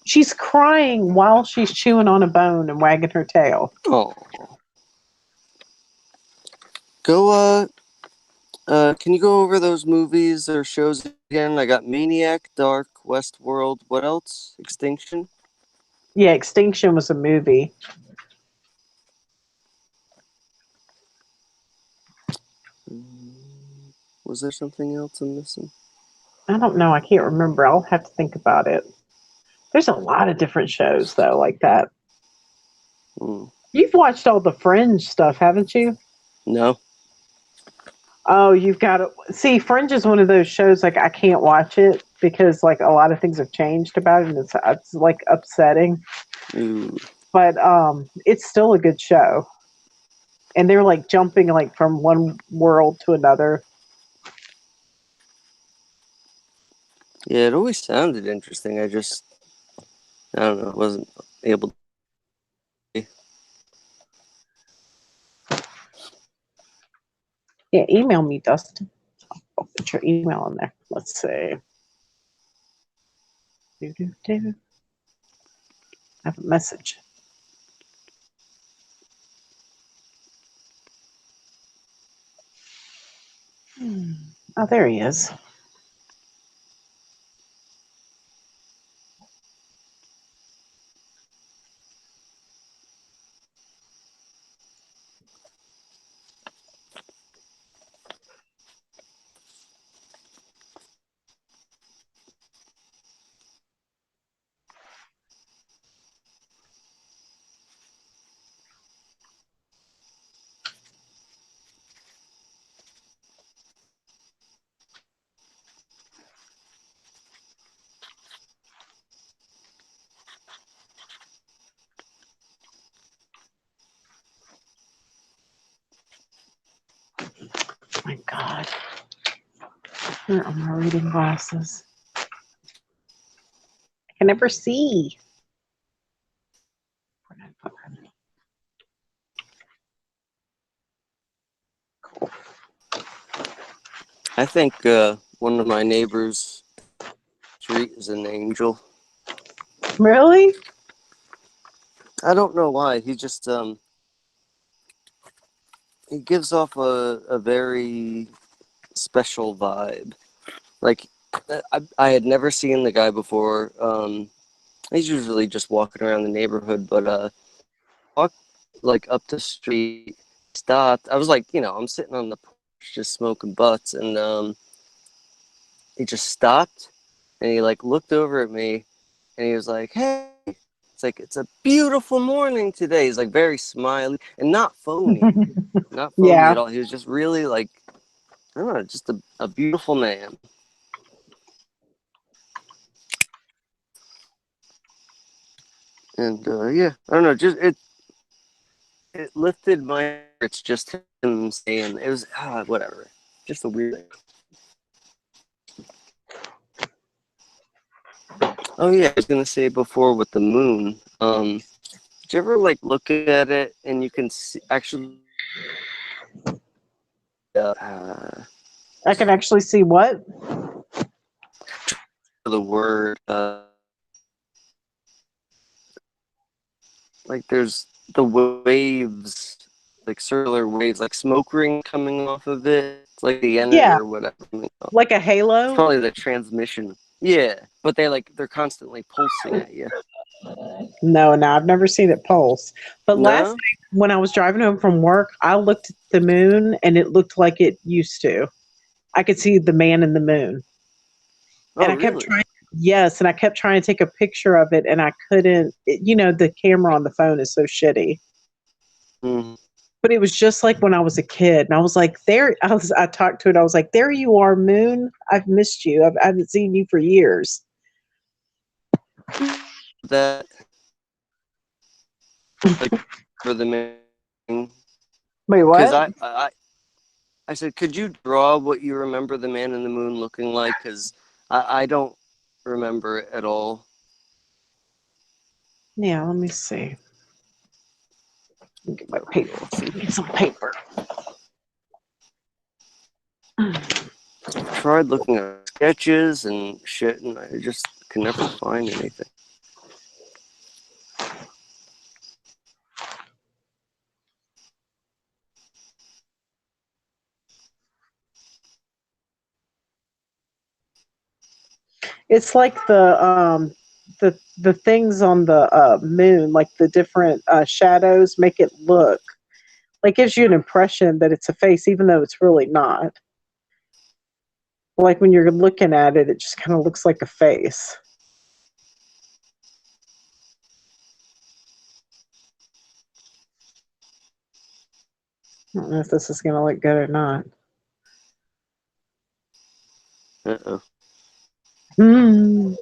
Speaker 1: She's crying while she's chewing on a bone and wagging her tail.
Speaker 2: Oh. Go, can you go over those movies or shows again? I got Maniac, Dark, Westworld. What else? Extinction?
Speaker 1: Yeah, Extinction was a movie.
Speaker 2: Was there something else I'm missing?
Speaker 1: I don't know. I can't remember. I'll have to think about it. There's a lot of different shows, though, like that.
Speaker 2: Hmm.
Speaker 1: You've watched all the Fringe stuff, haven't you?
Speaker 2: No.
Speaker 1: Oh, you've got to see. Fringe is one of those shows like I can't watch it because like a lot of things have changed about it, and it's like upsetting.
Speaker 2: Ooh.
Speaker 1: But it's still a good show, and they're like jumping like from one world to another.
Speaker 2: Yeah, it always sounded interesting. I don't know, wasn't able to.
Speaker 1: Yeah, email me, Dustin. I'll put your email in there. Let's see. I have a message. Oh, there he is. Oh my God. Where are my reading glasses? I can never see.
Speaker 2: I think one of my neighbors' street is an angel.
Speaker 1: Really?
Speaker 2: I don't know why. He just he gives off a very special vibe. Like I had never seen the guy before. He's usually just walking around the neighborhood, but walked like up the street, stopped. I was like, I'm sitting on the porch just smoking butts, and he just stopped, and he like looked over at me, and he was like, "Hey." It's a beautiful morning today. He's like very smiley and not phony. Not phony
Speaker 1: Yeah.
Speaker 2: at all. He was just really like, I don't know, just a beautiful man. And yeah, I don't know, just it lifted my spirits just him saying it was whatever. Just a weird thing. Oh yeah, I was gonna say before with the moon. Did you ever like look at it and you can see actually
Speaker 1: I can actually see what?
Speaker 2: the word like there's the waves, like circular waves, like smoke ring coming off of it. It's like the energy
Speaker 1: Yeah.
Speaker 2: or whatever.
Speaker 1: Like a
Speaker 2: It's
Speaker 1: halo?
Speaker 2: probably the transmission. Yeah, but they're constantly pulsing at you.
Speaker 1: No, I've never seen it pulse. But last
Speaker 2: No?
Speaker 1: night when I was driving home from work, I looked at the moon and it looked like it used to. I could see the man in the moon.
Speaker 2: Oh,
Speaker 1: And I kept
Speaker 2: really?
Speaker 1: trying, yes, and I kept trying to take a picture of it and I couldn't. The camera on the phone is so shitty.
Speaker 2: Mm.
Speaker 1: But it was just like when I was a kid, and I was like, I talked to it. I was like, there you are, moon. I've missed you. I haven't seen you for years.
Speaker 2: That like for the man,
Speaker 1: Wait,
Speaker 2: because
Speaker 1: what?
Speaker 2: I said, could you draw what you remember the man in the moon looking like? Because I don't remember it at all.
Speaker 1: Yeah, let me see. Let me get my paper. Let's see, get some paper.
Speaker 2: Tried looking at sketches and shit, and I just can never find anything.
Speaker 1: It's like the things on the moon, like the different shadows, make it look like gives you an impression that it's a face, even though it's really not. Like when you're looking at it, it just kind of looks like a face. I don't know if this is going to look good or not.
Speaker 2: Uh-oh.
Speaker 1: Hmm.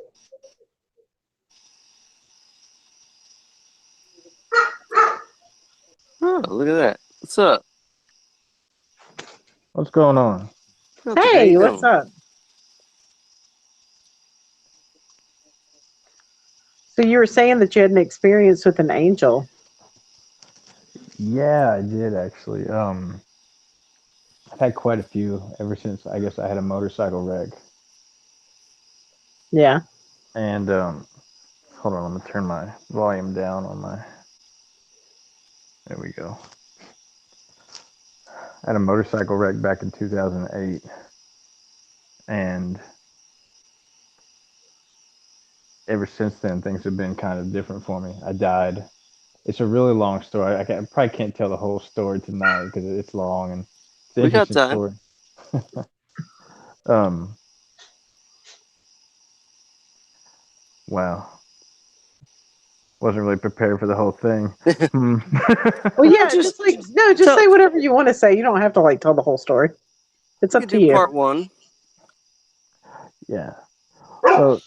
Speaker 2: Oh, look at that. What's up?
Speaker 6: What's going on?
Speaker 2: Nothing. How
Speaker 1: Hey,
Speaker 2: you
Speaker 1: what's
Speaker 2: doing?
Speaker 1: up? So you were saying that you had an experience with an angel.
Speaker 6: Yeah, I did actually. I've had quite a few ever since I guess I had a motorcycle wreck.
Speaker 1: Yeah.
Speaker 6: And hold on, let me turn my volume down on my. There we go. I had a motorcycle wreck back in 2008, and ever since then things have been kind of different for me. I died. It's a really long story. I probably can't tell the whole story tonight because it's long and it's an
Speaker 2: We got
Speaker 6: interesting
Speaker 2: time.
Speaker 6: story. um, wow. Wasn't really prepared for the whole thing.
Speaker 1: Well, yeah,
Speaker 2: just
Speaker 1: just
Speaker 2: tell-
Speaker 1: say whatever you want to say. You don't have to like tell the whole story. It's
Speaker 2: we
Speaker 1: up
Speaker 2: could
Speaker 1: to
Speaker 2: do
Speaker 1: you.
Speaker 2: part one.
Speaker 6: Yeah. So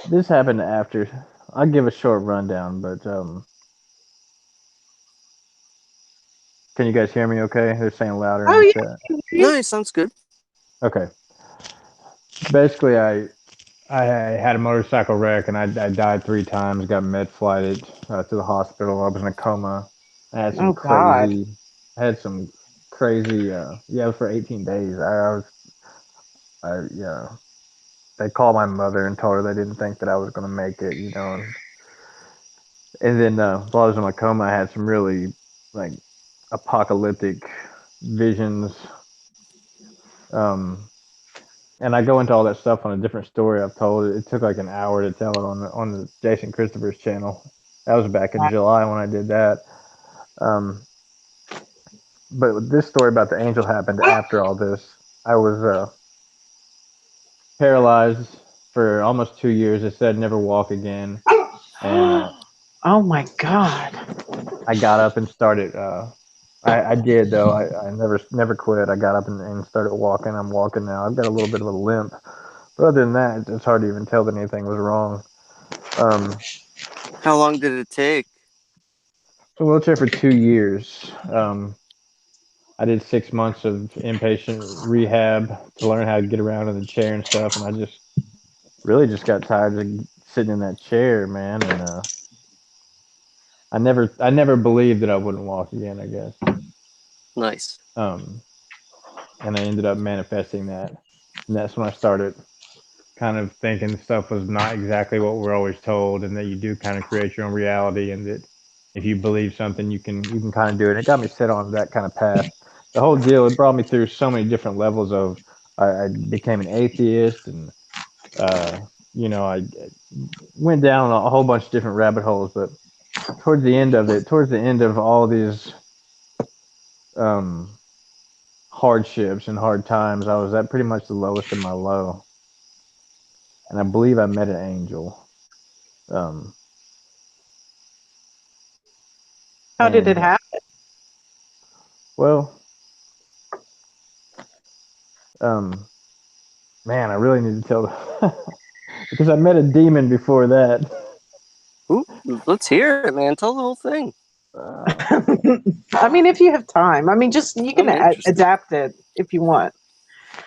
Speaker 6: this happened after. I'll give a short rundown, but can you guys hear me? Okay, they're saying louder in
Speaker 1: Oh
Speaker 6: the
Speaker 1: yeah,
Speaker 6: chat.
Speaker 1: I can hear you.
Speaker 2: Nice, sounds good.
Speaker 6: Okay. Basically, I had a motorcycle wreck and I died 3 times. Got med flighted to the hospital. I was in a coma. I had some
Speaker 1: Oh God.
Speaker 6: crazy. I had some crazy. Yeah, it was for 18 days. I was. Yeah. They called my mother and told her they didn't think that I was gonna make it. And then while I was in my coma, I had some really like apocalyptic visions. Um, and I go into all that stuff on a different story I've told. It took like an hour to tell it on the Jason Christopher's channel. That was back in July when I did that. Um, but this story about the angel happened after all this. I was paralyzed for almost 2 years. It said never walk again, and
Speaker 1: Oh my God.
Speaker 6: I got up and started. I did though. I never quit. I got up and started walking. I'm walking now. I've got a little bit of a limp, but other than that, it's hard to even tell that anything was wrong.
Speaker 2: How long did it take?
Speaker 6: So wheelchair for 2 years. I did 6 months of inpatient rehab to learn how to get around in the chair and stuff, and I just really just got tired of sitting in that chair, man. And I never believed that I wouldn't walk again. I guess.
Speaker 2: Nice.
Speaker 6: Um, and I ended up manifesting that, and that's when I started kind of thinking stuff was not exactly what we're always told, and that you do kind of create your own reality, and that if you believe something, you can kind of do it. And it got me set on that kind of path. The whole deal, it brought me through so many different levels of. I became an atheist, and uh, I went down a whole bunch of different rabbit holes. But towards the end of all these um, hardships and hard times, I was at pretty much the lowest of my low, and I believe I met an angel. Um,
Speaker 1: How did it
Speaker 6: and
Speaker 1: happen?
Speaker 6: well, um, man, I really need to tell because I met a demon before that.
Speaker 2: Ooh, let's hear it, man. Tell the whole thing.
Speaker 6: Uh,
Speaker 1: I mean, if you have time, I mean, just you can
Speaker 2: I'm interested.
Speaker 1: adapt it if you want.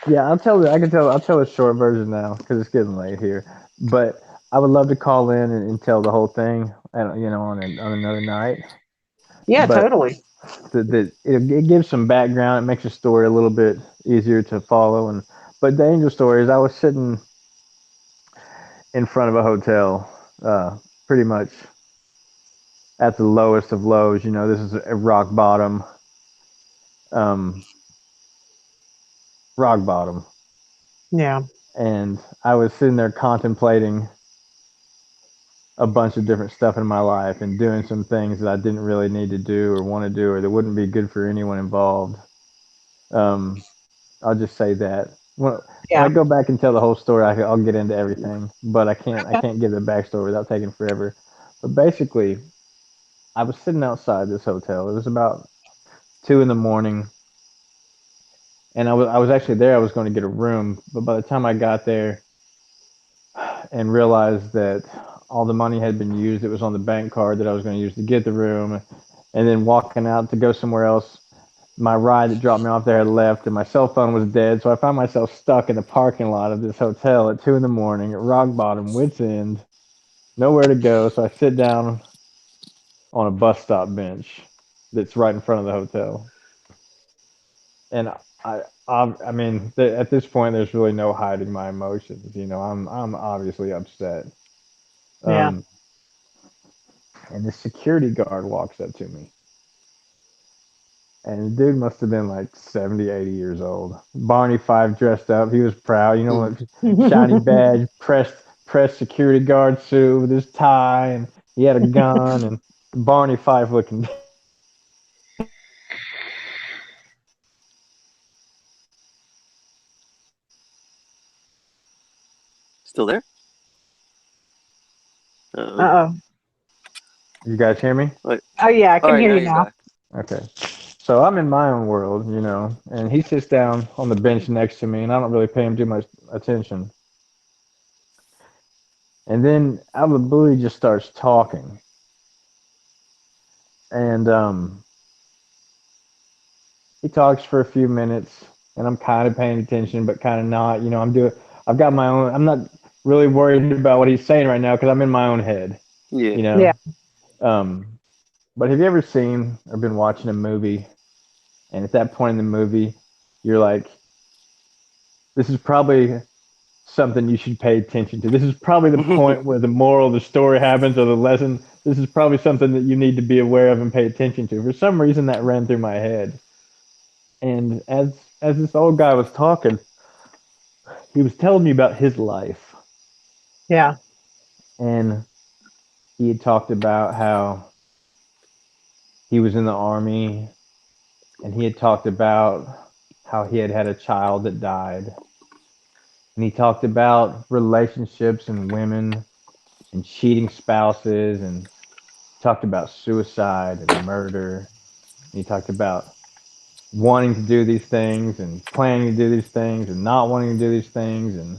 Speaker 6: yeah, I'll tell. I can tell. I'll tell a short version now because it's getting late here. But I would love to call in and tell the whole thing, and on another night.
Speaker 1: Yeah,
Speaker 6: But
Speaker 1: totally.
Speaker 6: it gives some background. It makes the story a little bit easier to follow. But the angel story is I was sitting in front of a hotel, pretty much at the lowest of lows. You know, this is a um, rock bottom,
Speaker 1: Yeah.
Speaker 6: and I was sitting there contemplating a bunch of different stuff in my life and doing some things that I didn't really need to do or want to do or that wouldn't be good for anyone involved. Um, I'll just say that when I
Speaker 1: Yeah.
Speaker 6: go back and tell the whole story, I'll get into everything, but I can't give the backstory without taking forever. But basically, I was sitting outside this hotel. It was about 2 in the morning, and I was actually there. I was going to get a room, but by the time I got there and realized that all the money had been used, it was on the bank card that I was going to use to get the room, and then walking out to go somewhere else. My ride that dropped me off there had left, and my cell phone was dead. So I found myself stuck in the parking lot of this hotel at 2 in the morning, at rock bottom, wits end, nowhere to go. So I sit down on a bus stop bench that's right in front of the hotel, and I mean, at this point, there's really no hiding my emotions. You know, I'm obviously upset.
Speaker 1: Yeah.
Speaker 6: Um, and the security guard walks up to me. And the dude must have been like 70, 80 years old. Barney Fife dressed up. He was proud. You know what? Shiny badge, pressed security guard suit with his tie, and he had a gun, and Barney Fife looking.
Speaker 2: Still there? Uh-oh.
Speaker 1: Uh-oh.
Speaker 6: You guys hear me?
Speaker 1: Oh, yeah, I
Speaker 2: All
Speaker 1: can
Speaker 2: right,
Speaker 1: hear
Speaker 2: now
Speaker 1: you
Speaker 2: you're
Speaker 1: now.
Speaker 2: back.
Speaker 6: Okay. So I'm in my own world, you know, and he sits down on the bench next to me, and I don't really pay him too much attention. And then out of the blue, he just starts talking. And he talks for a few minutes, and I'm kind of paying attention, but kind of not. You know, I've got my own. I'm not really worried about what he's saying right now because I'm in my own head.
Speaker 2: Yeah.
Speaker 6: You know.
Speaker 1: Yeah.
Speaker 6: But have you ever seen or been watching a movie, and at that point in the movie, you're like, this is probably something you should pay attention to. This is probably the point where the moral of the story happens or the lesson. This is probably something that you need to be aware of and pay attention to. For some reason, that ran through my head. And as this old guy was talking, he was telling me about his life,
Speaker 1: Yeah.
Speaker 6: and he had talked about how he was in the army, and he had talked about how he had had a child that died, and he talked about relationships and women and cheating spouses, and talked about suicide and murder, and he talked about wanting to do these things and planning to do these things and not wanting to do these things, and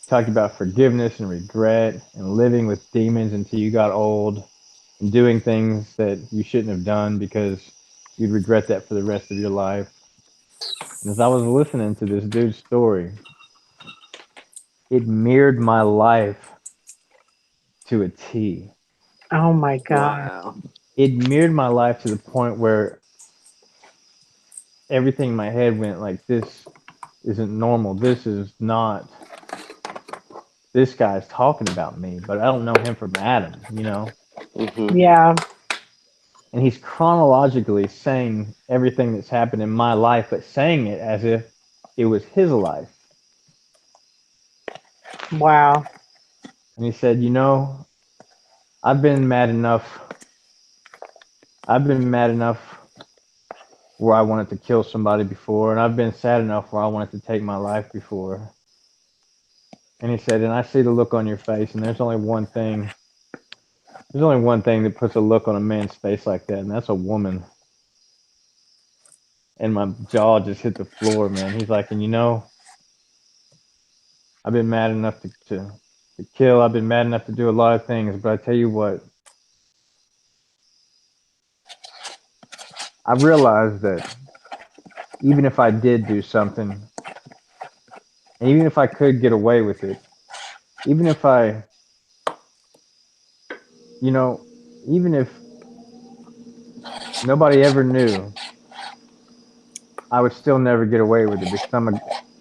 Speaker 6: talked about forgiveness and regret and living with demons until you got old and doing things that you shouldn't have done because you'd regret that for the rest of your life. And as I was listening to this dude's story, it mirrored my life to a T.
Speaker 1: Oh, my God.
Speaker 2: Wow.
Speaker 6: It mirrored my life to the point where everything in my head went like, this isn't normal. This is not. This guy's talking about me, but I don't know him from Adam, you know?
Speaker 2: Mm-hmm.
Speaker 1: Yeah.
Speaker 6: And he's chronologically saying everything that's happened in my life, but saying it as if it was his life.
Speaker 1: Wow.
Speaker 6: And he said, you know, I've been mad enough. I've been mad enough where I wanted to kill somebody before, and I've been sad enough where I wanted to take my life before. And he said, and I see the look on your face, and there's only one thing. There's only one thing that puts a look on a man's face like that, and that's a woman. And my jaw just hit the floor, man. He's like, and you know, I've been mad enough to kill. I've been mad enough to do a lot of things, but I tell you what, I realized that even if I did do something, and even if I could get away with it, even if I, you know, even if nobody ever knew, I would still never get away with it because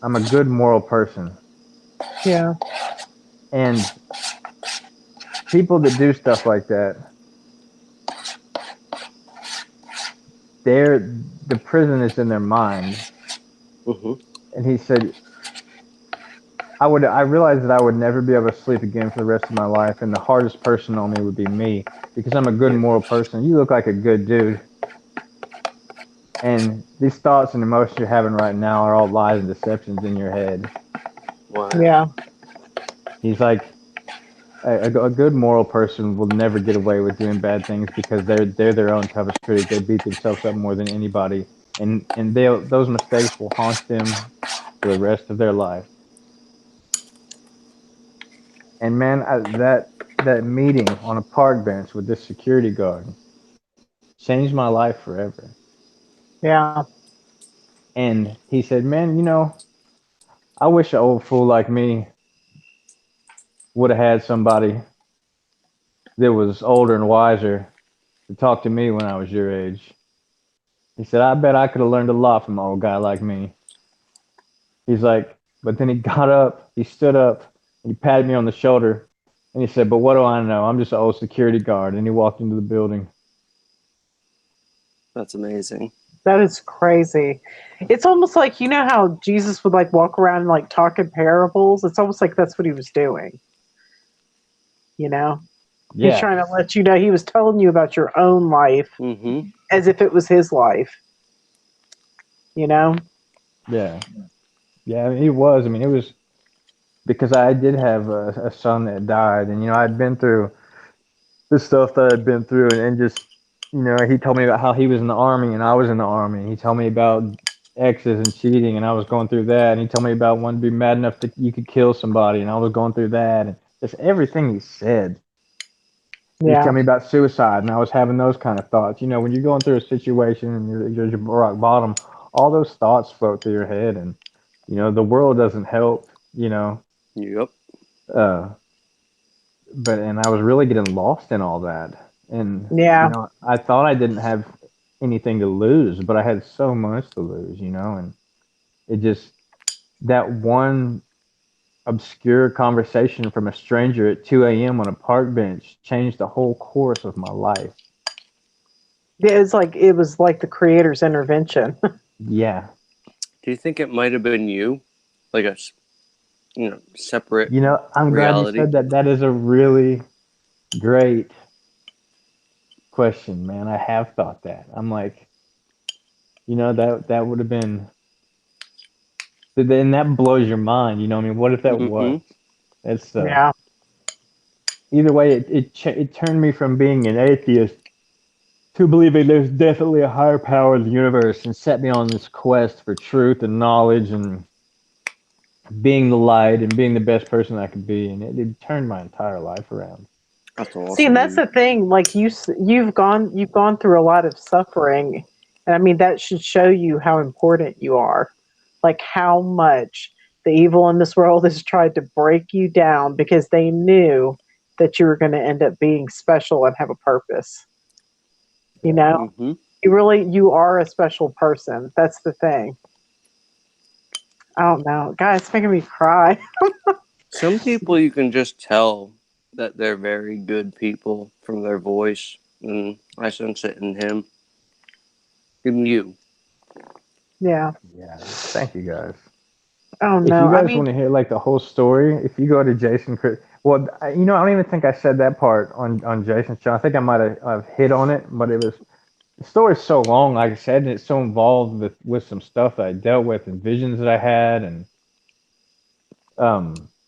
Speaker 6: I'm a good moral person.
Speaker 1: Yeah.
Speaker 6: And people that do stuff like that, the prison is in their mind.
Speaker 2: Hmm.
Speaker 6: And he said, I realized that I would never be able to sleep again for the rest of my life, and the hardest person on me would be me because I'm a good moral person. You look like a good dude. And these thoughts and emotions you're having right now are all lies and deceptions in your head.
Speaker 2: Wow.
Speaker 1: Yeah.
Speaker 6: He's like, a good moral person will never get away with doing bad things because they're their own toughest critic. They beat themselves up more than anybody, and those mistakes will haunt them for the rest of their life. And man, that meeting on a park bench with this security guard changed my life forever.
Speaker 1: Yeah.
Speaker 6: And he said, "Man, I wish an old fool like me would have had somebody that was older and wiser to talk to me when I was your age." He said, "I bet I could have learned a lot from an old guy like me." He's like, but then he got up, he stood up, and he patted me on the shoulder, and he said, "But what do I know? I'm just an old security guard." And he walked into the building.
Speaker 2: That's amazing.
Speaker 1: That is crazy. It's almost like, you know how Jesus would like walk around and like talk in parables? It's almost like that's what he was doing. You know? He's
Speaker 6: Yeah,
Speaker 1: trying to let you know, he was telling you about your own life
Speaker 2: Hmm.
Speaker 1: as if it was his life. You know?
Speaker 6: yeah, yeah. I mean, he was. I mean, it was because I did have a son that died, and I'd been through the stuff that I'd been through, and just he told me about how he was in the army and I was in the army. He told me about exes and cheating, and I was going through that. And he told me about wanting to be mad enough that you could kill somebody, and I was going through that. And just everything he said. He was
Speaker 1: Yeah.
Speaker 6: telling me about suicide, and I was having those kind of thoughts. When you're going through a situation and you're rock bottom, all those thoughts float through your head, and the world doesn't help.
Speaker 2: Yep.
Speaker 6: Uh, and I was really getting lost in all that. And
Speaker 1: Yeah.
Speaker 6: I thought I didn't have anything to lose, but I had so much to lose, and it just that one obscure conversation from a stranger at 2 a.m. on a park bench changed the whole course of my life.
Speaker 1: It was like the creator's intervention.
Speaker 6: Yeah.
Speaker 2: Do you think it might have been you, like a separate
Speaker 6: I'm glad you
Speaker 2: reality?
Speaker 6: said that. That is a really great question, man. I have thought that. I'm like, that would have been, then that blows your mind. I mean, what if that
Speaker 2: Hmm.
Speaker 6: was? It's
Speaker 1: Yeah.
Speaker 6: either way, it turned me from being an atheist to believing there's definitely a higher power in the universe, and set me on this quest for truth and knowledge and being the light and being the best person I could be. And it turned my entire life around.
Speaker 2: That's awesome.
Speaker 1: See, and that's
Speaker 2: dude.
Speaker 1: the thing. Like you've gone through a lot of suffering, and I mean that should show you how important you are. Like how much the evil in this world has tried to break you down because they knew that you were going to end up being special and have a purpose.
Speaker 2: Hmm.
Speaker 1: You are a special person. That's the thing. I don't know, guys, it's making me cry.
Speaker 2: Some people you can just tell that they're very good people from their voice, and I sense it in him, in you.
Speaker 1: Yeah.
Speaker 6: Yeah. Thank you guys.
Speaker 1: Oh
Speaker 6: If you
Speaker 1: no. I
Speaker 6: guys
Speaker 1: mean,
Speaker 6: want to hear like the whole story, if you go to Jason Chris, well, I don't even think I said that part on Jason's show. I think I might have hit on it, but the story's so long, like I said, and it's so involved with some stuff that I dealt with and visions that I had, and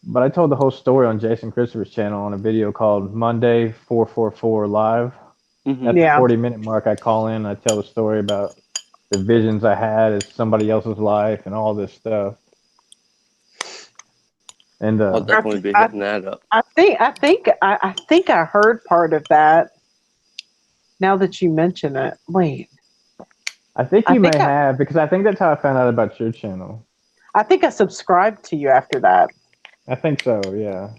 Speaker 6: but I told the whole story on Jason Christopher's channel on a video called Monday 444 Live.
Speaker 2: Hmm.
Speaker 6: At the
Speaker 1: yeah.
Speaker 6: 40-minute mark, I call in, I tell the story about the visions I had as somebody else's life and all this stuff. And
Speaker 2: I'll
Speaker 1: I,
Speaker 2: definitely be
Speaker 1: I,
Speaker 2: hitting that up.
Speaker 1: I think I heard part of that. Now that you mention it, wait.
Speaker 6: I think
Speaker 1: I
Speaker 6: you may
Speaker 1: think I,
Speaker 6: have, because I think that's how I found out about your channel.
Speaker 1: I think I subscribed to you after that.
Speaker 6: I think so, yeah.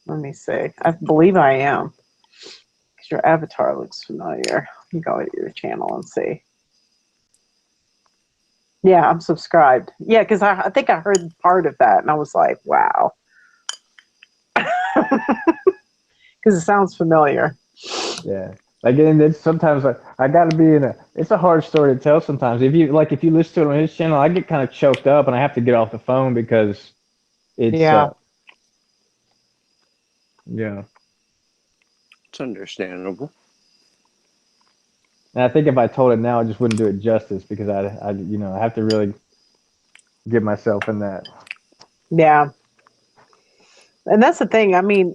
Speaker 1: Let me see. I believe I am. 'Cause your avatar looks familiar. You go to your channel and see. Yeah, I'm subscribed. Yeah, because I think I heard part of that and I was like, wow. Because it sounds familiar.
Speaker 6: Yeah. Like, and it's sometimes like I got to be in a. It's a hard story to tell sometimes. If you listen to it on his channel, I get kind of choked up and I have to get off the phone because it's
Speaker 1: Yeah.
Speaker 6: yeah.
Speaker 2: It's understandable.
Speaker 6: And I think if I told it now, I just wouldn't do it justice because I have to really get myself in that.
Speaker 1: Yeah. And that's the thing. I mean,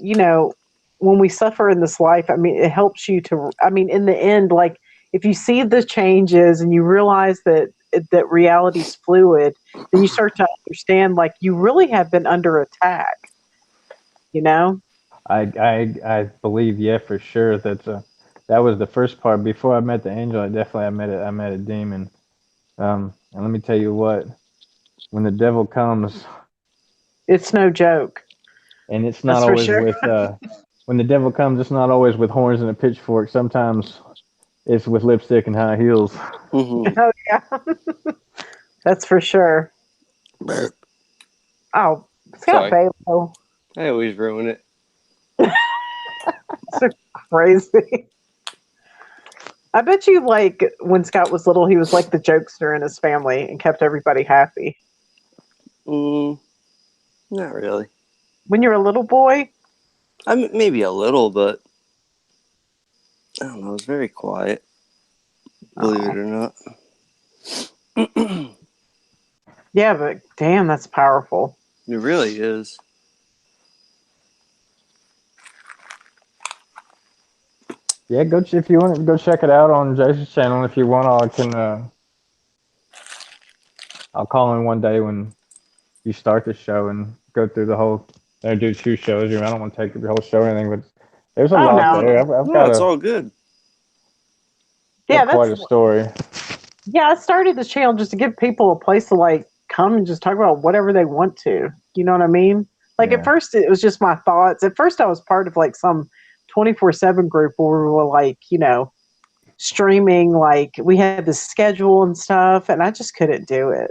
Speaker 1: when we suffer in this life, I mean, it helps you to, I mean, in the end, like if you see the changes and you realize that reality's fluid, then you start to understand like you really have been under attack,
Speaker 6: I believe, yeah, for sure. That was the first part. Before I met the angel, I met a demon. And let me tell you what, when the devil comes,
Speaker 1: It's no joke.
Speaker 6: and it's not
Speaker 1: That's for
Speaker 6: always
Speaker 1: sure.
Speaker 6: with when the devil comes, it's not always with horns and a pitchfork. Sometimes it's with lipstick and high heels.
Speaker 2: Mm-hmm.
Speaker 1: Oh, yeah. That's for sure. Oh, Scott Balo.
Speaker 2: I always ruin it.
Speaker 1: So crazy. I bet you, like, when Scott was little, he was like the jokester in his family and kept everybody happy.
Speaker 2: Not really.
Speaker 1: When you were a little boy?
Speaker 2: I mean, maybe a little, but I don't know. It's very quiet. Believe it or not.
Speaker 1: Yeah, but damn, that's powerful.
Speaker 2: It really is.
Speaker 6: Yeah, if you want to go check it out on Jason's channel. If you want, I'll call in one day when you start the show and go through the whole. I do 2 shows. I don't want to take the whole show or anything, but there's a
Speaker 1: Oh,
Speaker 6: lot
Speaker 1: no.
Speaker 6: there. I've
Speaker 2: No,
Speaker 6: got
Speaker 2: it's all good.
Speaker 1: Yeah,
Speaker 6: quite a story.
Speaker 1: Yeah, I started this channel just to give people a place to like come and just talk about whatever they want to. You know what I mean? Like
Speaker 6: Yeah.
Speaker 1: at first it was just my thoughts. At first I was part of like some 24/7 group where we were like, streaming, like we had this schedule and stuff and I just couldn't do it.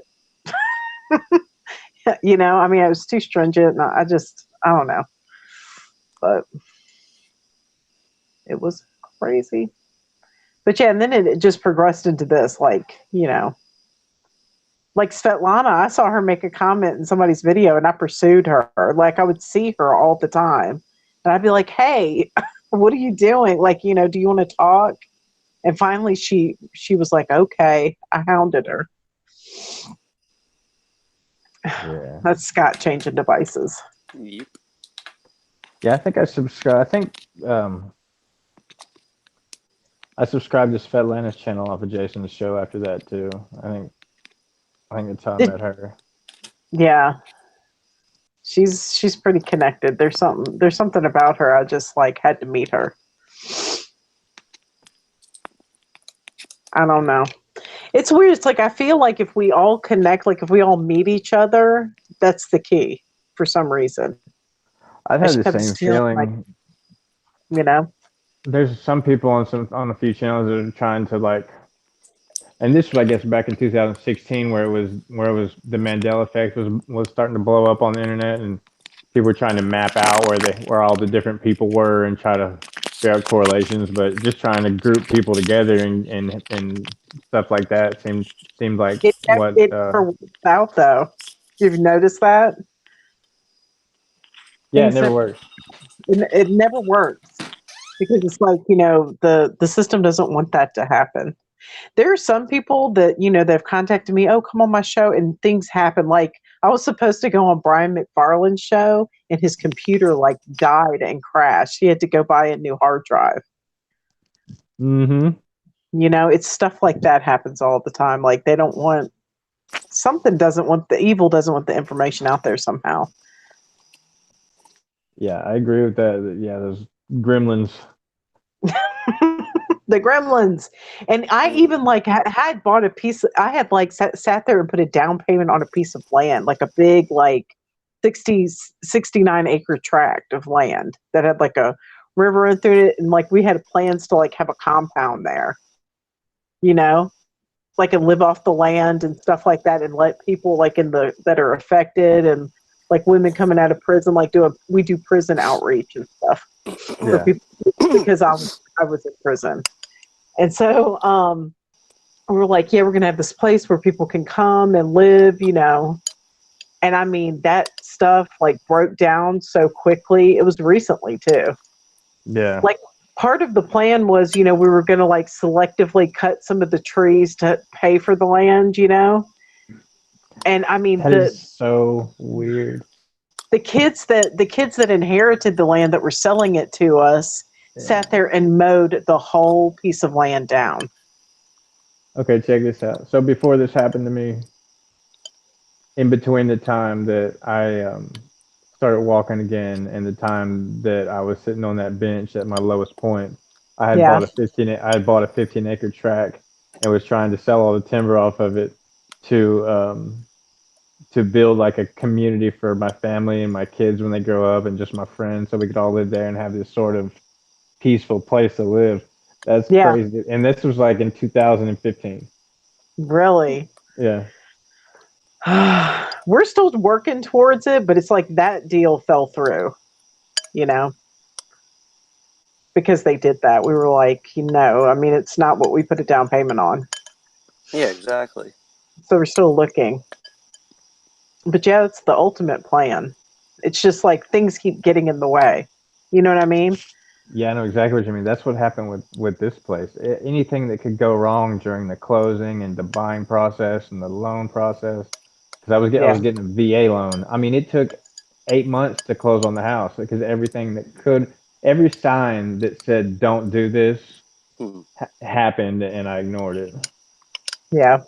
Speaker 1: I mean, I was too stringent and I don't know. But it was crazy. But yeah, and then it just progressed into this, like, like Svetlana, I saw her make a comment in somebody's video and I pursued her. Like I would see her all the time. And I'd be like, hey, what are you doing? Like, do you want to talk? And finally she was like, okay. I hounded her.
Speaker 6: Yeah.
Speaker 1: That's Scott changing devices.
Speaker 2: Yep.
Speaker 6: Yeah, I think I subscribe. I think I subscribed to Svetlana's channel off of Jason's show after that too. I think that's how I met her.
Speaker 1: Yeah. She's pretty connected. There's something about her. I just like had to meet her. I don't know. It's weird. It's like I feel like if we all connect, like if we all meet each other, that's the key for some reason.
Speaker 6: I've had the same feeling.
Speaker 1: Like,
Speaker 6: there's some people on a few channels that are trying to like, and this was I guess back in 2016 where it was the Mandela effect was starting to blow up on the internet and people were trying to map out where all the different people were and try to figure out correlations, but just trying to group people together and stuff like that seemed like
Speaker 1: it
Speaker 6: what
Speaker 1: never works out though. You've noticed that?
Speaker 6: Yeah, it never works.
Speaker 1: It never works because it's like the system doesn't want that to happen. There are some people that they've contacted me, oh, come on my show, and things happen. Like I was supposed to go on Brian McFarland's show and his computer like died and crashed. He had to go buy a new hard drive.
Speaker 6: Mm-hmm.
Speaker 1: It's stuff like that happens all the time. Like they don't want the evil doesn't want the information out there somehow.
Speaker 6: Yeah, I agree with that. Yeah, those gremlins.
Speaker 1: The gremlins. And I even like had bought a piece. I had like sat there and put a down payment on a piece of land, like a big like 69 acre tract of land that had like a river run through it, and like we had plans to like have a compound there, you know, like and live off the land and stuff like that, and let people like in the that are affected and like women coming out of prison, like we do prison outreach and stuff for
Speaker 6: Yeah.
Speaker 1: people because I was in prison, and so we were like, yeah, we're gonna have this place where people can come and live, you know. And I mean, that stuff like broke down so quickly. It was recently too.
Speaker 6: Yeah.
Speaker 1: Like part of the plan was, you know, we were going to like selectively cut some of the trees to pay for the land, you know. And I mean,
Speaker 6: That is so weird.
Speaker 1: the kids that inherited the land that were selling it to us sat there and mowed the whole piece of land down.
Speaker 6: Okay, check this out. So before this happened to me, in between the time that I started walking again and the time that I was sitting on that bench at my lowest point, I had
Speaker 1: Yeah.
Speaker 6: bought a 15-acre tract and was trying to sell all the timber off of it to build like a community for my family and my kids when they grow up and just my friends, so we could all live there and have this sort of peaceful place to live. That's
Speaker 1: Yeah.
Speaker 6: crazy. And this was like in 2015.
Speaker 1: Really.
Speaker 6: Yeah.
Speaker 1: We're still working towards it, but it's like that deal fell through, you know, because they did that. We were like, you know, I mean, it's not what we put a down payment on.
Speaker 2: Yeah, exactly.
Speaker 1: So we're still looking. But yeah, it's the ultimate plan. It's just like things keep getting in the way. You know what I mean?
Speaker 6: Yeah, I know exactly what you mean. That's what happened with this place. Anything that could go wrong during the closing and the buying process and the loan process, because I
Speaker 1: Yeah.
Speaker 6: was getting a VA loan. I mean, it took 8 months to close on the house because every sign that said "Don't do this"
Speaker 2: Hmm.
Speaker 6: happened, and I ignored it.
Speaker 1: Yeah.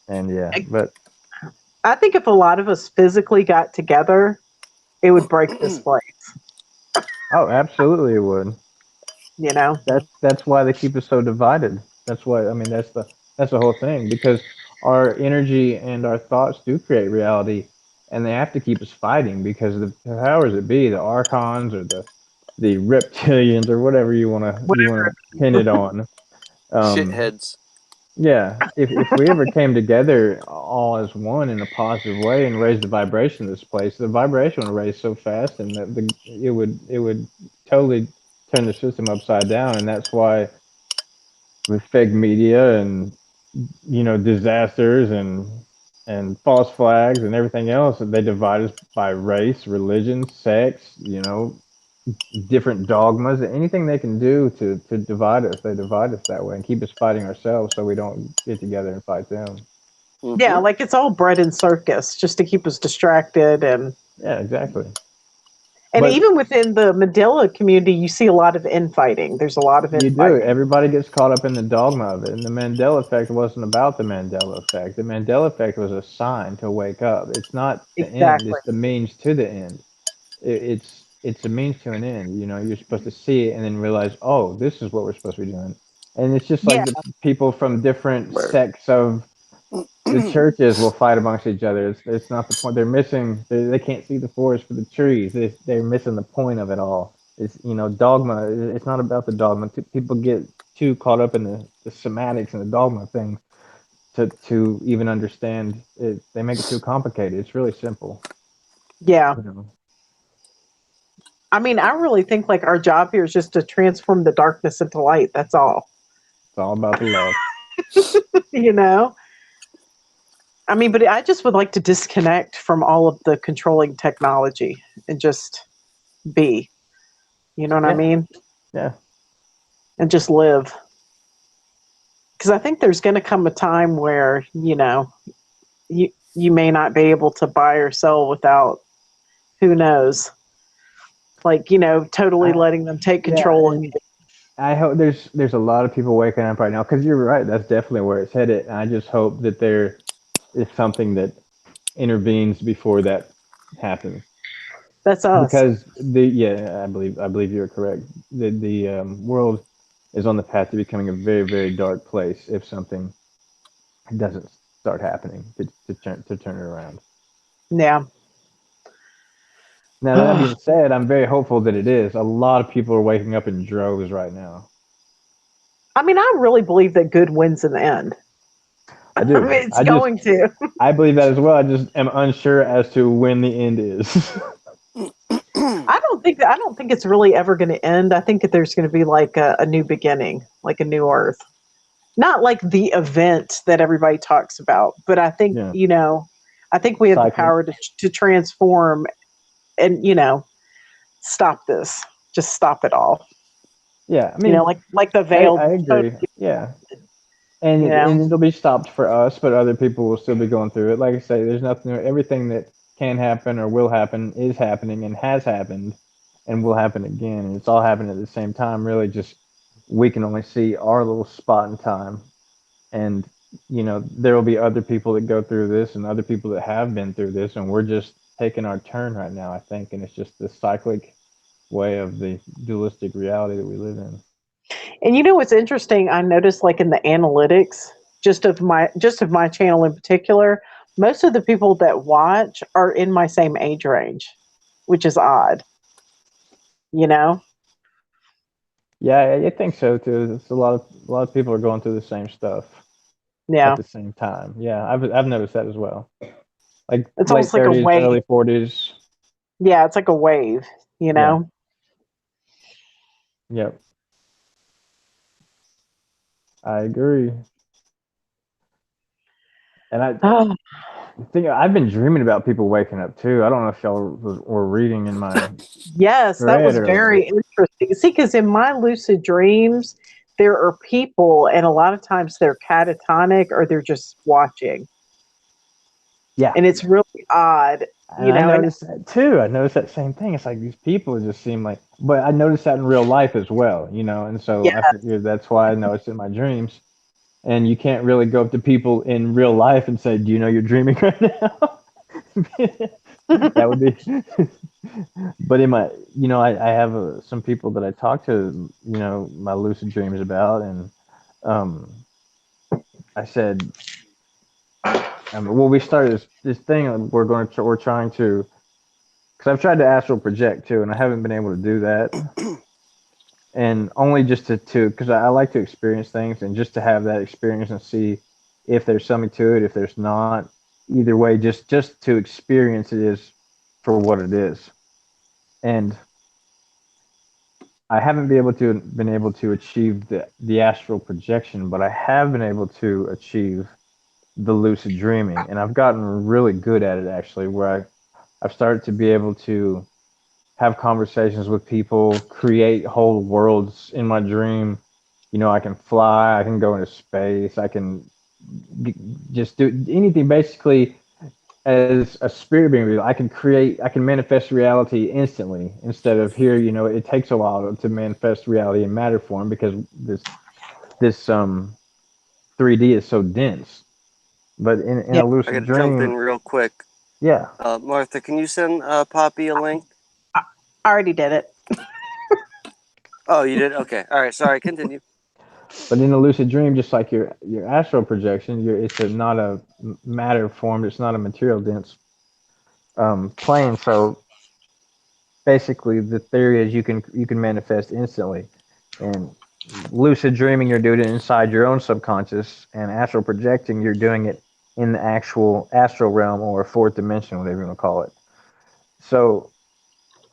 Speaker 6: And yeah, but
Speaker 1: I think if a lot of us physically got together, it would break this place,
Speaker 6: oh, absolutely, it would.
Speaker 1: you know?
Speaker 6: That's why they keep us so divided. That's why I mean that's the whole thing because our energy and our thoughts do create reality, and they have to keep us fighting because the powers that be, the archons or the reptilians or whatever you
Speaker 1: Whatever.
Speaker 6: want to pin it on. Um,
Speaker 2: Shitheads.
Speaker 6: yeah, if we ever came together all as one in a positive way and raised the vibration of this place, the vibration would raise so fast, and it would totally turn the system upside down, and that's why with fake media and disasters and false flags and everything else, they divide us by race, religion, sex, different dogmas, anything they can do to divide us, they divide us that way and keep us fighting ourselves so we don't get together and fight them.
Speaker 2: Mhm.
Speaker 1: Yeah, like it's all bread and circus just to keep us distracted
Speaker 6: Yeah, exactly.
Speaker 1: and
Speaker 6: But
Speaker 1: even within the Mandela community, you see a lot of infighting. There's a lot of
Speaker 6: you do.
Speaker 1: infighting.
Speaker 6: Everybody gets caught up in the dogma of it. And the Mandela effect wasn't about the Mandela effect. The Mandela effect was a sign to wake up. It's not the end,
Speaker 1: Exactly.
Speaker 6: it's the means to the end. It's a means to an end. You're supposed to see it and then realize, oh, this is what we're supposed to be doing. And it's just
Speaker 1: Yeah.
Speaker 6: like the people from different
Speaker 2: Word.
Speaker 6: sects of the churches will fight amongst each other. It's not the point. They can't see the forest for the trees. They're missing the point of it all. It's dogma. It's not about the dogma. People get too caught up in the semantics and the dogma thing to even understand it. They make it too complicated. It's really simple.
Speaker 1: Yeah.
Speaker 6: You know,
Speaker 1: I mean, I really think like our job here is just to transform the darkness into light. That's all.
Speaker 6: it's all about the love.
Speaker 1: You know? I mean, but I just would like to disconnect from all of the controlling technology and just be. You know what I
Speaker 6: Yeah.
Speaker 1: mean?
Speaker 6: Yeah.
Speaker 1: And just live. Because I think there's going to come a time where, you may not be able to buy or sell without who knows. Like, totally
Speaker 6: I,
Speaker 1: letting them take
Speaker 6: yeah,
Speaker 1: control of
Speaker 6: and
Speaker 1: you.
Speaker 6: I hope there's a lot of people waking up right now because you're right. That's definitely where it's headed. And I just hope that there is something that intervenes before that happens.
Speaker 1: That's us.
Speaker 6: Because I believe you're correct. The world is on the path to becoming a very, very dark place if something doesn't start happening to turn it around.
Speaker 1: Yeah.
Speaker 6: Now that being said, I'm very hopeful that it is. A lot of people are waking up in droves right now.
Speaker 1: I mean, I really believe that good wins in the end.
Speaker 6: I
Speaker 1: I
Speaker 6: do.
Speaker 1: mean, it's going to.
Speaker 6: I believe that as well. I just am unsure as to when the end is.
Speaker 1: I don't think it's really ever going to end. I think that there's going to be like a new beginning, like a new earth. Not like the event that everybody talks about, but I think,
Speaker 6: Yeah.
Speaker 1: I think we have the
Speaker 6: Cycle.
Speaker 1: power to transform and, stop this. Just stop it all.
Speaker 6: Yeah, I mean,
Speaker 1: Like the
Speaker 6: I
Speaker 1: veil.
Speaker 6: agree. Yeah, and
Speaker 1: You know?
Speaker 6: it'll be stopped for us, but other people will still be going through it. Like I say, there's nothing. Everything that can happen or will happen is happening and has happened, and will happen again. And it's all happening at the same time. Really, just we can only see our little spot in time, and there will be other people that go through this and other people that have been through this, and we're just taking our turn right now, I think. And it's just the cyclic way of the dualistic reality that we live in.
Speaker 1: And you know what's interesting? I noticed like in the analytics, just of my channel in particular, most of the people that watch are in my same age range, which is odd. You know?
Speaker 6: Yeah, I think so too. It's a lot of people are going through the same stuff at
Speaker 1: Yeah.
Speaker 6: the same time. Yeah, I've noticed that as well. Like
Speaker 1: It's
Speaker 6: late
Speaker 1: almost like a
Speaker 6: 30s,
Speaker 1: wave.
Speaker 6: early 40s.
Speaker 1: Yeah, it's like a wave, you
Speaker 6: Yeah.
Speaker 1: know?
Speaker 6: Yep. I agree. And I
Speaker 1: Oh,
Speaker 6: think I've been dreaming about people waking up too. I don't know if y'all were reading in my
Speaker 1: yes, that
Speaker 6: thread
Speaker 1: was
Speaker 6: earlier.
Speaker 1: very interesting. See, because in my lucid dreams, there are people, and a lot of times they're catatonic or they're just watching.
Speaker 6: Yeah.
Speaker 1: And it's really odd,
Speaker 6: And I
Speaker 1: and
Speaker 6: noticed that too. I noticed that same thing. It's like these people just seem like, but I noticed that in real life as well, and so
Speaker 1: yeah,
Speaker 6: I figured that's why I noticed it in my dreams. And you can't really go up to people in real life and say, "Do you know you're dreaming right now?" That would be. But in my, I have some people that I talk to, my lucid dreams about, and um, I said, well, we started this thing. We're trying to, because I've tried to astral project too, and I haven't been able to do that, and only just to because I like to experience things and just to have that experience and see if there's something to it, if there's not. Either way, just to experience it is for what it is, and I haven't been able to achieve the astral projection, but I have been able to achieve the lucid dreaming, and I've gotten really good at it actually. Where I've started to be able to have conversations with people, create whole worlds in my dream. I can fly, I can go into space, I can just do anything basically as a spirit being. I can manifest reality instantly instead of here. It takes a while to manifest reality in matter form because this 3D is so dense. But in
Speaker 1: yeah.
Speaker 6: a
Speaker 2: I
Speaker 6: lucid
Speaker 2: gotta jump in
Speaker 6: dream,
Speaker 2: real quick.
Speaker 6: yeah.
Speaker 2: Martha, can you send Poppy a link?
Speaker 1: I already did it.
Speaker 2: Oh, you did? Okay. All right. Sorry. Continue.
Speaker 6: But in a lucid dream, just like your astral projection, it's not a matter form. It's not a material dense plane. So basically, the theory is you can manifest instantly. And lucid dreaming, you're doing it inside your own subconscious, and astral projecting, you're doing it in the actual astral realm or fourth dimension, whatever you want to call it. So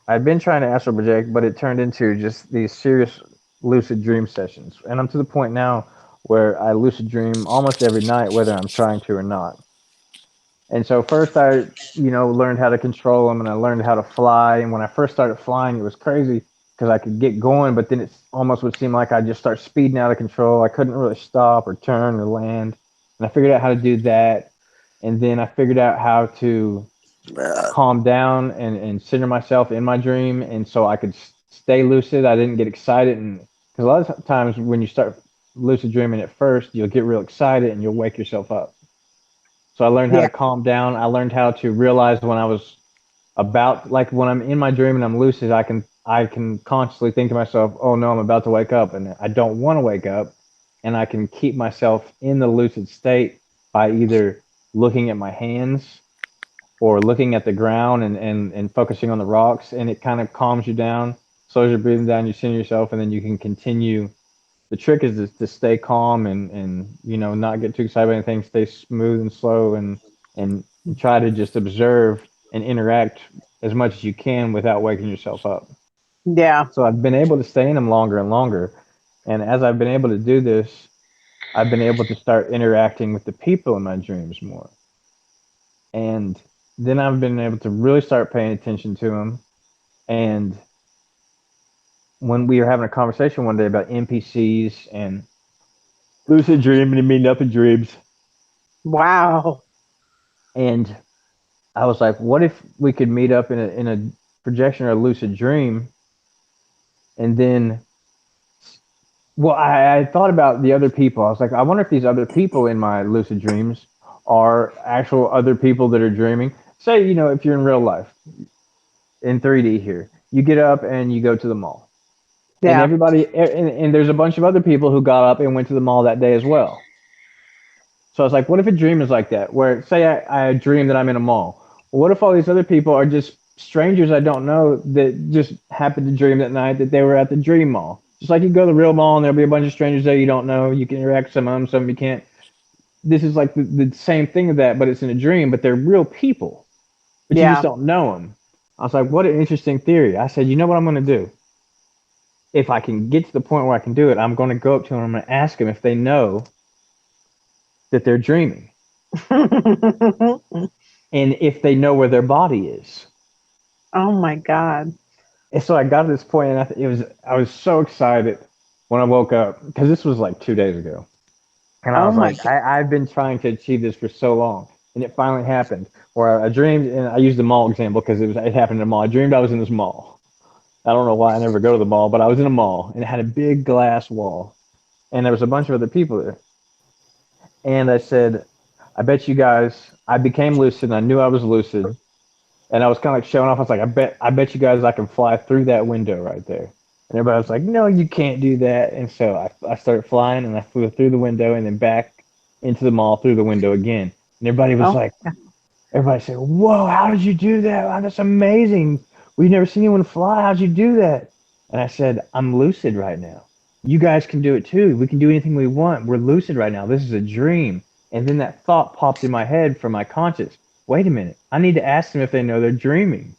Speaker 6: I've been trying to astral project, but it turned into just these serious lucid dream sessions. And I'm to the point now where I lucid dream almost every night, whether I'm trying to or not. And so first I, learned how to control them and I learned how to fly. And when I first started flying, it was crazy because I could get going, but then it almost would seem like I just start speeding out of control. I couldn't really stop or turn or land. And I figured out how to do that. And then I figured out how to calm down and center myself in my dream, and so I could stay lucid. I didn't get excited, and because a lot of times when you start lucid dreaming at first, you'll get real excited and you'll wake yourself up. So I learned how
Speaker 1: Yeah.
Speaker 6: to calm down. I learned how to realize when I was about, like when I'm in my dream and I'm lucid, I can consciously think to myself, oh no, I'm about to wake up, and I don't want to wake up, and I can keep myself in the lucid state by either looking at my hands or looking at the ground and focusing on the rocks, and it kind of calms you down, slows your breathing down, you center yourself, and then you can continue. The trick is to stay calm and not get too excited about anything, stay smooth and slow, and try to just observe and interact as much as you can without waking yourself up.
Speaker 1: Yeah.
Speaker 6: So I've been able to stay in them longer and longer. And as I've been able to do this, I've been able to start interacting with the people in my dreams more. And then I've been able to really start paying attention to them. And when we were having a conversation one day about NPCs and lucid dreaming and meeting up in dreams,
Speaker 1: Wow.
Speaker 6: and I was like, what if we could meet up in a projection or a lucid dream? And then, well, I thought about the other people. I was like, I wonder if these other people in my lucid dreams are actual other people that are dreaming. Say, if you're in real life, in 3D here, you get up and you go to the mall. And
Speaker 1: Yeah.
Speaker 6: everybody, and there's a bunch of other people who got up and went to the mall that day as well. So I was like, what if a dream is like that? Where, say, I dream that I'm in a mall. Well, what if all these other people are just strangers I don't know that just happened to dream that night that they were at the dream mall? Just like you go to the real mall and there'll be a bunch of strangers there you don't know. You can interact with some of them, some you can't. This is like the same thing of that, but it's in a dream, but they're real people. But you
Speaker 1: Yeah.
Speaker 6: just don't know them. I was like, what an interesting theory. I said, you know what I'm going to do? If I can get to the point where I can do it, I'm going to go up to them and I'm going to ask them if they know that they're dreaming and if they know where their body is.
Speaker 1: Oh my God.
Speaker 6: And so I got to this point, and I was so excited when I woke up, because this was like 2 days ago, and I
Speaker 1: Oh
Speaker 6: was
Speaker 1: my
Speaker 6: like, I've been trying to achieve this for so long, and it finally happened. Where I dreamed, and I used the mall example because it happened in a mall. I dreamed I was in this mall. I don't know why I never go to the mall, but I was in a mall, and it had a big glass wall, and there was a bunch of other people there. And I said, I bet you guys, I became lucid, and I knew I was lucid. And I was kind of like showing off. I was like, I bet you guys I can fly through that window right there. And everybody was like, no, you can't do that. And so I started flying, and I flew through the window and then back into the mall through the window again. And everybody was
Speaker 1: Oh.
Speaker 6: like, everybody said, whoa, how did you do that? Wow, that's amazing. We've never seen anyone fly. How'd you do that? And I said, I'm lucid right now. You guys can do it too. We can do anything we want. We're lucid right now. This is a dream. And then that thought popped in my head from my conscious. Wait a minute. I need to ask them if they know they're dreaming.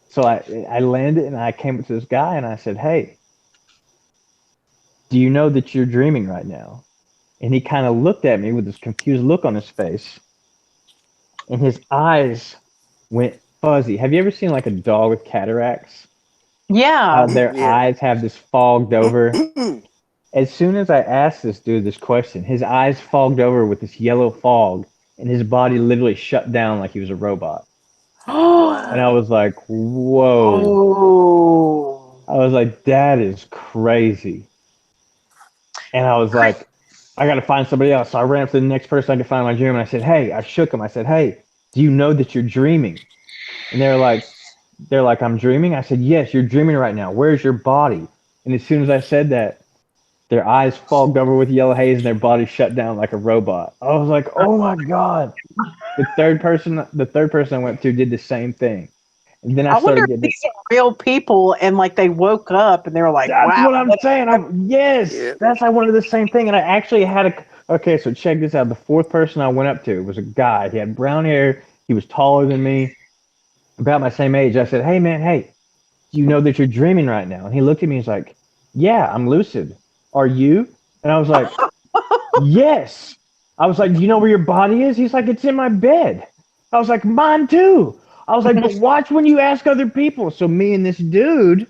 Speaker 6: So I landed and I came up to this guy and I said, hey, do you know that you're dreaming right now? And he kind of looked at me with this confused look on his face. And his eyes went fuzzy. Have you ever seen like a dog with cataracts?
Speaker 1: Yeah.
Speaker 6: Their
Speaker 2: Yeah.
Speaker 6: eyes have this fogged over. As soon as I asked this dude this question, his eyes fogged over with this yellow fog, and his body literally shut down like he was a robot. And I was like, whoa.
Speaker 1: Oh.
Speaker 6: I was like, that is crazy. And I was like, I got to find somebody else. So I ran up to the next person I could find in my dream, and I said, hey, I shook him. I said, hey, do you know that you're dreaming? And they're like, I'm dreaming? I said, yes, you're dreaming right now. Where's your body? And as soon as I said that, their eyes fogged over with yellow haze and their body shut down like a robot. I was like, oh my God. The third person I went to did the same thing. And then I
Speaker 1: I wonder
Speaker 6: started
Speaker 1: if
Speaker 6: getting
Speaker 1: these are real people and like they woke up and they were like,
Speaker 6: That's
Speaker 1: wow.
Speaker 6: what I'm saying. Yes,
Speaker 2: Yeah.
Speaker 6: that's I wanted the same thing. And I actually had okay, so check this out. The fourth person I went up to was a guy. He had brown hair. He was taller than me, about my same age. I said, hey man, hey, do you know that you're dreaming right now? And he looked at me. He's like, yeah, I'm lucid. Are you? And I was like, yes. I was like, do you know where your body is? He's like, it's in my bed. I was like, mine too. I was like, but watch when you ask other people. So me and this dude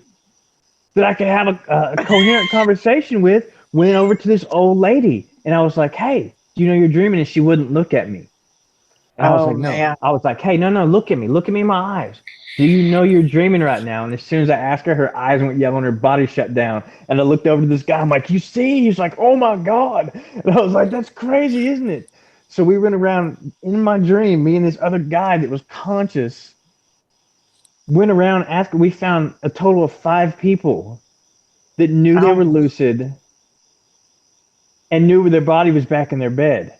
Speaker 6: that I could have a coherent conversation with went over to this old lady. And I was like, hey, do you know you're dreaming? And she wouldn't look at me. And I was
Speaker 1: Oh,
Speaker 6: like, no.
Speaker 1: man.
Speaker 6: I was like, hey, no, look at me. Look at me in my eyes. Do you know you're dreaming right now? And as soon as I asked her, her eyes went yellow and her body shut down. And I looked over to this guy. I'm like, you see? He's like, oh my God. And I was like, that's crazy, isn't it? So we went around in my dream, me and this other guy that was conscious, went around asking. We found a total of 5 people that knew they
Speaker 1: Oh.
Speaker 6: were lucid and knew their body was back in their bed.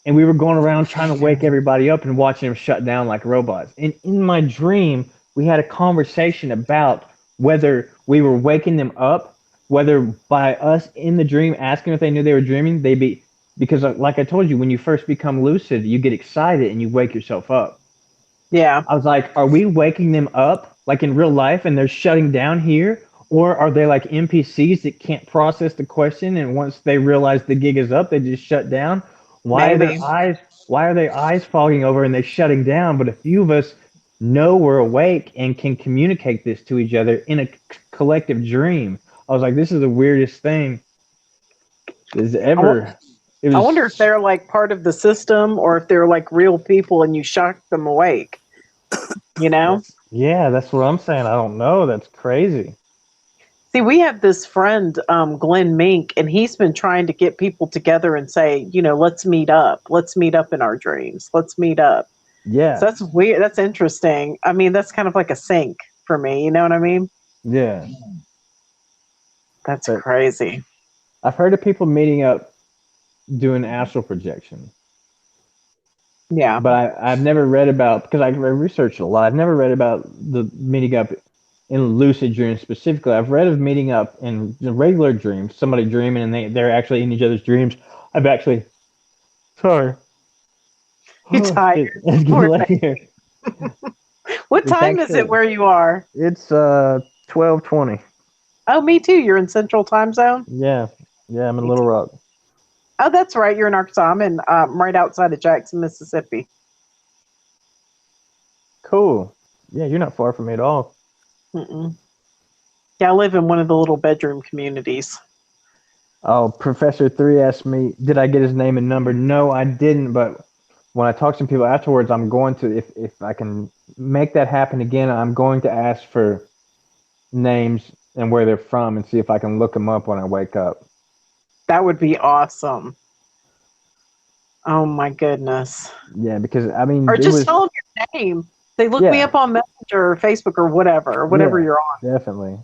Speaker 6: and we were going around trying to wake everybody up and watching them shut down like robots. And in my dream, we had a conversation about whether we were waking them up, whether by us in the dream asking if they knew they were dreaming, they be because like I told you, when you first become lucid, you get excited and you wake yourself up.
Speaker 1: Yeah.
Speaker 6: I was like, are we waking them up like in real life and they're shutting down here? Or are they like NPCs that can't process the question and once they realize the gig is up, they just shut down? Why are
Speaker 1: Maybe.
Speaker 6: their eyes fogging over and they're shutting down? But a few of us know we're awake and can communicate this to each other in a collective dream. I was like, this is the weirdest thing is ever. It
Speaker 1: I
Speaker 6: was,
Speaker 1: wonder if they're like part of the system or if they're like real people and you shock them awake. You know?
Speaker 6: yeah, that's what I'm saying. I don't know. That's crazy.
Speaker 1: See, we have this friend, Glenn Mink, and he's been trying to get people together and say, you know, let's meet up. Let's meet up in our dreams. Let's meet up.
Speaker 6: Yeah.
Speaker 1: So that's weird. That's interesting. I mean, that's kind of like a sync for me. You know what I mean?
Speaker 6: Yeah.
Speaker 1: That's
Speaker 6: But
Speaker 1: crazy.
Speaker 6: I've heard of people meeting up doing astral projection,
Speaker 1: Yeah.
Speaker 6: but I've never read about because I researched a lot. I've never read about the meeting up in lucid dreams specifically. I've read of meeting up in the regular dreams, somebody dreaming and they're actually in each other's dreams. I've actually, sorry,
Speaker 1: You tired?
Speaker 6: it's getting
Speaker 1: Poor
Speaker 6: late
Speaker 1: thing.
Speaker 6: here.
Speaker 1: What
Speaker 6: It's
Speaker 1: time is it
Speaker 6: actually
Speaker 1: where you are?
Speaker 6: it's 12:20.
Speaker 1: Oh, me too. You're in Central Time Zone?
Speaker 6: Yeah, yeah, I'm in
Speaker 1: Me
Speaker 6: Little
Speaker 1: too.
Speaker 6: Rock.
Speaker 1: Oh, that's right. You're in Arkansas. I'm in right outside of Jackson, Mississippi.
Speaker 6: Cool. Yeah, you're not far from me at all.
Speaker 1: Mm-mm. Yeah, I live in one of the little bedroom communities.
Speaker 6: Oh, Professor 3 asked me, did I get his name and number? No, I didn't, but when I talk to some people afterwards, I'm going to, if I can make that happen again, I'm going to ask for names and where they're from and see if I can look them up when I wake up.
Speaker 1: That would be awesome. Oh my goodness.
Speaker 6: Yeah, because I mean,
Speaker 1: Or
Speaker 6: it
Speaker 1: just
Speaker 6: was,
Speaker 1: tell them your name. They look me
Speaker 6: yeah,
Speaker 1: up on Messenger or Facebook or whatever
Speaker 6: yeah,
Speaker 1: you're on.
Speaker 6: definitely.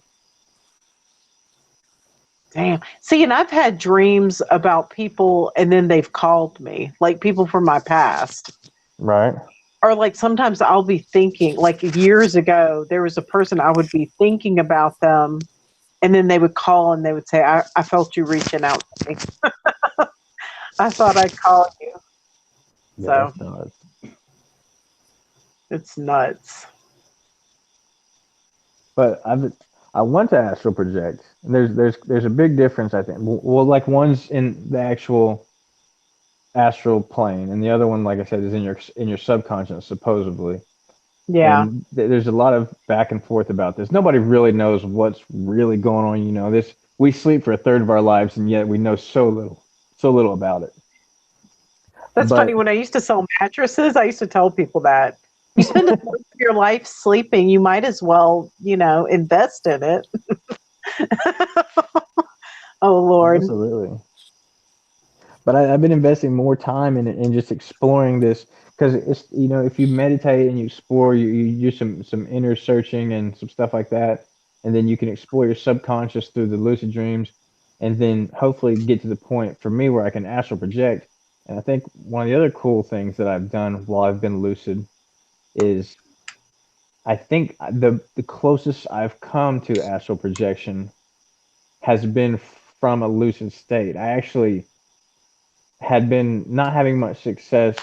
Speaker 1: Damn. See, and I've had dreams about people and then they've called me, like people from my past.
Speaker 6: Right.
Speaker 1: Or like sometimes I'll be thinking, like years ago, there was a person I would be thinking about them and then they would call and they would say, I felt you reaching out to me. I thought I'd call you.
Speaker 6: Yeah,
Speaker 1: So
Speaker 6: that's nuts.
Speaker 1: it's nuts.
Speaker 6: But I want to astral project. And there's a big difference, I think. Well, like one's in the actual astral plane, and the other one, like I said, is in your subconscious, supposedly.
Speaker 1: Yeah.
Speaker 6: And there's a lot of back and forth about this. Nobody really knows what's really going on. You know, this we sleep for a third of our lives, and yet we know so little about it.
Speaker 1: That's
Speaker 6: But
Speaker 1: funny. When I used to sell mattresses, I used to tell people that you spend a third of your life sleeping, you might as well, you know, invest in it. Oh, Lord.
Speaker 6: absolutely. But I've been investing more time in it and just exploring this because it's you know if you meditate and you explore, you do some inner searching and some stuff like that, and then you can explore your subconscious through the lucid dreams, and then hopefully get to the point for me where I can astral project. And I think one of the other cool things that I've done while I've been lucid is I think the closest I've come to astral projection has been from a lucid state. I actually had been not having much success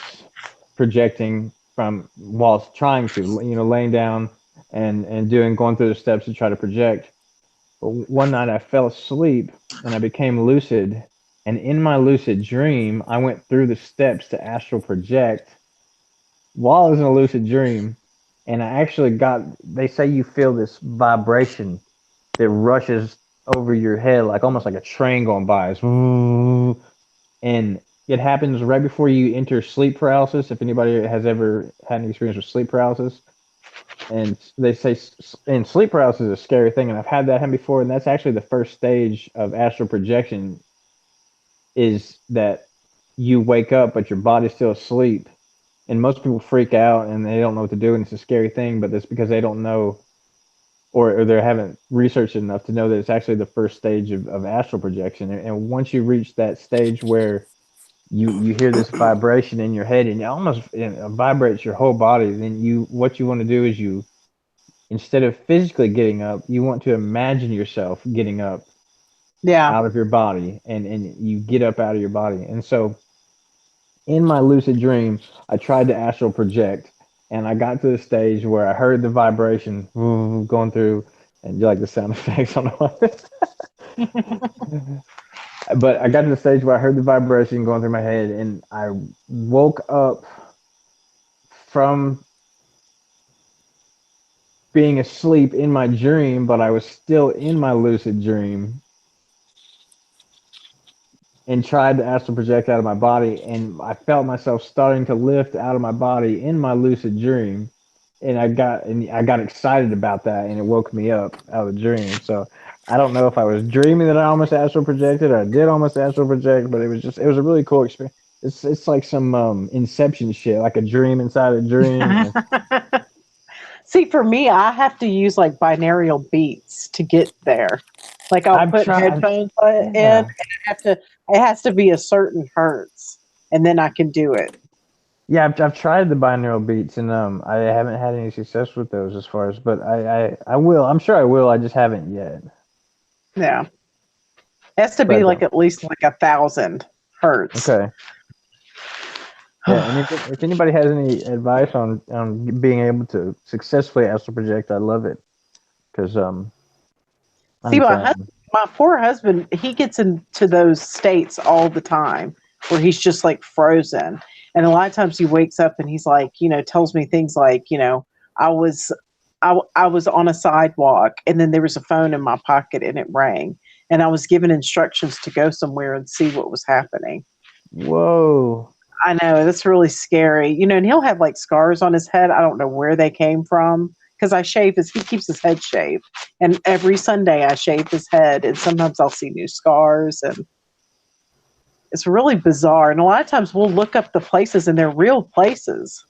Speaker 6: projecting from whilst trying to, you know, laying down and going through the steps to try to project. But one night I fell asleep and I became lucid. And in my lucid dream, I went through the steps to astral project while I was in a lucid dream. And I actually got, they say you feel this vibration that rushes over your head, like almost like a train going by. And it happens right before you enter sleep paralysis. If anybody has ever had any experience with sleep paralysis, and they say and sleep paralysis is a scary thing, and I've had that happen before, and that's actually the first stage of astral projection. Is that you wake up but your body's still asleep, and most people freak out and they don't know what to do, and it's a scary thing, but that's because they don't know or they haven't researched enough to know that it's actually the first stage of astral projection. And once you reach that stage where you hear this vibration in your head, and it vibrates your whole body. Then what you want to do is instead of physically getting up, you want to imagine yourself getting up
Speaker 1: Yeah.
Speaker 6: out of your body, and you get up out of your body. And so in my lucid dream, I tried to astral project, and I got to the stage where I heard the vibration going through, and you like the sound effects on the but I got to the stage where I heard the vibration going through my head, and I woke up from being asleep in my dream, but I was still in my lucid dream, and tried to astral project out of my body, and I felt myself starting to lift out of my body in my lucid dream, and I got excited about that, and it woke me up out of the dream. So I don't know if I was dreaming that I almost astral projected, or I did almost astral project, but it was a really cool experience. It's like some Inception shit, like a dream inside a dream.
Speaker 1: See, for me, I have to use like binaural beats to get there. Like I'll
Speaker 6: I've
Speaker 1: put
Speaker 6: tried,
Speaker 1: headphones in,
Speaker 6: yeah.
Speaker 1: and it has to be a certain hertz, and then I can do it.
Speaker 6: Yeah, I've tried the binaural beats, and I haven't had any success with those as far as, but I will. I'm sure I will. I just haven't yet.
Speaker 1: Yeah, it has to be
Speaker 6: But
Speaker 1: like at least like 1,000 hertz.
Speaker 6: okay. Yeah, and if anybody has any advice on being able to successfully astral project, I love it, because
Speaker 1: See,
Speaker 6: I'm trying.
Speaker 1: my poor husband, he gets into those states all the time where he's just like frozen. And a lot of times he wakes up and he's like, tells me things like, I was I was on a sidewalk and then there was a phone in my pocket and it rang. And I was given instructions to go somewhere and see what was happening.
Speaker 6: Whoa.
Speaker 1: I know, that's really scary. And he'll have like scars on his head. I don't know where they came from because he keeps his head shaved. And every Sunday I shave his head and sometimes I'll see new scars, and it's really bizarre. And a lot of times we'll look up the places and they're real places.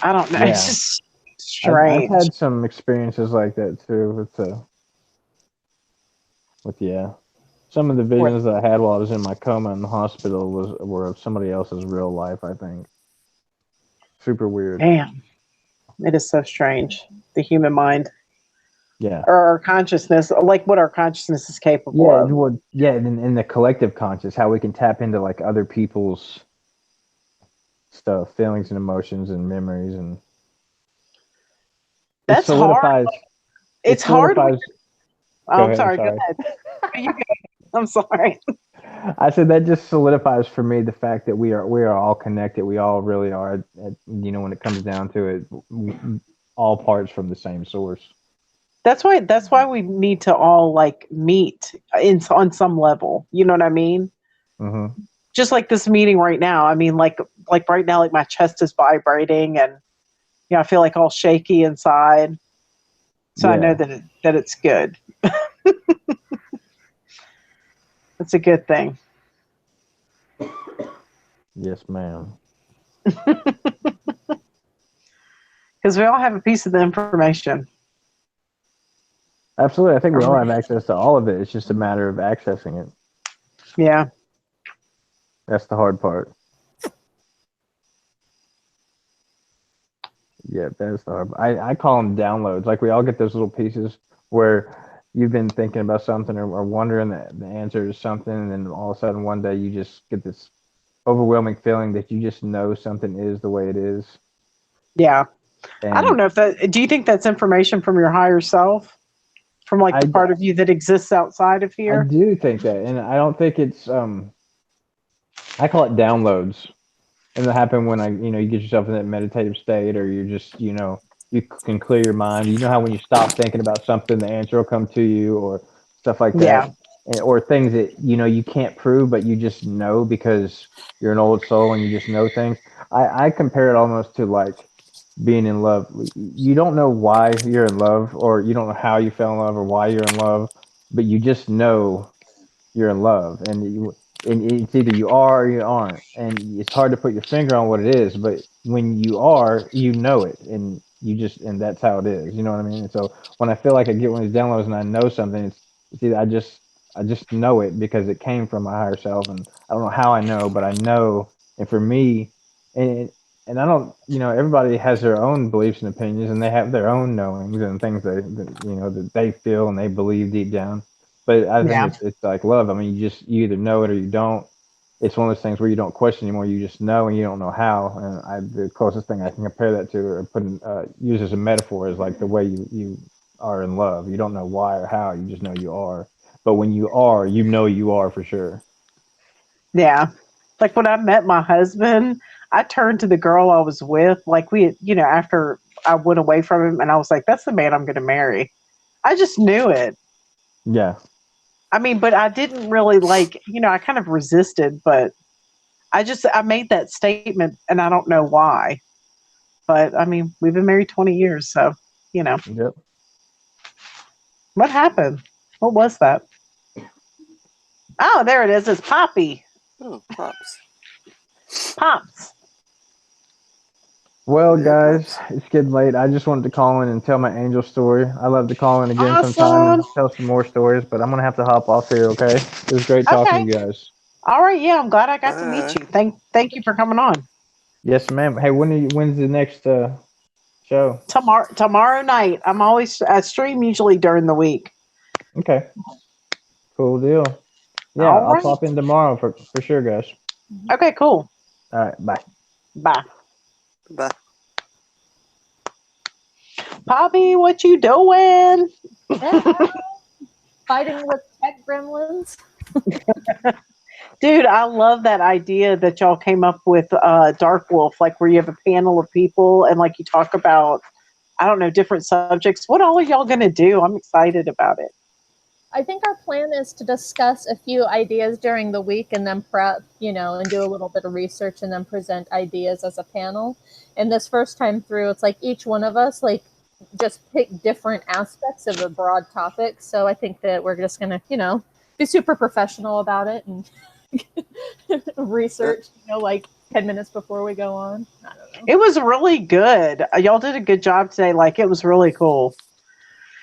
Speaker 1: I don't know.
Speaker 6: Yeah.
Speaker 1: It's just
Speaker 6: I've
Speaker 1: strange.
Speaker 6: had some experiences like that too with some of the visions that I had while I was in my coma in the hospital were of somebody else's real life, I think. Super weird.
Speaker 1: Damn. It is so strange. The human mind.
Speaker 6: Yeah.
Speaker 1: Or our consciousness, like what our consciousness is capable
Speaker 6: Yeah,
Speaker 1: of.
Speaker 6: well, yeah, in the collective conscious, how we can tap into like other people's stuff, feelings and emotions and memories, and
Speaker 1: That's hard. It's hard.
Speaker 6: Go
Speaker 1: I'm
Speaker 6: ahead,
Speaker 1: sorry. Go ahead. You go. I'm sorry.
Speaker 6: I said that just solidifies for me the fact that we are all connected. We all really are. When it comes down to it, all parts from the same source.
Speaker 1: That's why we need to all like meet on some level. You know what I mean?
Speaker 6: Mm-hmm.
Speaker 1: Just like this meeting right now. I mean, like right now, like my chest is vibrating, and I feel like all shaky inside. So I know that it's good. It's a good thing.
Speaker 6: Yes, ma'am.
Speaker 1: Because we all have a piece of the information.
Speaker 6: Absolutely. I think we all have access to all of it. It's just a matter of accessing it.
Speaker 1: Yeah.
Speaker 6: That's the hard part. Yeah, that's the hard part. I call them downloads. Like we all get those little pieces where you've been thinking about something or wondering the answer to something, and then all of a sudden one day you just get this overwhelming feeling that you just know something is the way it is.
Speaker 1: Yeah.
Speaker 6: And
Speaker 1: I don't know do you think that's information from your higher self? From like the part of you that exists outside of here?
Speaker 6: I do think that, and I don't think it's I call it downloads, and that happen when you get yourself in that meditative state, or you're just you can clear your mind. You know how when you stop thinking about something, the answer will come to you, or stuff like that. Yeah. Or things that you can't prove, but you just know because you're an old soul and you just know things. I compare it almost to like being in love. You don't know why you're in love, or you don't know how you fell in love, or why you're in love, but you just know you're in love, and it's either you are or you aren't, and it's hard to put your finger on what it is, but when you are, you know it, and and that's how it is. You know what I mean? And so when I feel like I get one of these downloads and I know something, it's either I just know it because it came from my higher self, and I don't know how I know, but I know. And for me, and and I don't, everybody has their own beliefs and opinions, and they have their own knowings and things that they feel and they believe deep down. But I think
Speaker 1: Yeah.
Speaker 6: it's like love. I mean, you either know it or you don't. It's one of those things where you don't question anymore. You just know, and you don't know how. The closest thing I can compare that to, or use as a metaphor, is like the way you are in love. You don't know why or how. You just know you are. But when you are, you are for sure.
Speaker 1: Yeah. Like when I met my husband, I turned to the girl I was with, like we had, after I went away from him, and I was like, that's the man I'm going to marry. I just knew it.
Speaker 6: Yeah.
Speaker 1: I mean, but I didn't really I kind of resisted, but I made that statement and I don't know why. But I mean, we've been married 20 years, so, you know,
Speaker 6: Yep.
Speaker 1: what happened? What was that? Oh, there it is. It's Poppy.
Speaker 2: Oh, pops.
Speaker 1: Pops.
Speaker 6: Well,
Speaker 2: Yeah,
Speaker 6: guys,
Speaker 2: pops.
Speaker 6: it's getting late. I just wanted to call in and tell my angel story. I love to call in again sometime
Speaker 1: Awesome.
Speaker 6: and tell some more stories, but I'm gonna have to hop off here. Okay? It was great talking to
Speaker 1: Okay.
Speaker 6: you guys.
Speaker 1: All right. Yeah, I'm glad I got to meet
Speaker 2: Bye.
Speaker 1: you. Thank you for coming on.
Speaker 6: Yes, ma'am. Hey, when's the next show?
Speaker 1: Tomorrow night. I stream usually during the week.
Speaker 6: Okay, cool deal. Yeah,
Speaker 1: All
Speaker 6: I'll
Speaker 1: right.
Speaker 6: pop in tomorrow for sure, guys.
Speaker 1: Okay, cool.
Speaker 6: All right, bye.
Speaker 1: Bye.
Speaker 2: Bye.
Speaker 1: Poppy, what you doing?
Speaker 7: Fighting with tech gremlins.
Speaker 1: Dude, I love that idea that y'all came up with Dark Wolf, like where you have a panel of people and like you talk about, I don't know, different subjects. What all are y'all going to do? I'm excited about it.
Speaker 7: I think our plan is to discuss a few ideas during the week and then prep, and do a little bit of research and then present ideas as a panel. And this first time through, it's like each one of us, like, just pick different aspects of a broad topic. So I think that we're just going to, be super professional about it and research, like 10 minutes before we go on. I don't know.
Speaker 1: It was really good. Y'all did a good job today. Like, it was really cool.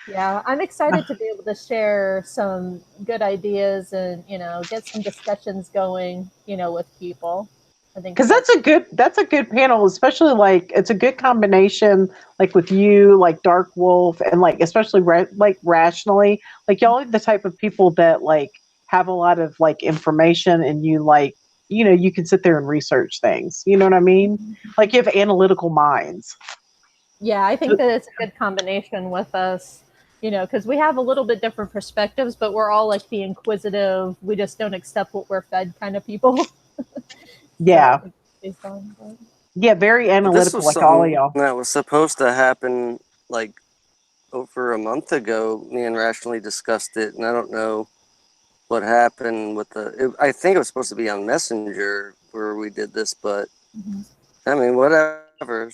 Speaker 7: Yeah, I'm excited to be able to share some good ideas and, get some discussions going, with people. I think
Speaker 1: Because that's a good panel, especially like it's a good combination, like with you, like Dark Wolf, and like especially like rationally, like y'all are the type of people that like have a lot of like information, and you like you can sit there and research things. You know what I mean? Like you have analytical minds.
Speaker 7: Yeah, I think that it's a good combination with us, because we have a little bit different perspectives, but we're all like the inquisitive, we just don't accept what we're fed kind of people.
Speaker 1: Yeah,
Speaker 7: So, based on that.
Speaker 1: yeah, very
Speaker 2: This
Speaker 1: analytical,
Speaker 2: was
Speaker 1: like all of
Speaker 2: something
Speaker 1: y'all.
Speaker 2: that was supposed to happen like over a month ago. Me and Rationally discussed it, and I don't know what happened with I think it was supposed to be on Messenger where we did this, but I mean, whatever.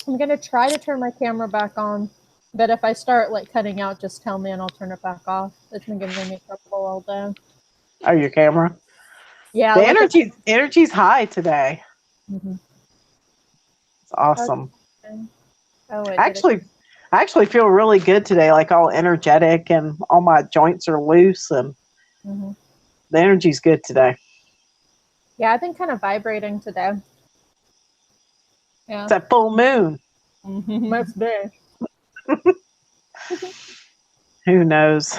Speaker 7: I'm going to try to turn my camera back on, but if I start like cutting out, just tell me and I'll turn it back off. It's been giving me trouble all day.
Speaker 1: Oh, your camera.
Speaker 7: Yeah,
Speaker 1: The
Speaker 7: like
Speaker 1: energy's high today.
Speaker 7: Mhm.
Speaker 1: It's awesome.
Speaker 7: Oh, wait,
Speaker 1: I actually feel really good today, like all energetic and all my joints are loose and
Speaker 7: Mm-hmm.
Speaker 1: the energy's good today.
Speaker 7: Yeah, I've been kind of vibrating today. Yeah.
Speaker 1: It's that full moon.
Speaker 7: Must be.
Speaker 1: Who knows?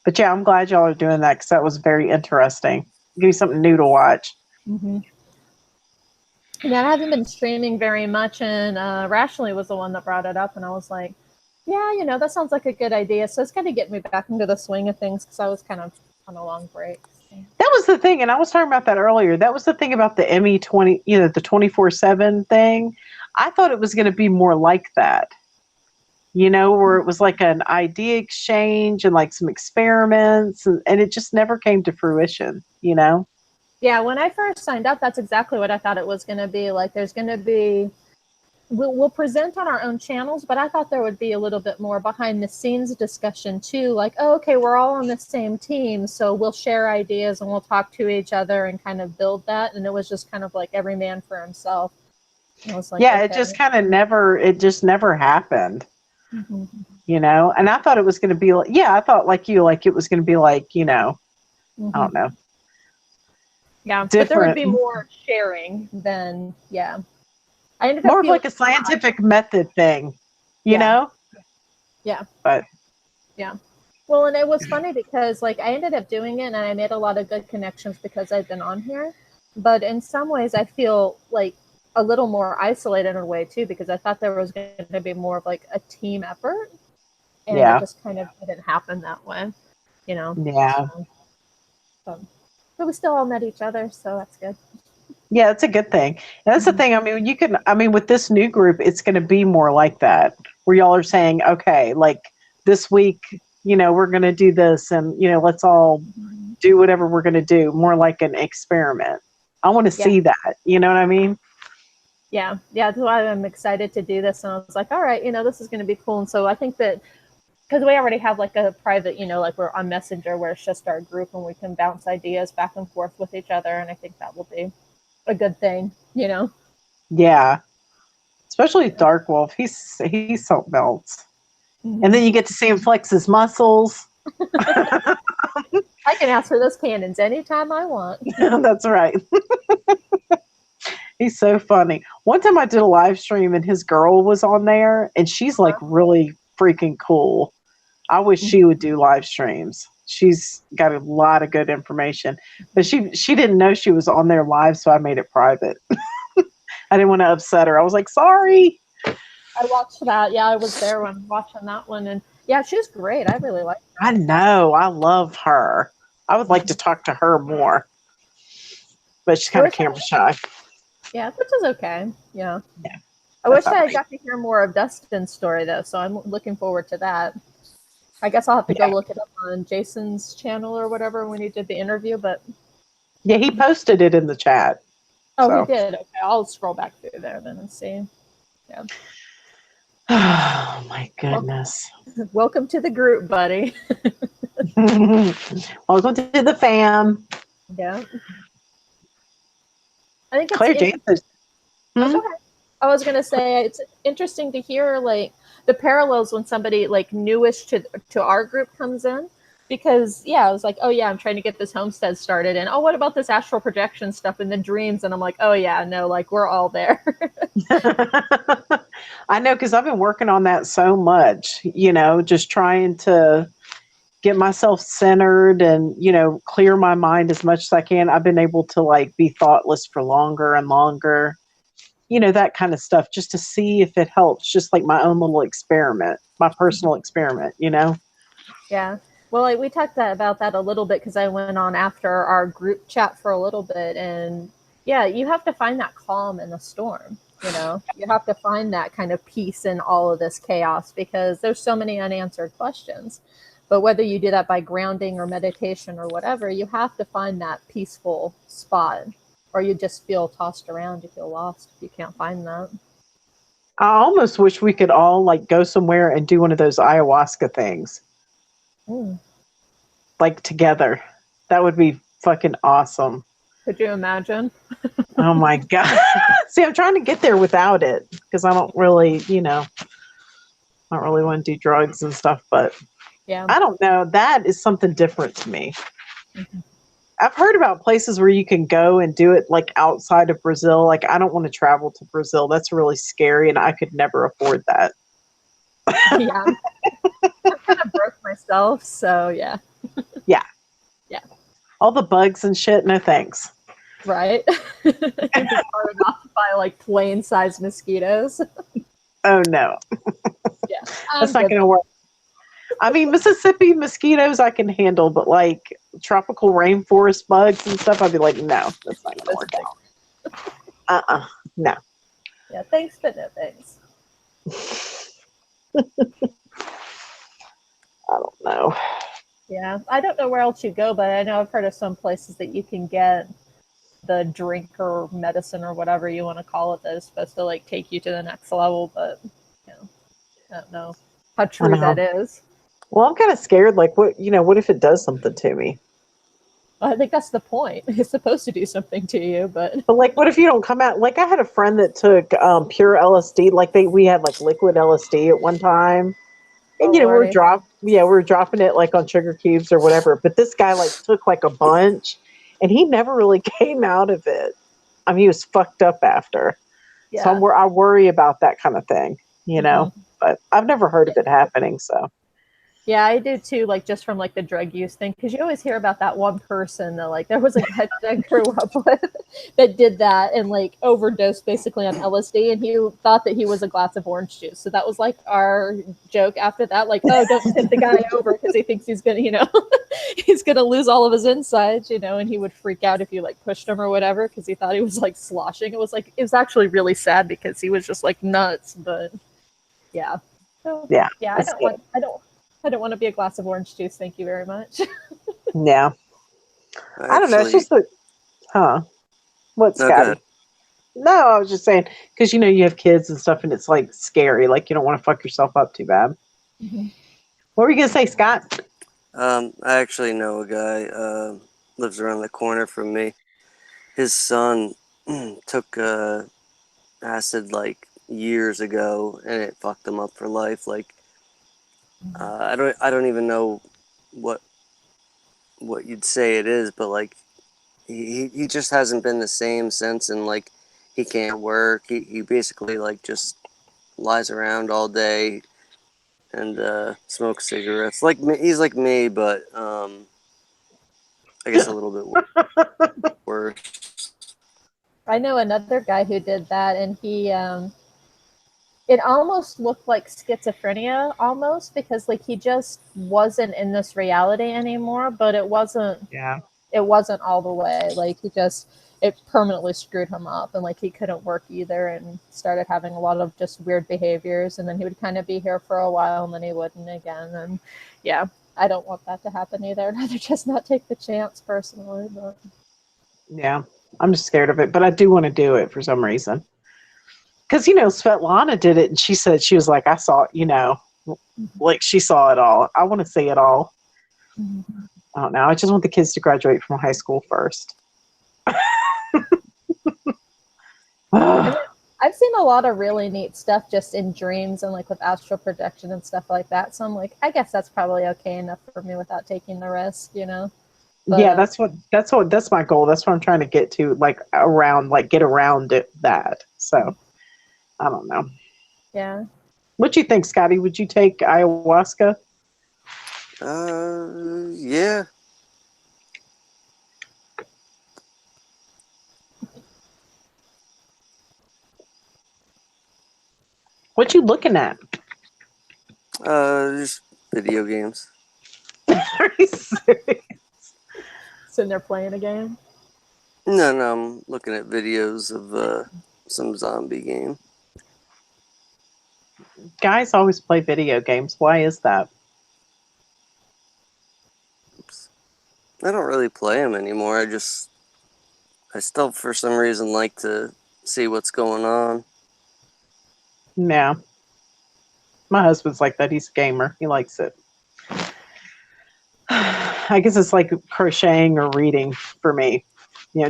Speaker 1: But yeah, I'm glad y'all are doing that because that was very interesting. Give you something new to watch.
Speaker 7: Mm-hmm. Yeah, I haven't been streaming very much, and Rationally was the one that brought it up, and I was like, yeah, that sounds like a good idea. So it's going to get me back into the swing of things because I was kind of on a long break. So.
Speaker 1: That was the thing, and I was talking about that earlier. That was the thing about the Emmy 20, the 24/7 thing. I thought it was going to be more like that. Where it was like an idea exchange and like some experiments, and it just never came to fruition.
Speaker 7: Yeah, when I first signed up, that's exactly what I thought it was going to be. Like, there's going to be, we'll present on our own channels, but I thought there would be a little bit more behind the scenes discussion too. Like, oh, okay, we're all on the same team, so we'll share ideas and we'll talk to each other and kind of build that. And it was just kind of like every man for himself. And I was like,
Speaker 1: Yeah,
Speaker 7: okay.
Speaker 1: it just never happened.
Speaker 7: Mm-hmm.
Speaker 1: you know? And I thought it was going to be like, yeah, I thought like you, like it was going to be like, you know, I don't know.
Speaker 7: Yeah, but there would be
Speaker 1: Different.
Speaker 7: more sharing than, yeah. I ended
Speaker 1: More
Speaker 7: up
Speaker 1: of like a
Speaker 7: feeling-
Speaker 1: scientific method thing, you
Speaker 7: Yeah.
Speaker 1: know?
Speaker 7: Yeah.
Speaker 1: But
Speaker 7: Yeah. Well, and it was funny because like I ended up doing it and I made a lot of good connections because I've been on here. But in some ways I feel like a little more isolated in a way too, because I thought there was going to be more of like a team effort. And
Speaker 1: Yeah.
Speaker 7: it just kind of didn't happen that way, you know?
Speaker 1: yeah.
Speaker 7: But we still all met each other, so that's good.
Speaker 1: Yeah, it's a good thing. And that's the thing. I mean, you can, I mean, with this new group, it's going to be more like that, where y'all are saying, okay, like this week, you know, we're going to do this and, you know, let's all do whatever we're going to do, more like an experiment. I want to see that. You know what I mean?
Speaker 7: Yeah. That's why I'm excited to do this. And I was like, all right, you know, this is going to be cool. And so I think that because we already have like a private, you know, like we're on Messenger where it's just our group and we can bounce ideas back and forth with each other. And I think that will be a good thing, you know?
Speaker 1: Yeah. Especially Dark Wolf. He's something else. And then you get to see him flex his muscles.
Speaker 7: I can ask for those cannons anytime I want.
Speaker 1: That's right. He's so funny. One time I did a live stream and his girl was on there and she's like really freaking cool. I wish she would do live streams. She's got a lot of good information, but she didn't know she was on there live, so I made it private. I didn't want to upset her. I was like, sorry.
Speaker 7: I watched that. Yeah, I was there when watching that one, and yeah, she's great. I really like her.
Speaker 1: I know. I love her. I would like to talk to her more, but she's kind of camera shy.
Speaker 7: Yeah, which is okay. Yeah.
Speaker 1: Yeah.
Speaker 7: I wish I
Speaker 1: all
Speaker 7: had
Speaker 1: right.
Speaker 7: got to hear more of Dustin's story though, so I'm looking forward to that. I guess I'll have to go look it up on Jason's channel or whatever when he did the interview, but
Speaker 1: Yeah, he posted it in the chat.
Speaker 7: oh,
Speaker 1: So.
Speaker 7: he did. Okay, I'll scroll back through there then and see. Yeah.
Speaker 1: Oh my goodness.
Speaker 7: Welcome to the group, buddy.
Speaker 1: Welcome to the fam.
Speaker 7: Yeah. I think it's
Speaker 1: Claire James is
Speaker 7: That's okay. I was gonna say it's interesting to hear like the parallels when somebody like newish to our group comes in, because I was like, oh yeah, I'm trying to get this homestead started, and oh, what about this astral projection stuff and the dreams? And I'm like, oh yeah, no, like we're all there.
Speaker 1: I know, because I've been working on that so much, you know, just trying to get myself centered and, you know, clear my mind as much as I can. I've been able to like be thoughtless for longer and longer, you know, that kind of stuff, just to see if it helps, just like my own little experiment, my personal experiment, you know?
Speaker 7: Yeah. Well, like, we talked about that a little bit because I went on after our group chat for a little bit, and yeah, you have to find that calm in the storm. You know, you have to find that kind of peace in all of this chaos because there's so many unanswered questions. But whether you do that by grounding or meditation or whatever, you have to find that peaceful spot, or you just feel tossed around. You feel lost if you can't find that.
Speaker 1: I almost wish we could all like go somewhere and do one of those ayahuasca things, like together. That would be fucking awesome.
Speaker 7: Could you imagine?
Speaker 1: Oh my God. See, I'm trying to get there without it because I don't really, you know, I don't really want to do drugs and stuff, but
Speaker 7: Yeah.
Speaker 1: I don't know. That is something different to me.
Speaker 7: Mhm.
Speaker 1: I've heard about places where you can go and do it like outside of Brazil. Like, I don't want to travel to Brazil. That's really scary, and I could never afford that.
Speaker 7: Yeah. I'm kind of broke myself, so yeah.
Speaker 1: All the bugs and shit, no thanks.
Speaker 7: Right? It's hard enough to buy like plane-sized mosquitoes.
Speaker 1: Oh no,
Speaker 7: Yeah.
Speaker 1: that's not going to work. I mean, Mississippi mosquitoes I can handle, but like tropical rainforest bugs and stuff, I'd be like, no, that's not going to work out. No.
Speaker 7: Yeah, thanks, but no thanks.
Speaker 1: I don't know.
Speaker 7: Yeah, I don't know where else you go, but I know I've heard of some places that you can get the drink or medicine or whatever you want to call it that is supposed to like take you to the next level, but you know, I don't know how true that is.
Speaker 1: Well, I'm kind of scared. Like, what if it does something to me?
Speaker 7: I think that's the point. It's supposed to do something to you, but
Speaker 1: like, what if you don't come out? Like, I had a friend that took pure LSD. Like, we had like liquid LSD at one time, And
Speaker 7: Oh, Lordy.
Speaker 1: we were dropping it like on sugar cubes or whatever. But this guy like took like a bunch, and he never really came out of it. I mean, he was fucked up after. So
Speaker 7: Yeah.
Speaker 1: I worry about that kind of thing, you know.
Speaker 7: Mhm.
Speaker 1: But I've never heard of it happening. So
Speaker 7: Yeah, I do too, like just from like the drug use thing, because you always hear about that one person that like there was a guy that I grew up with that did that and like overdosed basically on LSD, and he thought that he was a glass of orange juice. So that was like our joke after that, like, oh, don't tip the guy over because he thinks he's gonna, he's gonna lose all of his insides, and he would freak out if you like pushed him or whatever because he thought he was like sloshing. It was actually really sad because he was just like nuts, but yeah. So,
Speaker 1: yeah,
Speaker 7: yeah,
Speaker 1: that's good.
Speaker 7: I don't want to be a glass of orange juice. Thank you very much.
Speaker 1: Yeah, I don't know. It's just like, what,
Speaker 2: No, go ahead.
Speaker 1: Scotty? No, I was just saying because you have kids and stuff, and it's like scary. Like you don't want to fuck yourself up too bad.
Speaker 7: Mhm.
Speaker 1: What were you gonna say, Scott?
Speaker 2: I actually know a guy lives around the corner from me. His son took acid like years ago, and it fucked him up for life. Like I don't even know what you'd say it is, but like he just hasn't been the same since, and like he can't work. He basically like just lies around all day and smokes cigarettes. Like he's like me, but I guess a little bit worse.
Speaker 7: I know another guy who did that, and he it almost looked like schizophrenia almost because like he just wasn't in this reality anymore, but it wasn't
Speaker 1: Yeah.
Speaker 7: all the way. Like it permanently screwed him up, and like he couldn't work either and started having a lot of just weird behaviors, and then he would kind of be here for a while and then he wouldn't again. And yeah, I don't want that to happen either. I'd rather just not take the chance personally, but
Speaker 1: Yeah, I'm just scared of it, but I do want to do it for some reason. Because Svetlana did it, and she said she was like, I saw it, like she saw it all. I want to see it all. I don't know. I just want the kids to graduate from high school first.
Speaker 7: I've seen a lot of really neat stuff just in dreams and like with astral projection and stuff like that. So I'm like, I guess that's probably okay enough for me without taking the risk, But,
Speaker 1: yeah, that's my goal. That's what I'm trying to get to, like get around it. That. So, I don't know.
Speaker 7: yeah.
Speaker 1: What you think, Scotty? Would you take ayahuasca?
Speaker 2: Yeah.
Speaker 1: What you looking at?
Speaker 2: Just video games.
Speaker 1: Are you serious?
Speaker 7: Sitting there playing a game.
Speaker 2: No, I'm looking at videos of some zombie game.
Speaker 1: Guys always play video games. Why is that?
Speaker 2: Oops. I don't really play them anymore. I still, for some reason, like to see what's going on.
Speaker 1: Yeah. My husband's like that. He's a gamer. He likes it. I guess it's like crocheting or reading for me.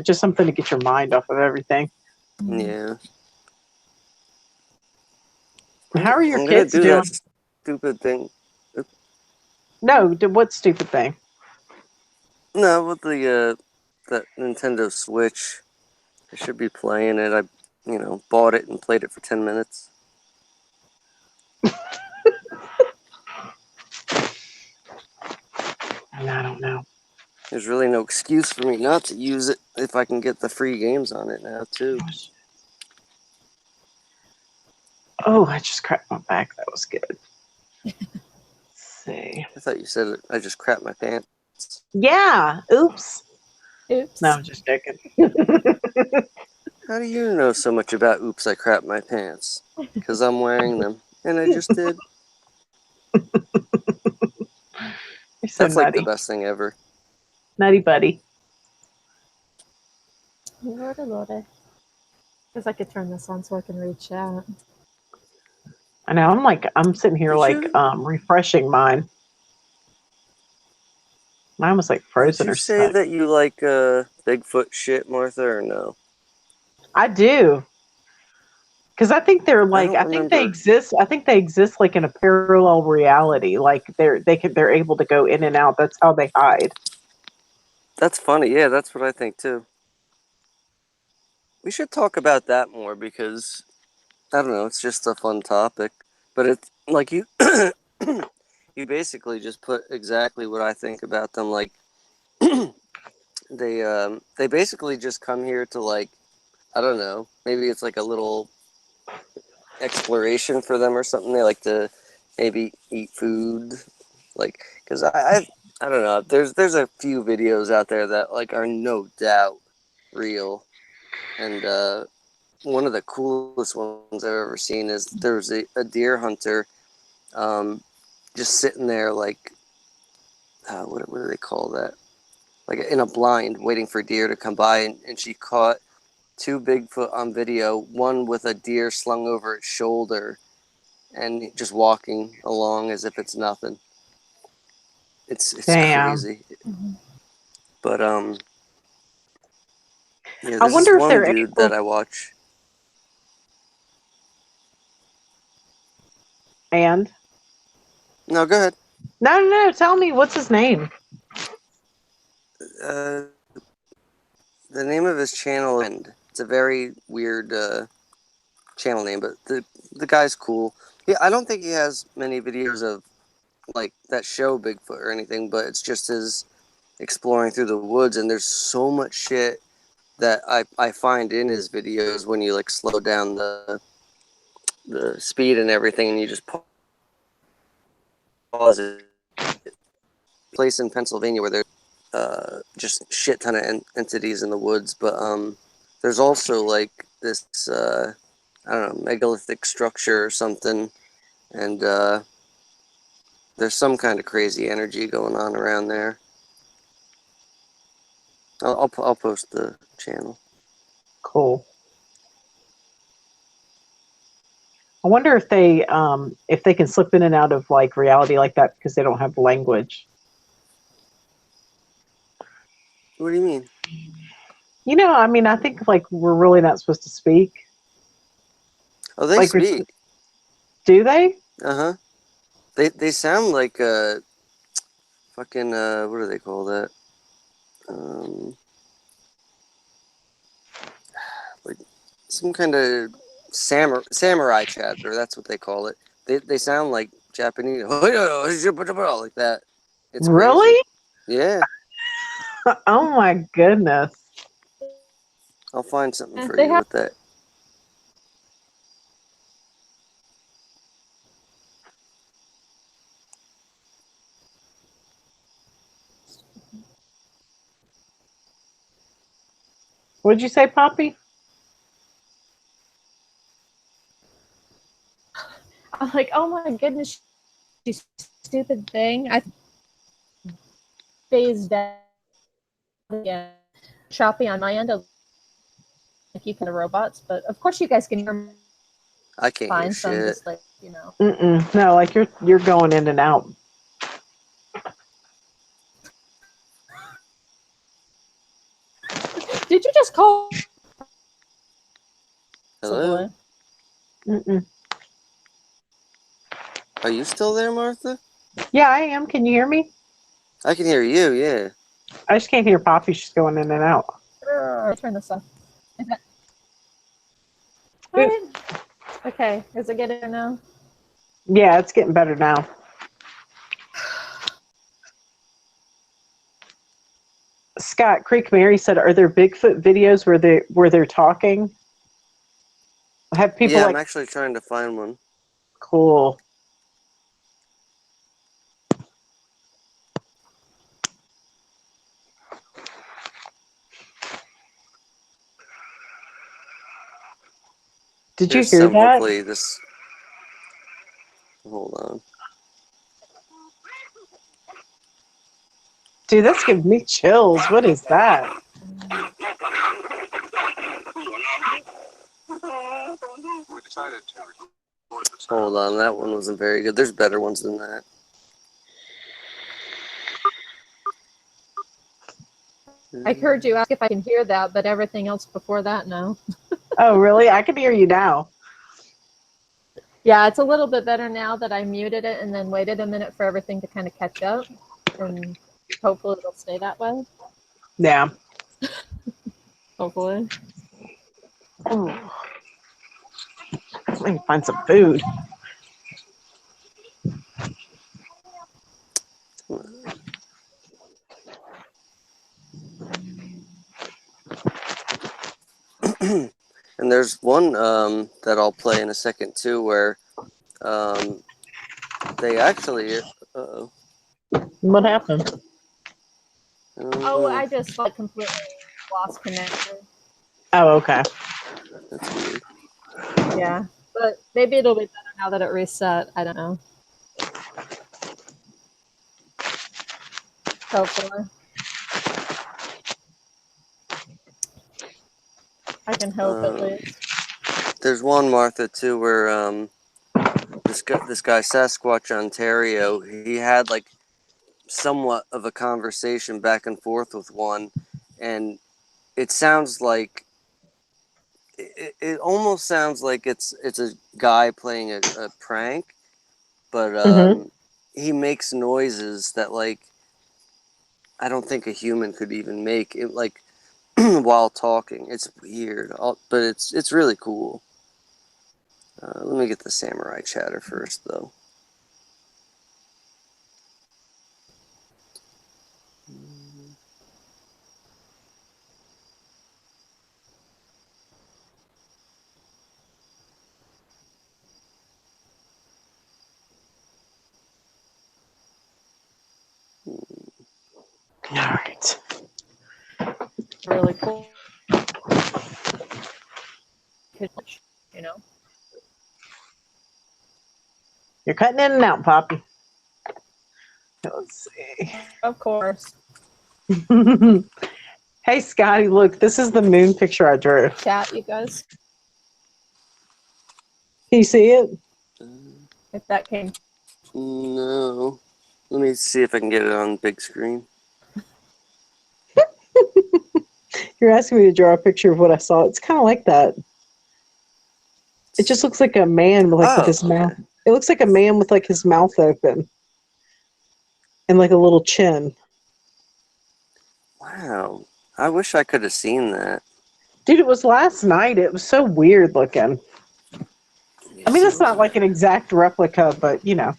Speaker 1: Just something to get your mind off of everything.
Speaker 2: Yeah.
Speaker 1: How are your
Speaker 2: I'm gonna
Speaker 1: kids
Speaker 2: do
Speaker 1: doing?
Speaker 2: that stupid thing.
Speaker 1: No, what stupid thing?
Speaker 2: No, with the that Nintendo Switch, I should be playing it. I, bought it and played it for 10 minutes.
Speaker 1: I don't know.
Speaker 2: There's really no excuse for me not to use it if I can get the free games on it now, too.
Speaker 1: Oh, I just cracked my back. That was good. Let's see.
Speaker 2: I thought you said I just crapped my pants.
Speaker 1: Yeah. Oops.
Speaker 7: Oops.
Speaker 1: No, I'm just joking.
Speaker 2: How do you know so much about oops, I crapped my pants? Because I'm wearing them. And I just did.
Speaker 1: You're so
Speaker 2: That's like
Speaker 1: nutty.
Speaker 2: the best thing ever.
Speaker 1: Nutty buddy.
Speaker 7: Lordy, Lordy. Guess I could turn this on so I can read chat.
Speaker 1: I know. I'm sitting here
Speaker 2: Did you-
Speaker 1: refreshing mine. Mine was like frozen
Speaker 2: Did you
Speaker 1: or
Speaker 2: say
Speaker 1: stuck.
Speaker 2: that you like Bigfoot shit, Martha, or no?
Speaker 1: I do. Because I think they're like,
Speaker 2: don't
Speaker 1: I think they
Speaker 2: remember.
Speaker 1: exist. I think they exist like in a parallel reality. Like they're able to go in and out. That's how they hide.
Speaker 2: That's funny. Yeah, that's what I think too. We should talk about that more because I don't know. It's just a fun topic, but it's like you, you basically just put exactly what I think about them. Like they basically just come here to like I don't know. Maybe it's like a little exploration for them or something. They like to maybe eat food, like because I don't know. There's a few videos out there that like are no doubt real, and one of the coolest ones I've ever seen is there was a deer hunter, just sitting there like what do they call that? Like in a blind, waiting for deer to come by, and she caught two Bigfoot on video, one with a deer slung over its shoulder and just walking along as if it's nothing. It's
Speaker 1: Damn.
Speaker 2: crazy. But yeah,
Speaker 1: I
Speaker 2: there's this
Speaker 1: wonder if
Speaker 2: one
Speaker 1: they're
Speaker 2: dude
Speaker 1: able.
Speaker 2: that I watch.
Speaker 1: And
Speaker 2: No, go ahead.
Speaker 1: no. Tell me, what's his name?
Speaker 2: The name of his channel, and it's a very weird channel name, but the guy's cool. Yeah, I don't think he has many videos of like that show Bigfoot or anything, but it's just his exploring through the woods, and there's so much shit that I find in his videos when you like slow down the speed and everything, and you just pause it. Place in Pennsylvania where there's just shit ton of entities in the woods, but there's also like this I don't know, megalithic structure or something, and there's some kind of crazy energy going on around there. I'll post the channel.
Speaker 1: Cool. I wonder if they can slip in and out of like reality like that because they don't have language.
Speaker 2: What do you mean?
Speaker 1: You know, I mean, I think like we're really not supposed to speak.
Speaker 2: Oh, they
Speaker 1: Like,
Speaker 2: speak.
Speaker 1: do they?
Speaker 2: Uh-huh. They sound like fucking what do they call that? Like some kind of samurai chatter. That's what they call it. They sound like Japanese, like that. It's crazy.
Speaker 1: Really?
Speaker 2: Yeah,
Speaker 1: Oh my goodness.
Speaker 2: I'll find something for
Speaker 7: They
Speaker 2: you
Speaker 7: have
Speaker 2: with that.
Speaker 1: What'd you say, Poppy?
Speaker 7: I'm like, oh my goodness, you stupid thing. I phased out again. Choppy on my end of like you kind of robots, but of course you guys can hear me
Speaker 2: I can't hear
Speaker 7: fine, so I'm
Speaker 2: shit.
Speaker 7: just like, you know.
Speaker 1: No, like you're going in and out.
Speaker 7: Did you just call?
Speaker 2: Hello? Are you still there, Martha?
Speaker 1: Yeah, I am. Can you hear me?
Speaker 2: I can hear you. Yeah.
Speaker 1: I just can't hear Poppy. She's going in and out.
Speaker 7: Turn this off. Okay. All right. Okay, is it getting now?
Speaker 1: Yeah, it's getting better now. Scott Creek Mary said, "Are there Bigfoot videos where they're talking? Have people
Speaker 2: Yeah,
Speaker 1: like
Speaker 2: I'm actually trying to find one.
Speaker 1: cool? Did you
Speaker 2: There's
Speaker 1: hear
Speaker 2: some.
Speaker 1: that?
Speaker 2: Hopefully this. Hold on.
Speaker 1: Dude, that's giving me chills. What is that?
Speaker 4: We decided to record the
Speaker 2: Hold on. That one wasn't very good. There's better ones than that.
Speaker 7: I heard you ask if I can hear that, but everything else before that, no.
Speaker 1: Oh, really? I can hear you now.
Speaker 7: Yeah, it's a little bit better now that I muted it and then waited a minute for everything to kind of catch up, and hopefully it'll stay that way.
Speaker 1: Yeah.
Speaker 7: Hopefully.
Speaker 1: Ooh. Let me find some food.
Speaker 2: And there's one that I'll play in a second too, where they actually.
Speaker 1: What happened?
Speaker 7: Oh, I just like completely lost connection.
Speaker 1: Oh, okay.
Speaker 2: That's weird.
Speaker 7: Yeah, but maybe it'll be better now that it reset. I don't know. Hopefully. I can hope at least.
Speaker 2: There's one, Martha, too, where this guy Sasquatch Ontario, he had like somewhat of a conversation back and forth with one, and it sounds like it almost sounds like it's a guy playing a prank, but he makes noises that like I don't think a human could even make it, like while talking. It's weird, but it's really cool. Let me get the samurai chatter first, though.
Speaker 1: All right.
Speaker 7: Really cool. You know?
Speaker 1: You're cutting in and out, Poppy. Let's see.
Speaker 7: Of course.
Speaker 1: Hey, Scotty, look, this is the moon picture I drew.
Speaker 7: Chat, you guys.
Speaker 1: Can you see it?
Speaker 7: If that came.
Speaker 2: No. Let me see if I can get it on big screen.
Speaker 1: You're asking me to draw a picture of what I saw. It's kind of like that. It just looks like a man with his mouth. It looks like a man with like his mouth open and like a little chin.
Speaker 2: Wow. I wish I could have seen that.
Speaker 1: Dude, it was last night. It was so weird looking. I mean, it's not like an exact replica, but you know.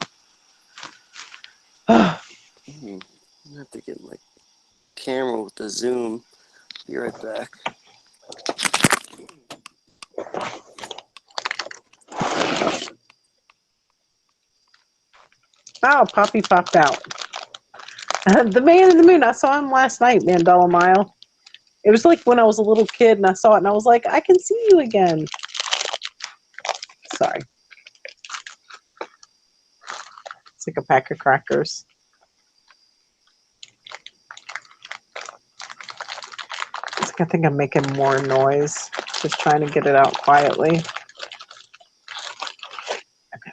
Speaker 2: I have to get my camera with the zoom. Be right back.
Speaker 1: Oh, Poppy popped out. The man in the moon. I saw him last night, Mandela Mile. It was like when I was a little kid and I saw it and I was like, I can see you again. Sorry. It's like a pack of crackers. It's like I think I'm making more noise. Just trying to get it out quietly. Okay.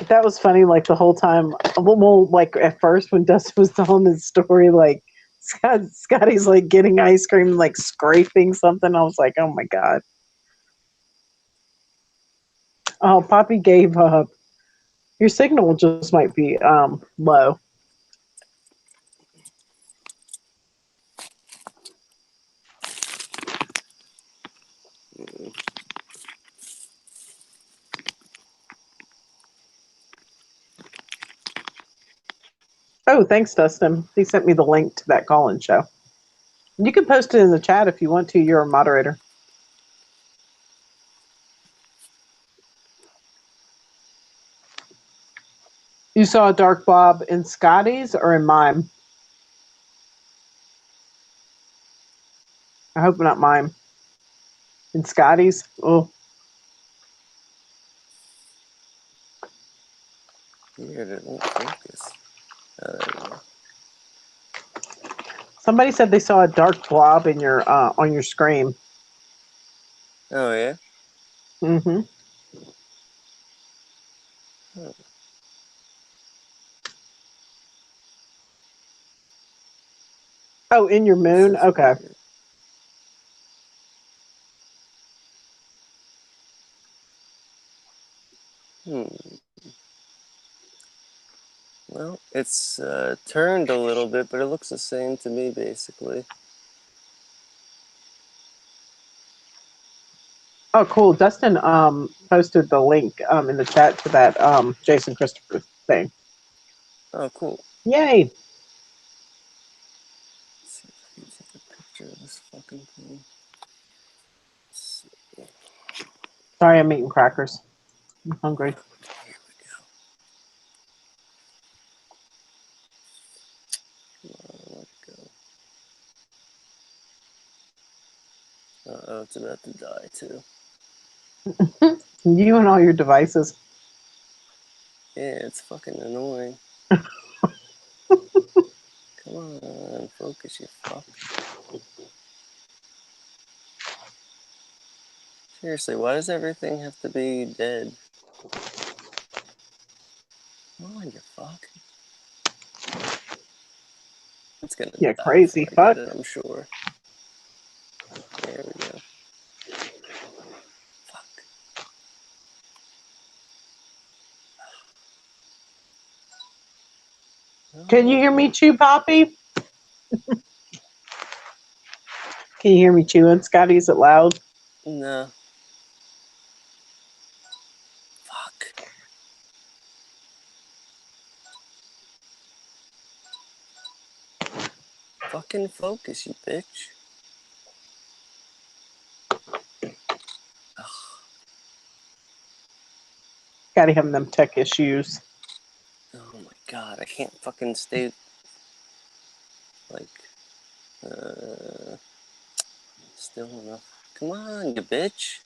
Speaker 1: That was funny, like the whole time. Well, like at first when Dustin was telling his story, like Scotty's like getting ice cream, like scraping something. I was like, oh my God. Oh, Poppy gave up. Your signal just might be low. Oh, thanks, Dustin. He sent me the link to that call-in show. You can post it in the chat if you want to. You're a moderator. You saw a dark blob in Scotty's or in mine? I hope not mine. In Scotty's? Oh.
Speaker 2: Weird, it won't focus. There we go.
Speaker 1: Somebody said they saw a dark blob in your on your screen.
Speaker 2: Oh, yeah?
Speaker 1: Mm-hmm.
Speaker 2: Oh.
Speaker 1: Oh, in your moon? Okay.
Speaker 2: Weird. Well, it's turned a little bit, but it looks the same to me, basically.
Speaker 1: Oh, cool. Dustin posted the link in the chat to that Jason Christopher thing.
Speaker 2: Oh, cool.
Speaker 1: Yay!
Speaker 2: Let's see if I can take a picture of this fucking thing. Let's see.
Speaker 1: Sorry, I'm eating crackers. I'm hungry.
Speaker 2: Here we go. Come on, let it go. Uh-oh, it's about to die, too.
Speaker 1: You and all your devices.
Speaker 2: Yeah, it's fucking annoying. Come on, focus, you fuck. Seriously, why does everything have to be dead? Come on, you fuck. It's gonna
Speaker 1: Yeah,
Speaker 2: die
Speaker 1: crazy
Speaker 2: before I
Speaker 1: fuck.
Speaker 2: get it, I'm sure. There we go. Fuck.
Speaker 1: Can you hear me chew, Poppy? Can you hear me chewing, Scotty? Is it loud?
Speaker 2: No. Fuck. Fucking focus, you bitch. Ugh.
Speaker 1: Scotty having them tech issues.
Speaker 2: Oh my god, I can't fucking stay, like, still enough. Come on, you bitch.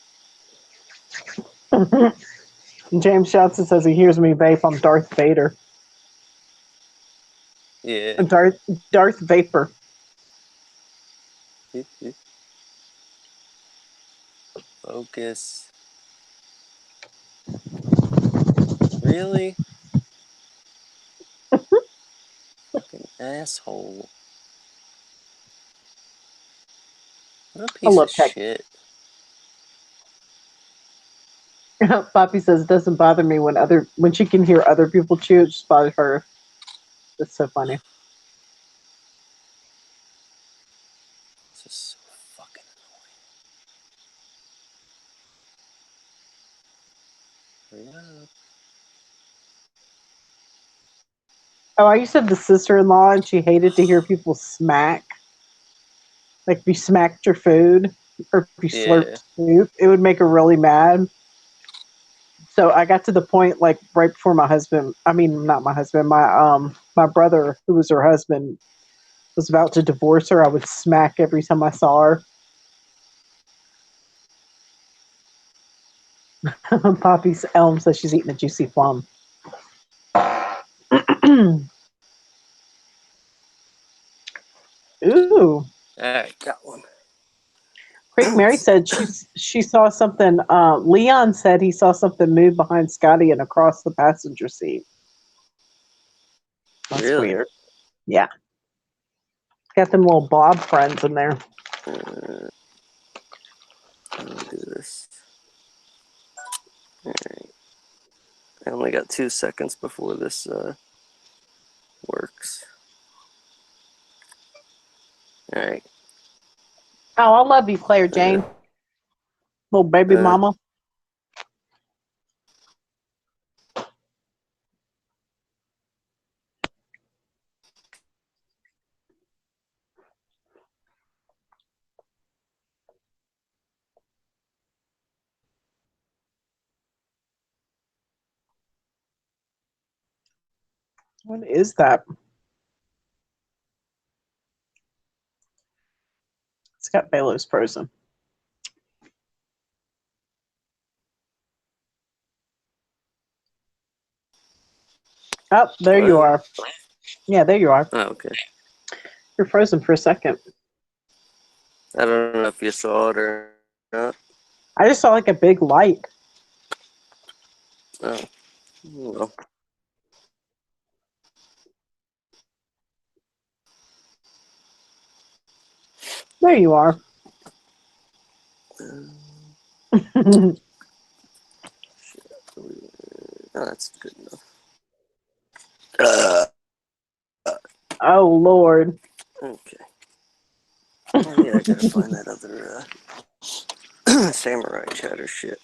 Speaker 1: James Johnson says he hears me vape. I'm Darth Vader.
Speaker 2: Yeah.
Speaker 1: Darth Vapor.
Speaker 2: Focus. Really? Fucking asshole. What a
Speaker 1: I
Speaker 2: piece
Speaker 1: love
Speaker 2: of
Speaker 1: tech.
Speaker 2: shit.
Speaker 1: Poppy says it doesn't bother me when she can hear other people chew. It just bothers her. That's so funny.
Speaker 2: This is so fucking annoying. Hurry up.
Speaker 1: Oh, I used to have the sister-in-law, and she hated to hear people smack. Like if you smacked your food or if you slurped soup, it would make her really mad. So I got to the point like right before my husband, I mean not my husband, my brother, who was her husband, was about to divorce her. I would smack every time I saw her. Poppy's Elm says she's eating a juicy plum. Ooh.
Speaker 2: Alright, got one.
Speaker 1: Creek Mary said she saw something. Leon said he saw something move behind Scotty and across the passenger seat. That's
Speaker 2: Really?
Speaker 1: weird. Yeah. Got them little blob friends in there.
Speaker 2: Let me do this. Alright. I only got 2 seconds before this works. Alright.
Speaker 1: Oh, I love you, Claire Jane. Little baby mama. What is that? Scott Bailo's frozen. Oh, there you are. Yeah, there you are.
Speaker 2: Oh, okay.
Speaker 1: You're frozen for a second.
Speaker 2: I don't know if you saw it or not.
Speaker 1: I just saw like a big light.
Speaker 2: Oh. Well.
Speaker 1: There you are.
Speaker 2: Oh, that's good enough.
Speaker 1: Oh Lord.
Speaker 2: Okay. Oh, yeah, I gotta find that other samurai chatter shit.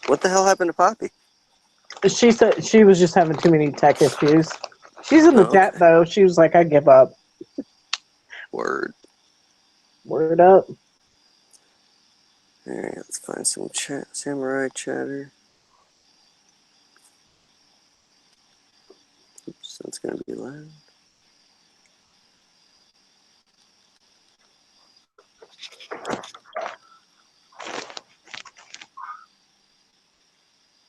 Speaker 2: What the hell happened to Poppy?
Speaker 1: She said she was just having too many tech issues. She's in the
Speaker 2: Oh,
Speaker 1: chat
Speaker 2: okay.
Speaker 1: though. She was like, I give up.
Speaker 2: Word.
Speaker 1: Word up.
Speaker 2: Alright, let's find some samurai chatter. Oops, that's gonna be loud.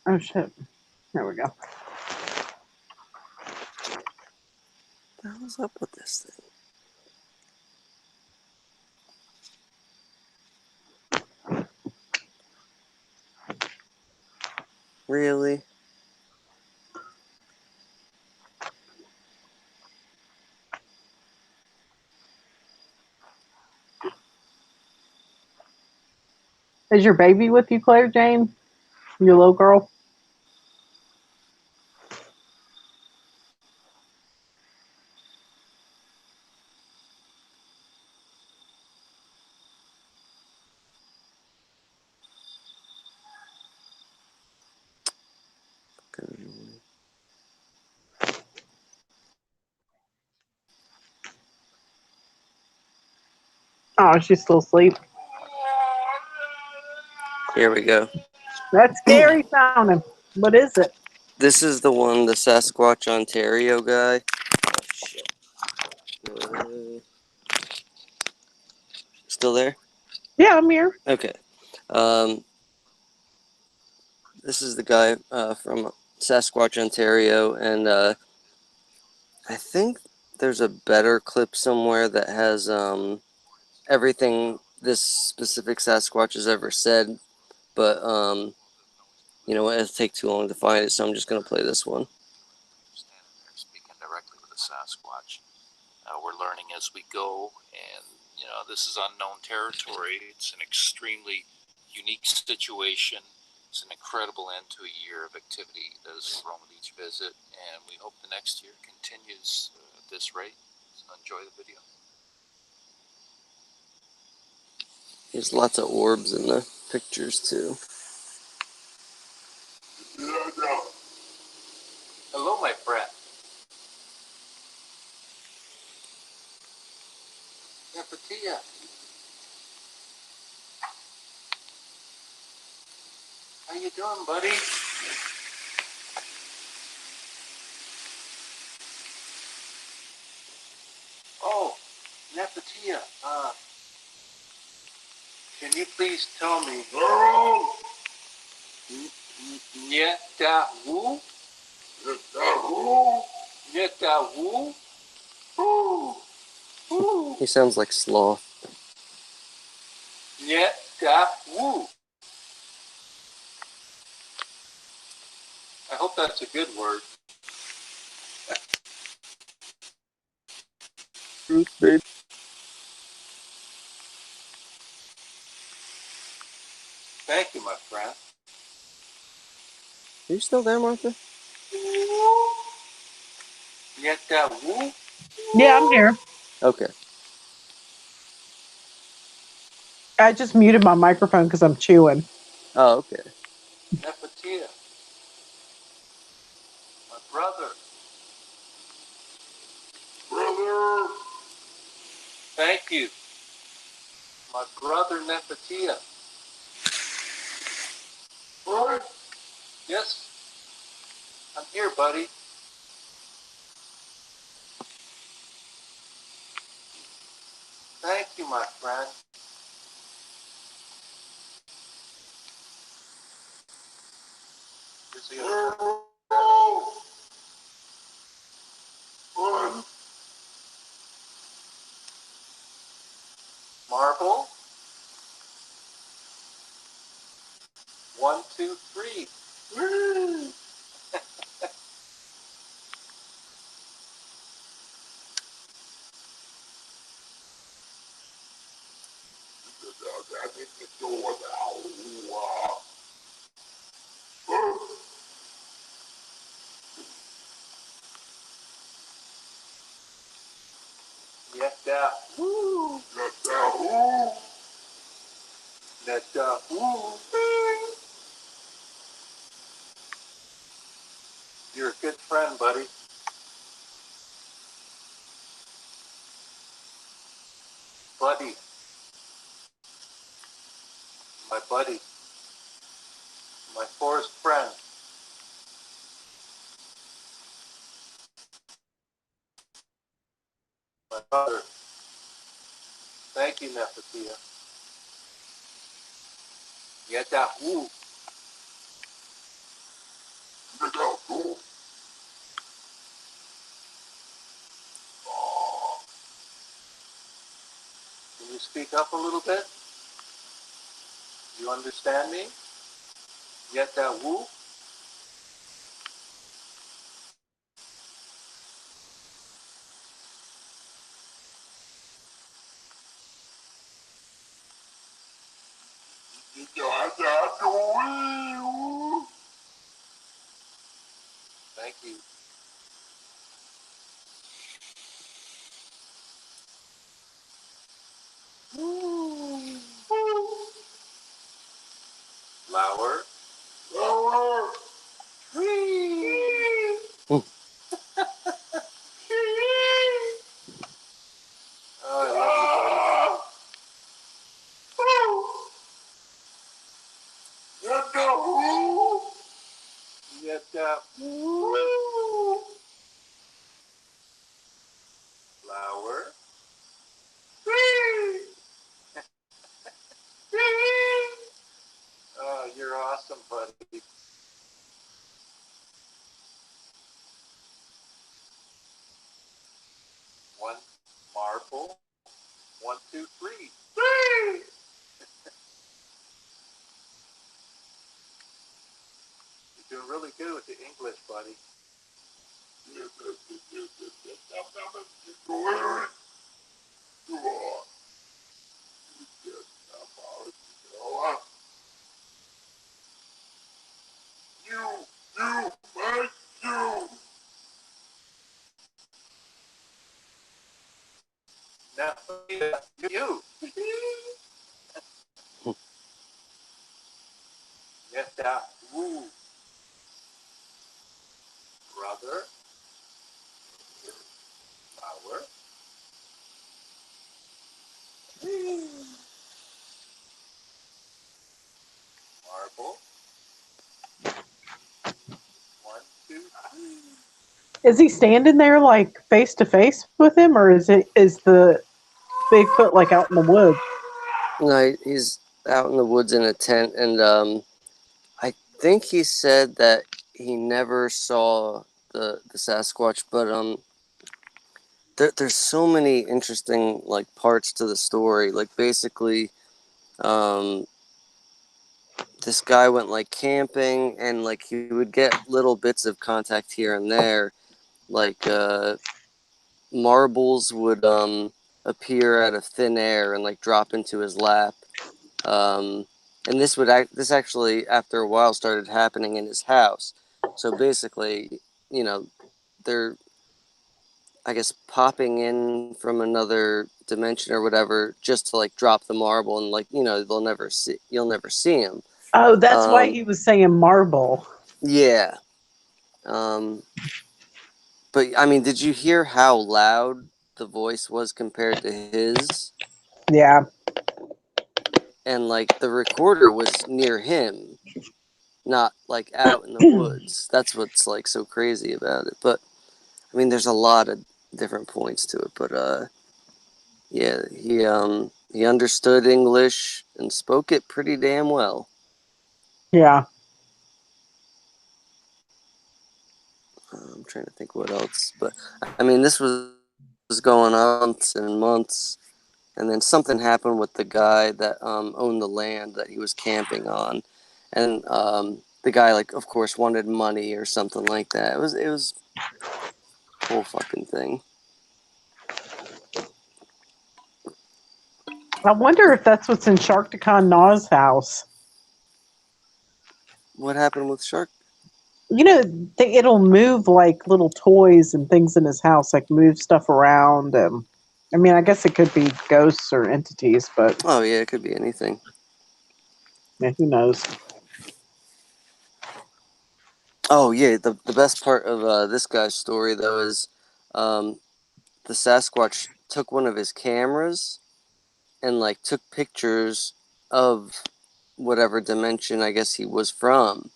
Speaker 1: Oh shit. There we go.
Speaker 2: What the hell's up with this thing? Really?
Speaker 1: Is your baby with you, Claire Jane? Your little girl? Oh, she's still asleep.
Speaker 2: Here we go.
Speaker 1: That's scary sounding. What is it?
Speaker 2: This is the one, the Sasquatch Ontario guy. Oh, shit. Still there?
Speaker 1: Yeah, I'm here.
Speaker 2: Okay. This is the guy from Sasquatch, Ontario, and I think there's a better clip somewhere that has everything this specific Sasquatch has ever said, but you know what? It'll take too long to find it, so I'm just gonna play this one.
Speaker 8: Standing there speaking directly with the Sasquatch. We're learning as we go, and this is unknown territory. It's an extremely unique situation. It's an incredible end to a year of activity that has grown with each visit, and we hope the next year continues at this rate. So enjoy the video.
Speaker 2: There's lots of orbs in the pictures too.
Speaker 8: Hello, my friend. Nefertia. How you doing, buddy? Oh, Nefertia. Can you please tell me? Nyetahu? Nyetahu?
Speaker 2: He sounds like Sloth.
Speaker 8: Nyetahu. I hope that's a good word.
Speaker 2: Truth, babe.
Speaker 8: Thank you, my friend.
Speaker 2: Are you still there, Martha?
Speaker 8: Nyetahu?
Speaker 1: Yeah, I'm here.
Speaker 2: Okay.
Speaker 1: I just muted my microphone because I'm chewing.
Speaker 2: Oh, okay.
Speaker 8: Nefertia. My brother. Brother. Thank you. My brother Nefertia. What? Yes. I'm here, buddy. Thank you, my friend. Is he Marble? 1, 2, 3.
Speaker 4: Yetta. Woo. Yetta. Woo. Yetta. Woo. You're a good friend, buddy. Buddy. My buddy. My forest friend. My brother. Thank you, Nefertia. Yetta. Woo. Yetta. Woo. Can you speak up a little bit? You understand me? Yetta. Woo. Thank you. Flower. Flower. Oh, I love you, buddy. Yetta. Flower. Oh, you're awesome, buddy. One marble. 1, 2, 3. You're doing really good with the English, buddy. Now, you. Yes, that. Woo. Brother. Flower. Marble. 1, 2, 3.
Speaker 1: Is he standing there like face to face with him, or is the Bigfoot like out in the woods?
Speaker 2: No, he's out in the woods in a tent, and I think he said that he never saw the Sasquatch, but there's so many interesting like parts to the story. Like basically, this guy went like camping, and like he would get little bits of contact here and there, like marbles would appear out of thin air and like drop into his lap. And this actually after a while started happening in his house. So basically, you know, they're I guess popping in from another dimension or whatever just to like drop the marble, and like, you know, you'll never see him.
Speaker 1: Oh, that's why
Speaker 2: Um,
Speaker 1: he was saying marble.
Speaker 2: yeah. But I mean, did you hear how loud the voice was compared to his?
Speaker 1: Yeah.
Speaker 2: And like the recorder was near him, not like out in the woods. That's what's like so crazy about it. But I mean, there's a lot of different points to it. But yeah, he understood English and spoke it pretty damn well.
Speaker 1: Yeah.
Speaker 2: I'm trying to think what else, but I mean, this was going on months and months, and then something happened with the guy that owned the land that he was camping on, and the guy, like, of course, wanted money or something like that. It was a whole fucking thing.
Speaker 1: I wonder if that's what's in Sharkticon Naw's house.
Speaker 2: What happened with Shark?
Speaker 1: You know, it'll move like little toys and things in his house, like move stuff around. I mean, I guess it could be ghosts or entities, but
Speaker 2: Oh yeah, it could be anything.
Speaker 1: yeah, who knows?
Speaker 2: Oh yeah, the best part of this guy's story though is the Sasquatch took one of his cameras and like took pictures of whatever dimension I guess he was from,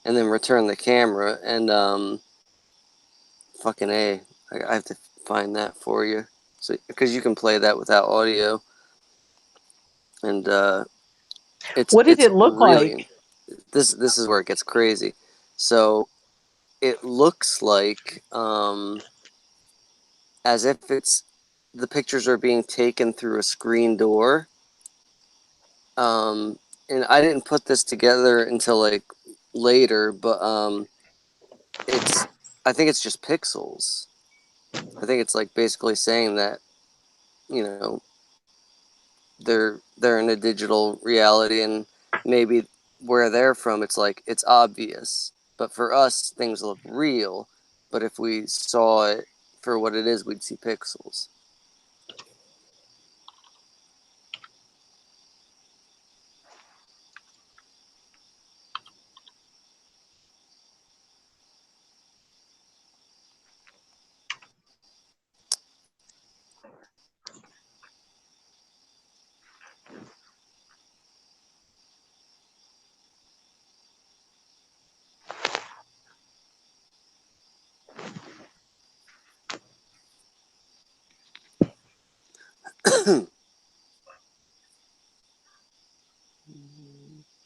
Speaker 2: and then returned the camera. And fucking a, I have to find that for you, so because you can play that without audio, and
Speaker 1: What did
Speaker 2: it's
Speaker 1: it look
Speaker 2: really
Speaker 1: like?
Speaker 2: this is where it gets crazy. So it looks like as if it's the pictures are being taken through a screen door. And I didn't put this together until like later, but it's I think it's just pixels. I think it's like basically saying that, you know, they're in a digital reality, and maybe where they're from it's like it's obvious. But for us things look real, but if we saw it for what it is, we'd see pixels.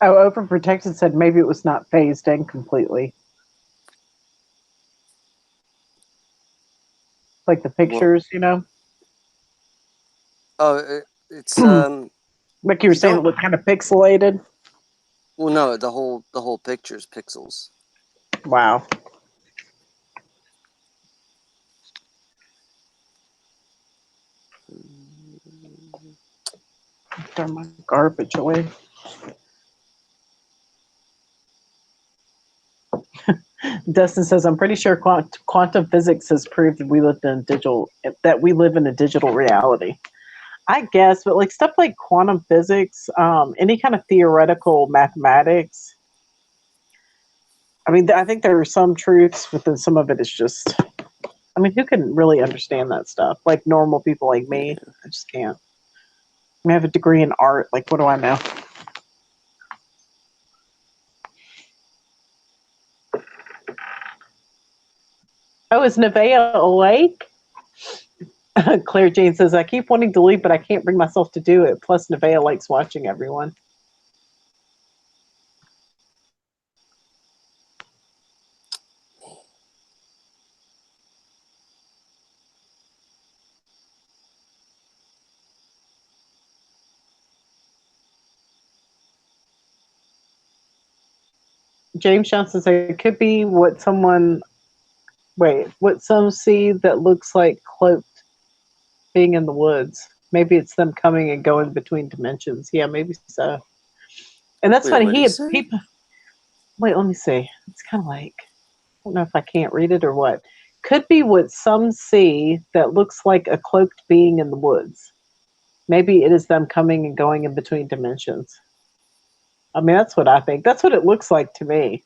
Speaker 1: Oh, Overprotected said maybe it was not phased in completely. Like the
Speaker 2: Well,
Speaker 1: pictures, you know?
Speaker 2: oh, it's
Speaker 1: Like you were
Speaker 2: you
Speaker 1: saying, it
Speaker 2: don't.
Speaker 1: looked kind of pixelated.
Speaker 2: Well, no, the whole picture's pixels.
Speaker 1: Wow. Throw my garbage away. Dustin says, "I'm pretty sure quantum physics has proved that we live in a digital reality." I guess, but like stuff like quantum physics, any kind of theoretical mathematics. I mean, I think there are some truths, but then some of it is just. I mean, who can really understand that stuff? Like normal people like me, I just can't. I have a degree in art. Like, what do I know? Oh, is Nevaeh awake? Claire Jane says, I keep wanting to leave, but I can't bring myself to do it. Plus, Nevaeh likes watching everyone. James Johnson says, it could be what some see that looks like cloaked being in the woods. Maybe it's them coming and going between dimensions. Yeah, maybe so. And that's
Speaker 2: Wait,
Speaker 1: funny.
Speaker 2: what did he say?
Speaker 1: Wait, let me see. It's kind of like, I don't know if I can't read it or what. Could be what some see that looks like a cloaked being in the woods. Maybe it is them coming and going in between dimensions. I mean, that's what I think. That's what it looks like to me.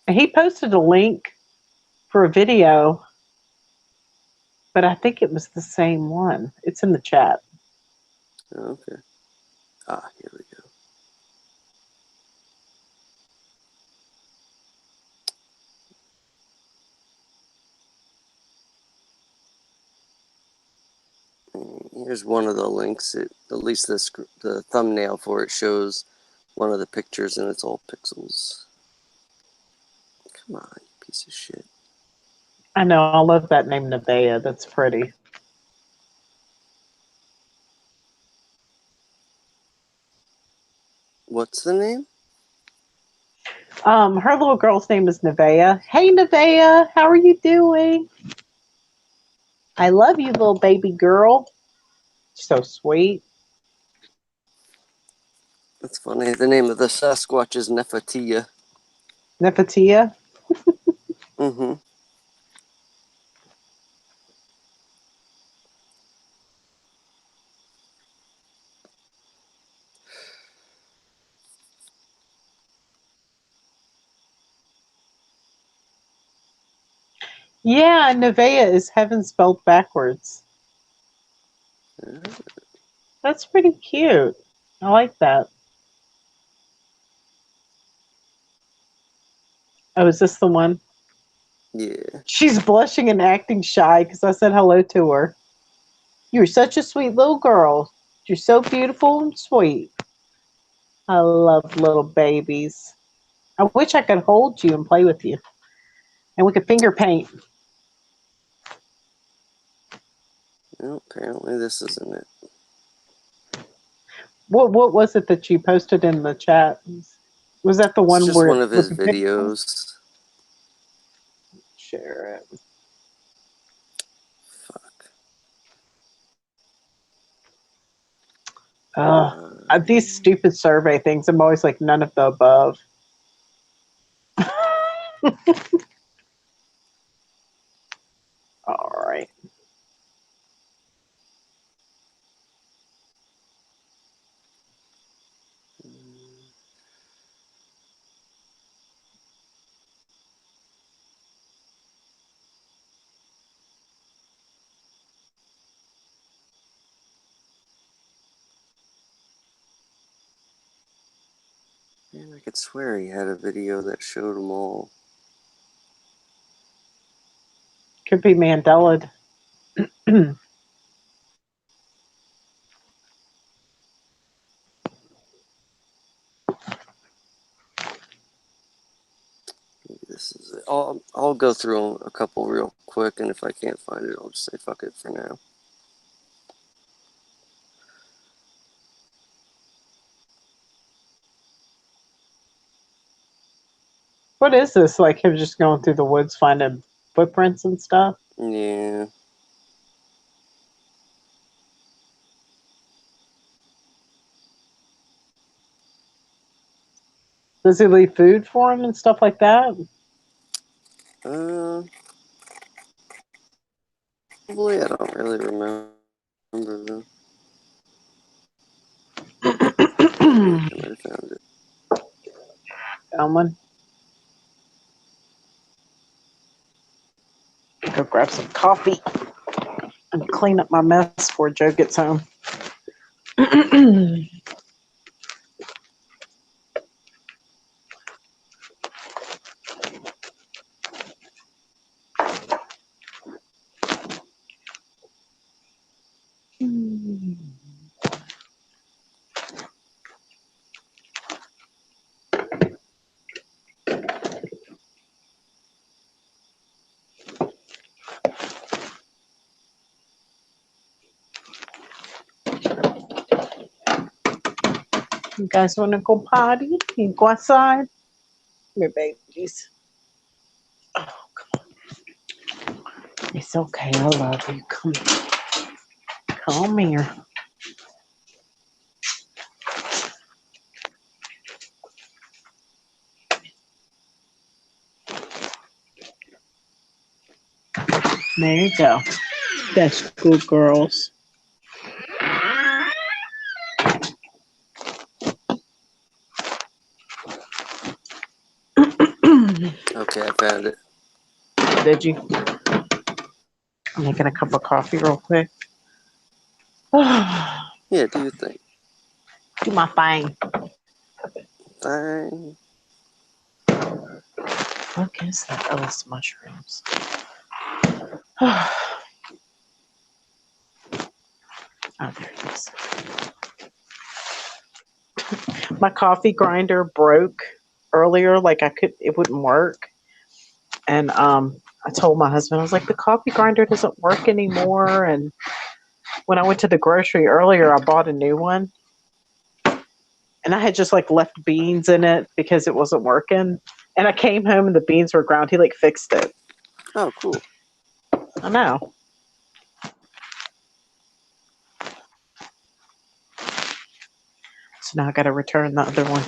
Speaker 1: And he posted a link for a video, but I think it was the same one. It's in the chat.
Speaker 2: Oh, okay. Here we go. Here's one of the links. At least the thumbnail for it shows one of the pictures, and it's all pixels. Come on, you piece of shit.
Speaker 1: I know. I love that name, Nevaeh. That's pretty.
Speaker 2: What's the name?
Speaker 1: Her little girl's name is Nevaeh. Hey, Nevaeh, how are you doing? I love you, little baby girl. So sweet.
Speaker 2: That's funny. The name of the Sasquatch is Nefertia.
Speaker 1: Nefertia.
Speaker 2: Mm-hmm.
Speaker 1: Yeah, Nevaeh is heaven spelled backwards. That's pretty cute. I like that. Oh, is this the one?
Speaker 2: Yeah.
Speaker 1: She's blushing and acting shy because I said hello to her. You're such a sweet little girl. You're so beautiful and sweet. I love little babies. I wish I could hold you and play with you. And we could finger paint.
Speaker 2: Well, apparently this isn't it.
Speaker 1: What was it that you posted in the chat? Was that the
Speaker 2: It's
Speaker 1: one
Speaker 2: just
Speaker 1: where
Speaker 2: one of
Speaker 1: with
Speaker 2: his
Speaker 1: the picture?
Speaker 2: videos.
Speaker 1: Share it.
Speaker 2: Fuck.
Speaker 1: These stupid survey things, I'm always like, none of the above. All right.
Speaker 2: Man, I could swear he had a video that showed them all.
Speaker 1: Could be Mandela.
Speaker 2: Maybe this is it. I'll go through a couple real quick, and if I can't find it, I'll just say fuck it for now.
Speaker 1: What is this? Like him just going through the woods finding footprints and stuff?
Speaker 2: Yeah.
Speaker 1: Does he leave food for him and stuff like that?
Speaker 2: Probably. I don't really remember though. I might have found it.
Speaker 1: Elman. Go grab some coffee and clean up my mess before Joe gets home. You guys want to go potty? You go outside? Your babies. Oh, come on. It's okay. I love you. Come here. There you go. That's good, girls.
Speaker 2: Okay, I found it.
Speaker 1: Did you? I'm making a cup of coffee real quick. Do
Speaker 2: Yeah, do your thing.
Speaker 1: my thing.
Speaker 2: Fine.
Speaker 1: What is that? Oh, it's mushrooms. Oh, there it is. My coffee grinder broke earlier. Like it wouldn't work. And I told my husband, I was like, the coffee grinder doesn't work anymore. And when I went to the grocery earlier, I bought a new one. And I had just like left beans in it because it wasn't working. And I came home and the beans were ground. He like fixed it.
Speaker 2: Oh, cool.
Speaker 1: I know. So now I got to return the other one.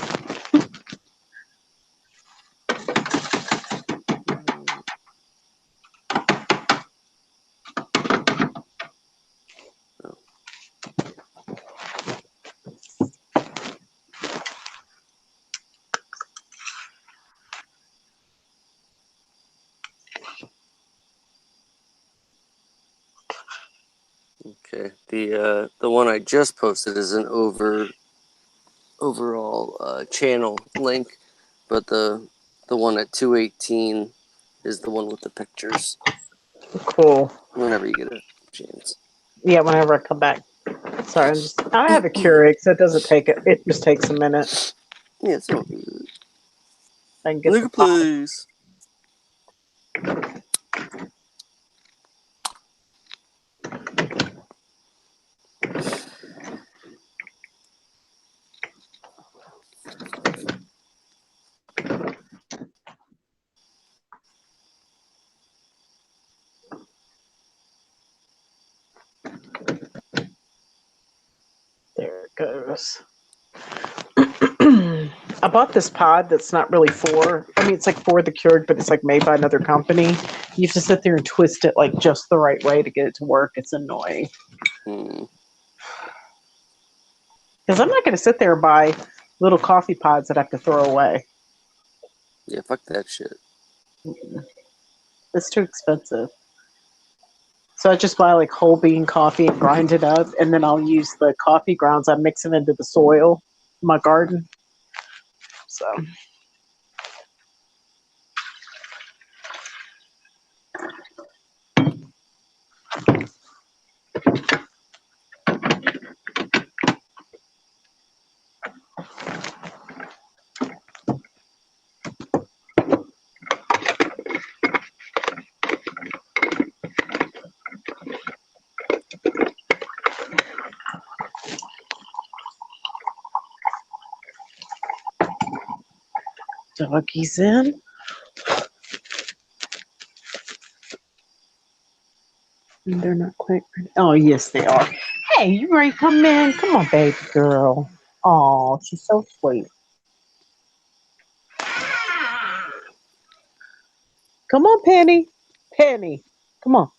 Speaker 2: Okay. The one I just posted is an overall channel link, but the one at 218 is the one with the pictures.
Speaker 1: Cool.
Speaker 2: Whenever you get a chance.
Speaker 1: Yeah, whenever I come back. Sorry, I have a Keurig, so it doesn't take it. It just takes a minute.
Speaker 2: Yeah, it's all good.
Speaker 1: I can get
Speaker 2: Look
Speaker 1: the
Speaker 2: at please.
Speaker 1: There it goes. I bought this pod that's not really for, I mean, it's like for the Keurig, but it's like made by another company. You have to sit there and twist it like just the right way to get it to work. It's annoying.
Speaker 2: Hmm.
Speaker 1: Because I'm not going to sit there and buy little coffee pods that I have to throw away.
Speaker 2: Yeah, fuck that shit.
Speaker 1: It's too expensive. So I just buy like whole bean coffee and grind it up, and then I'll use the coffee grounds. I mix them into the soil in my garden. So doggies in. And they're not quite ready. Oh, yes, they are. Hey, you ready to come in? Come on, baby girl. Oh, she's so sweet. Come on, Penny. Penny, come on.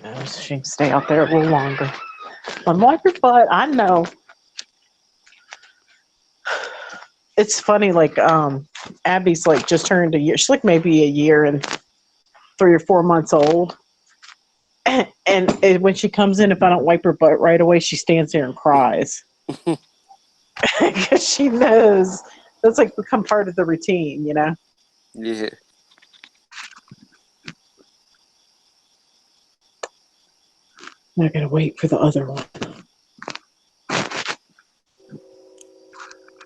Speaker 1: No, so she can stay out there a little longer. Unwipe your butt. I know. It's funny, like, Abby's like just turned a year. She's like maybe a year and 3 or 4 months old. And when she comes in, if I don't wipe her butt right away, she stands there and cries. Because she knows that's like become part of the routine, you know?
Speaker 2: Yeah.
Speaker 1: I gotta wait for the other one.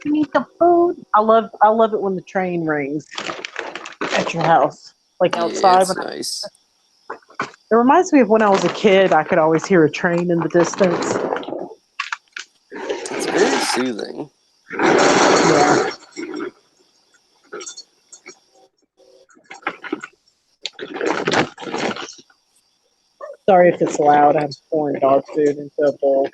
Speaker 1: You need the food. I love it when the train rings at your house, like
Speaker 2: Yeah,
Speaker 1: outside.
Speaker 2: it's nice.
Speaker 1: It reminds me of when I was a kid. I could always hear a train in the distance.
Speaker 2: It's very soothing.
Speaker 1: Yeah. Sorry if it's loud. I'm pouring dog food into a bowl.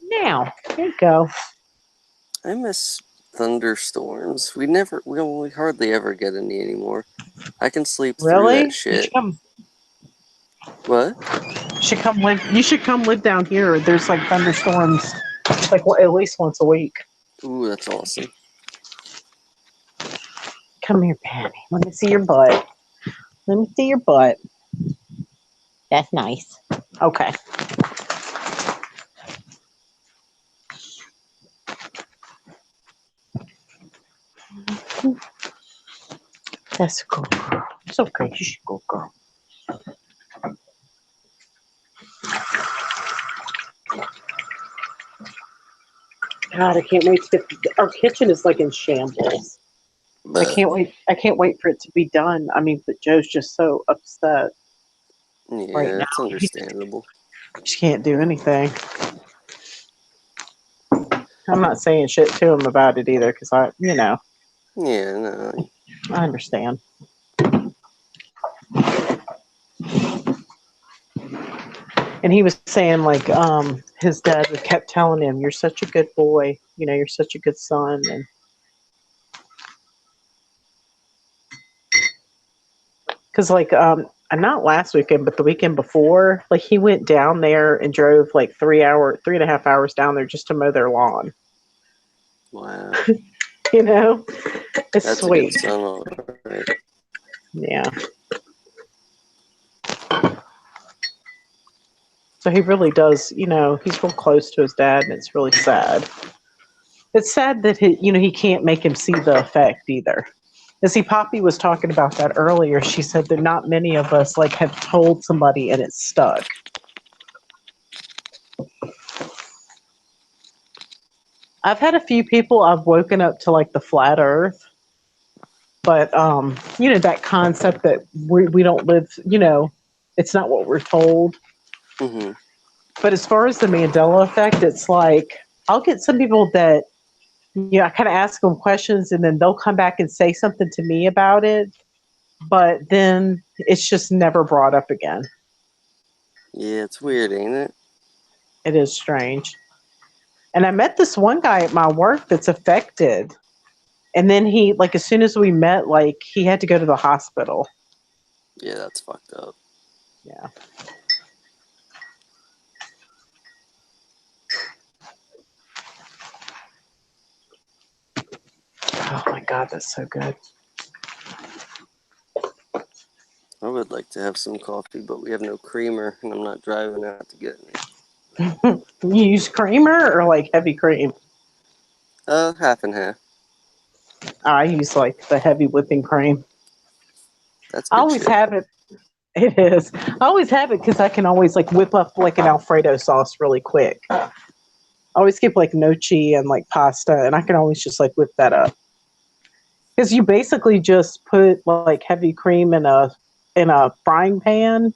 Speaker 1: Now, here you go.
Speaker 2: I miss thunderstorms. We hardly ever get any anymore. I can sleep through
Speaker 1: Really?
Speaker 2: that shit. What?
Speaker 1: You should come live down here. There's like thunderstorms, like at least once a week.
Speaker 2: Ooh, that's awesome.
Speaker 1: Come here, Patty. Let me see your butt. Let me see your butt. That's nice. Okay. That's a good girl. It's okay. She's a good girl. God, I can't wait to get. Our kitchen is like in shambles. I
Speaker 2: But,
Speaker 1: can't wait. I can't wait for it to be done. I mean, but Joe's just so upset
Speaker 2: yeah,
Speaker 1: right now.
Speaker 2: it's understandable.
Speaker 1: She can't do anything. I'm not saying shit to him about it either, because
Speaker 2: Yeah, no.
Speaker 1: I understand. And he was saying like, his dad kept telling him, "You're such a good boy. You know, you're such a good son." And because like, not last weekend, but the weekend before, like he went down there and drove like 3.5 hours down there just to mow their lawn.
Speaker 2: Wow.
Speaker 1: You know, It's
Speaker 2: That's
Speaker 1: sweet.
Speaker 2: a good son. All right.
Speaker 1: Yeah. So he really does, you know, he's real close to his dad, and it's really sad. It's sad that he can't make him see the effect either. And see, Poppy was talking about that earlier. She said that not many of us like have told somebody and it's stuck. I've had a few people I've woken up to like the flat earth, but that concept that we don't live, it's not what we're told.
Speaker 2: Mm-hmm.
Speaker 1: But as far as the Mandela effect, it's like I'll get some people that I kind of ask them questions and then they'll come back and say something to me about it, but then it's just never brought up again.
Speaker 2: Yeah, it's weird, ain't it?
Speaker 1: It is strange. And I met this one guy at my work that's affected. And then he, like, as soon as we met, like, he had to go to the hospital.
Speaker 2: Yeah, that's fucked up.
Speaker 1: Yeah. Oh my God, that's so good.
Speaker 2: I would like to have some coffee, but we have no creamer, and I'm not driving out to get any.
Speaker 1: You use creamer or like heavy cream?
Speaker 2: Half and half.
Speaker 1: I use like the heavy whipping cream.
Speaker 2: That's
Speaker 1: I
Speaker 2: good
Speaker 1: always
Speaker 2: shit.
Speaker 1: have it. It is. I always have it because I can always like whip up like an Alfredo sauce really quick. I always keep like gnocchi and like pasta, and I can always just like whip that up. Because you basically just put like heavy cream in a frying pan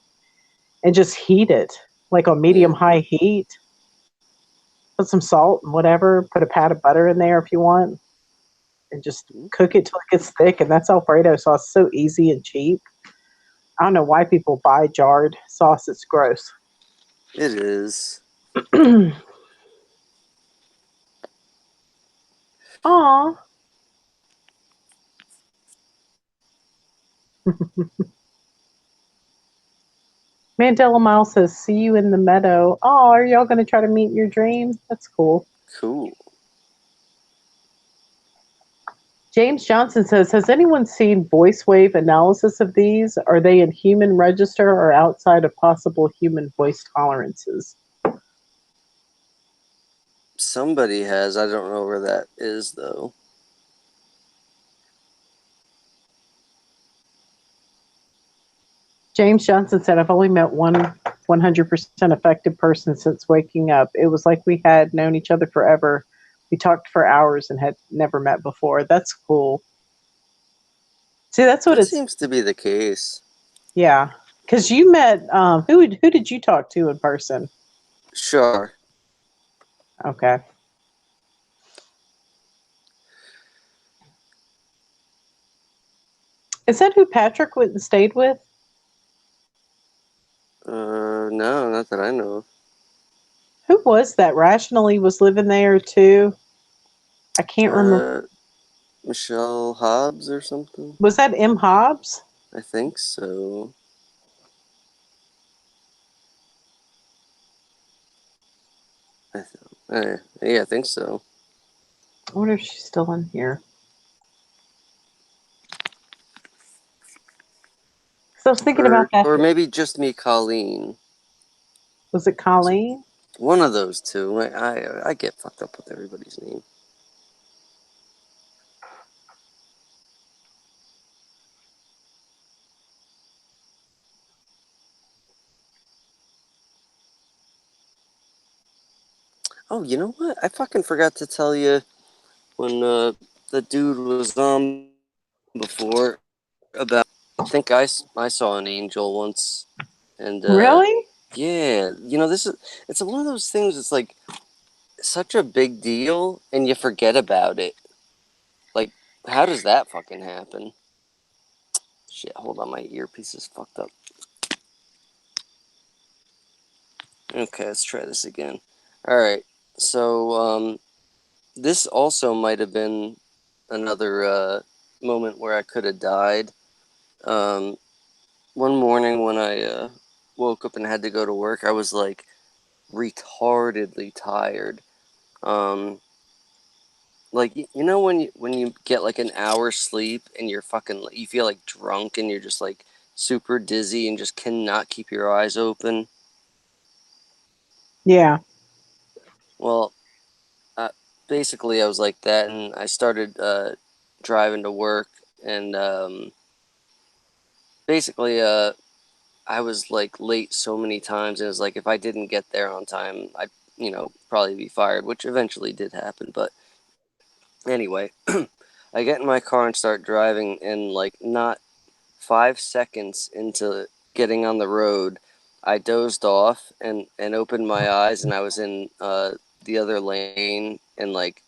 Speaker 1: and just heat it like on medium high heat. Put some salt and whatever. Put a pat of butter in there if you want, and just cook it till it gets thick. And that's Alfredo sauce. So easy and cheap. I don't know why people buy jarred sauce. It's gross.
Speaker 2: It is.
Speaker 1: Aw. Mandela Miles says, "See you in the meadow." Oh, are y'all going to try to meet your dream? That's cool.
Speaker 2: Cool.
Speaker 1: James Johnson says, "Has anyone seen voice wave analysis of these? Are they in human register or outside of possible human voice tolerances?"
Speaker 2: Somebody has. I don't know where that is, though.
Speaker 1: James Johnson said, "I've only met one 100% effective person since waking up. It was like we had known each other forever. We talked for hours and had never met before." That's cool. See, that's what
Speaker 2: That
Speaker 1: it's.
Speaker 2: seems to be the case.
Speaker 1: Yeah, because you met. Who did you talk to in person?
Speaker 2: Sure.
Speaker 1: Okay. Is that who Patrick went and stayed with?
Speaker 2: No, not that I know of.
Speaker 1: Who was that? Rationally was living there too. I can't remember.
Speaker 2: Michelle Hobbs or something?
Speaker 1: Was that M. Hobbs?
Speaker 2: I think so. Yeah, I think so.
Speaker 1: I wonder if she's still in here. So I was thinking about that.
Speaker 2: Or maybe just me, Colleen.
Speaker 1: Was it Colleen?
Speaker 2: One of those two. I get fucked up with everybody's name. Oh, you know what? I fucking forgot to tell you when the dude was on before about. I think I saw an angel once, and
Speaker 1: Really?
Speaker 2: yeah, it's one of those things. It's like such a big deal, and you forget about it. Like, how does that fucking happen? Shit, hold on, my earpiece is fucked up. Okay, let's try this again. All right, so this also might have been another moment where I could have died. One morning when I woke up and had to go to work, I was like retardedly tired. like you know when you get like an hour sleep and you're fucking you feel like drunk and you're just like super dizzy and just cannot keep your eyes open.
Speaker 1: Yeah.
Speaker 2: Well, basically I was like that, and I started driving to work, and basically I was like late so many times, and it was like if I didn't get there on time, I'd probably be fired, which eventually did happen. But anyway, I get in my car and start driving, and like not 5 seconds into getting on the road, I dozed off and opened my eyes, and I was in the other lane and like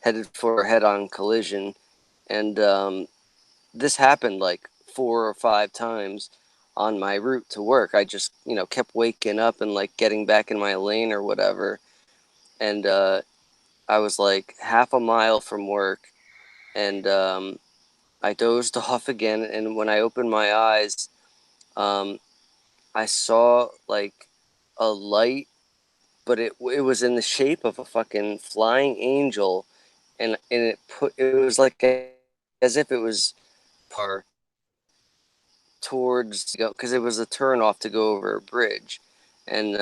Speaker 2: headed for a head-on collision. And this happened like 4 or 5 times on my route to work. I just kept waking up and like getting back in my lane or whatever. And I was like half a mile from work, and I dozed off again. And when I opened my eyes, I saw like a light, but it was in the shape of a fucking flying angel, and it was like as if it was par towards because it was a turn off to go over a bridge, and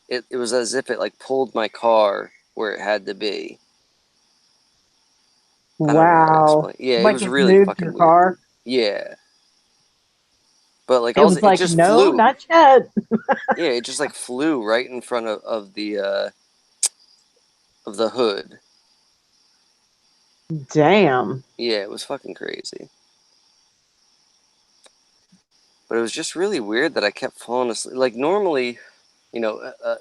Speaker 2: it was as if it like pulled my car where it had to be. I don't know how to
Speaker 1: Wow.
Speaker 2: explain. Yeah, it
Speaker 1: Like
Speaker 2: was
Speaker 1: it
Speaker 2: really
Speaker 1: moved your
Speaker 2: fucking weird.
Speaker 1: car.
Speaker 2: Yeah, but like
Speaker 1: It
Speaker 2: also
Speaker 1: was
Speaker 2: it
Speaker 1: like,
Speaker 2: just
Speaker 1: no,
Speaker 2: flew.
Speaker 1: not yet.
Speaker 2: Yeah, it just like flew right in front of the hood.
Speaker 1: Damn.
Speaker 2: Yeah, it was fucking crazy. But it was just really weird that I kept falling asleep. Like normally,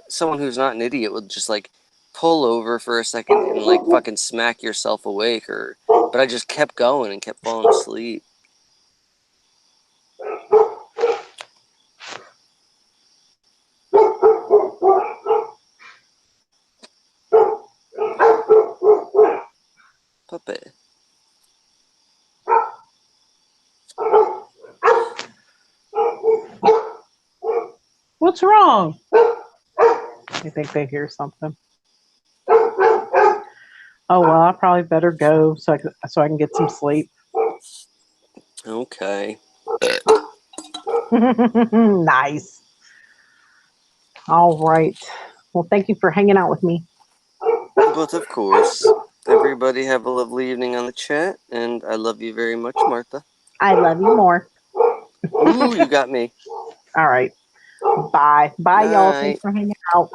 Speaker 2: someone who's not an idiot would just like pull over for a second and like fucking smack yourself awake, but I just kept going and kept falling asleep. Puppet.
Speaker 1: What's wrong? I think they hear something. Oh well, I probably better go so I can get some sleep.
Speaker 2: Okay.
Speaker 1: Nice. All right. Well, thank you for hanging out with me.
Speaker 2: But of course, everybody have a lovely evening on the chat, and I love you very much, Martha.
Speaker 1: I love you more.
Speaker 2: Ooh, you got me.
Speaker 1: All right. Bye. Bye, y'all.
Speaker 2: Night.
Speaker 1: Thanks for hanging out.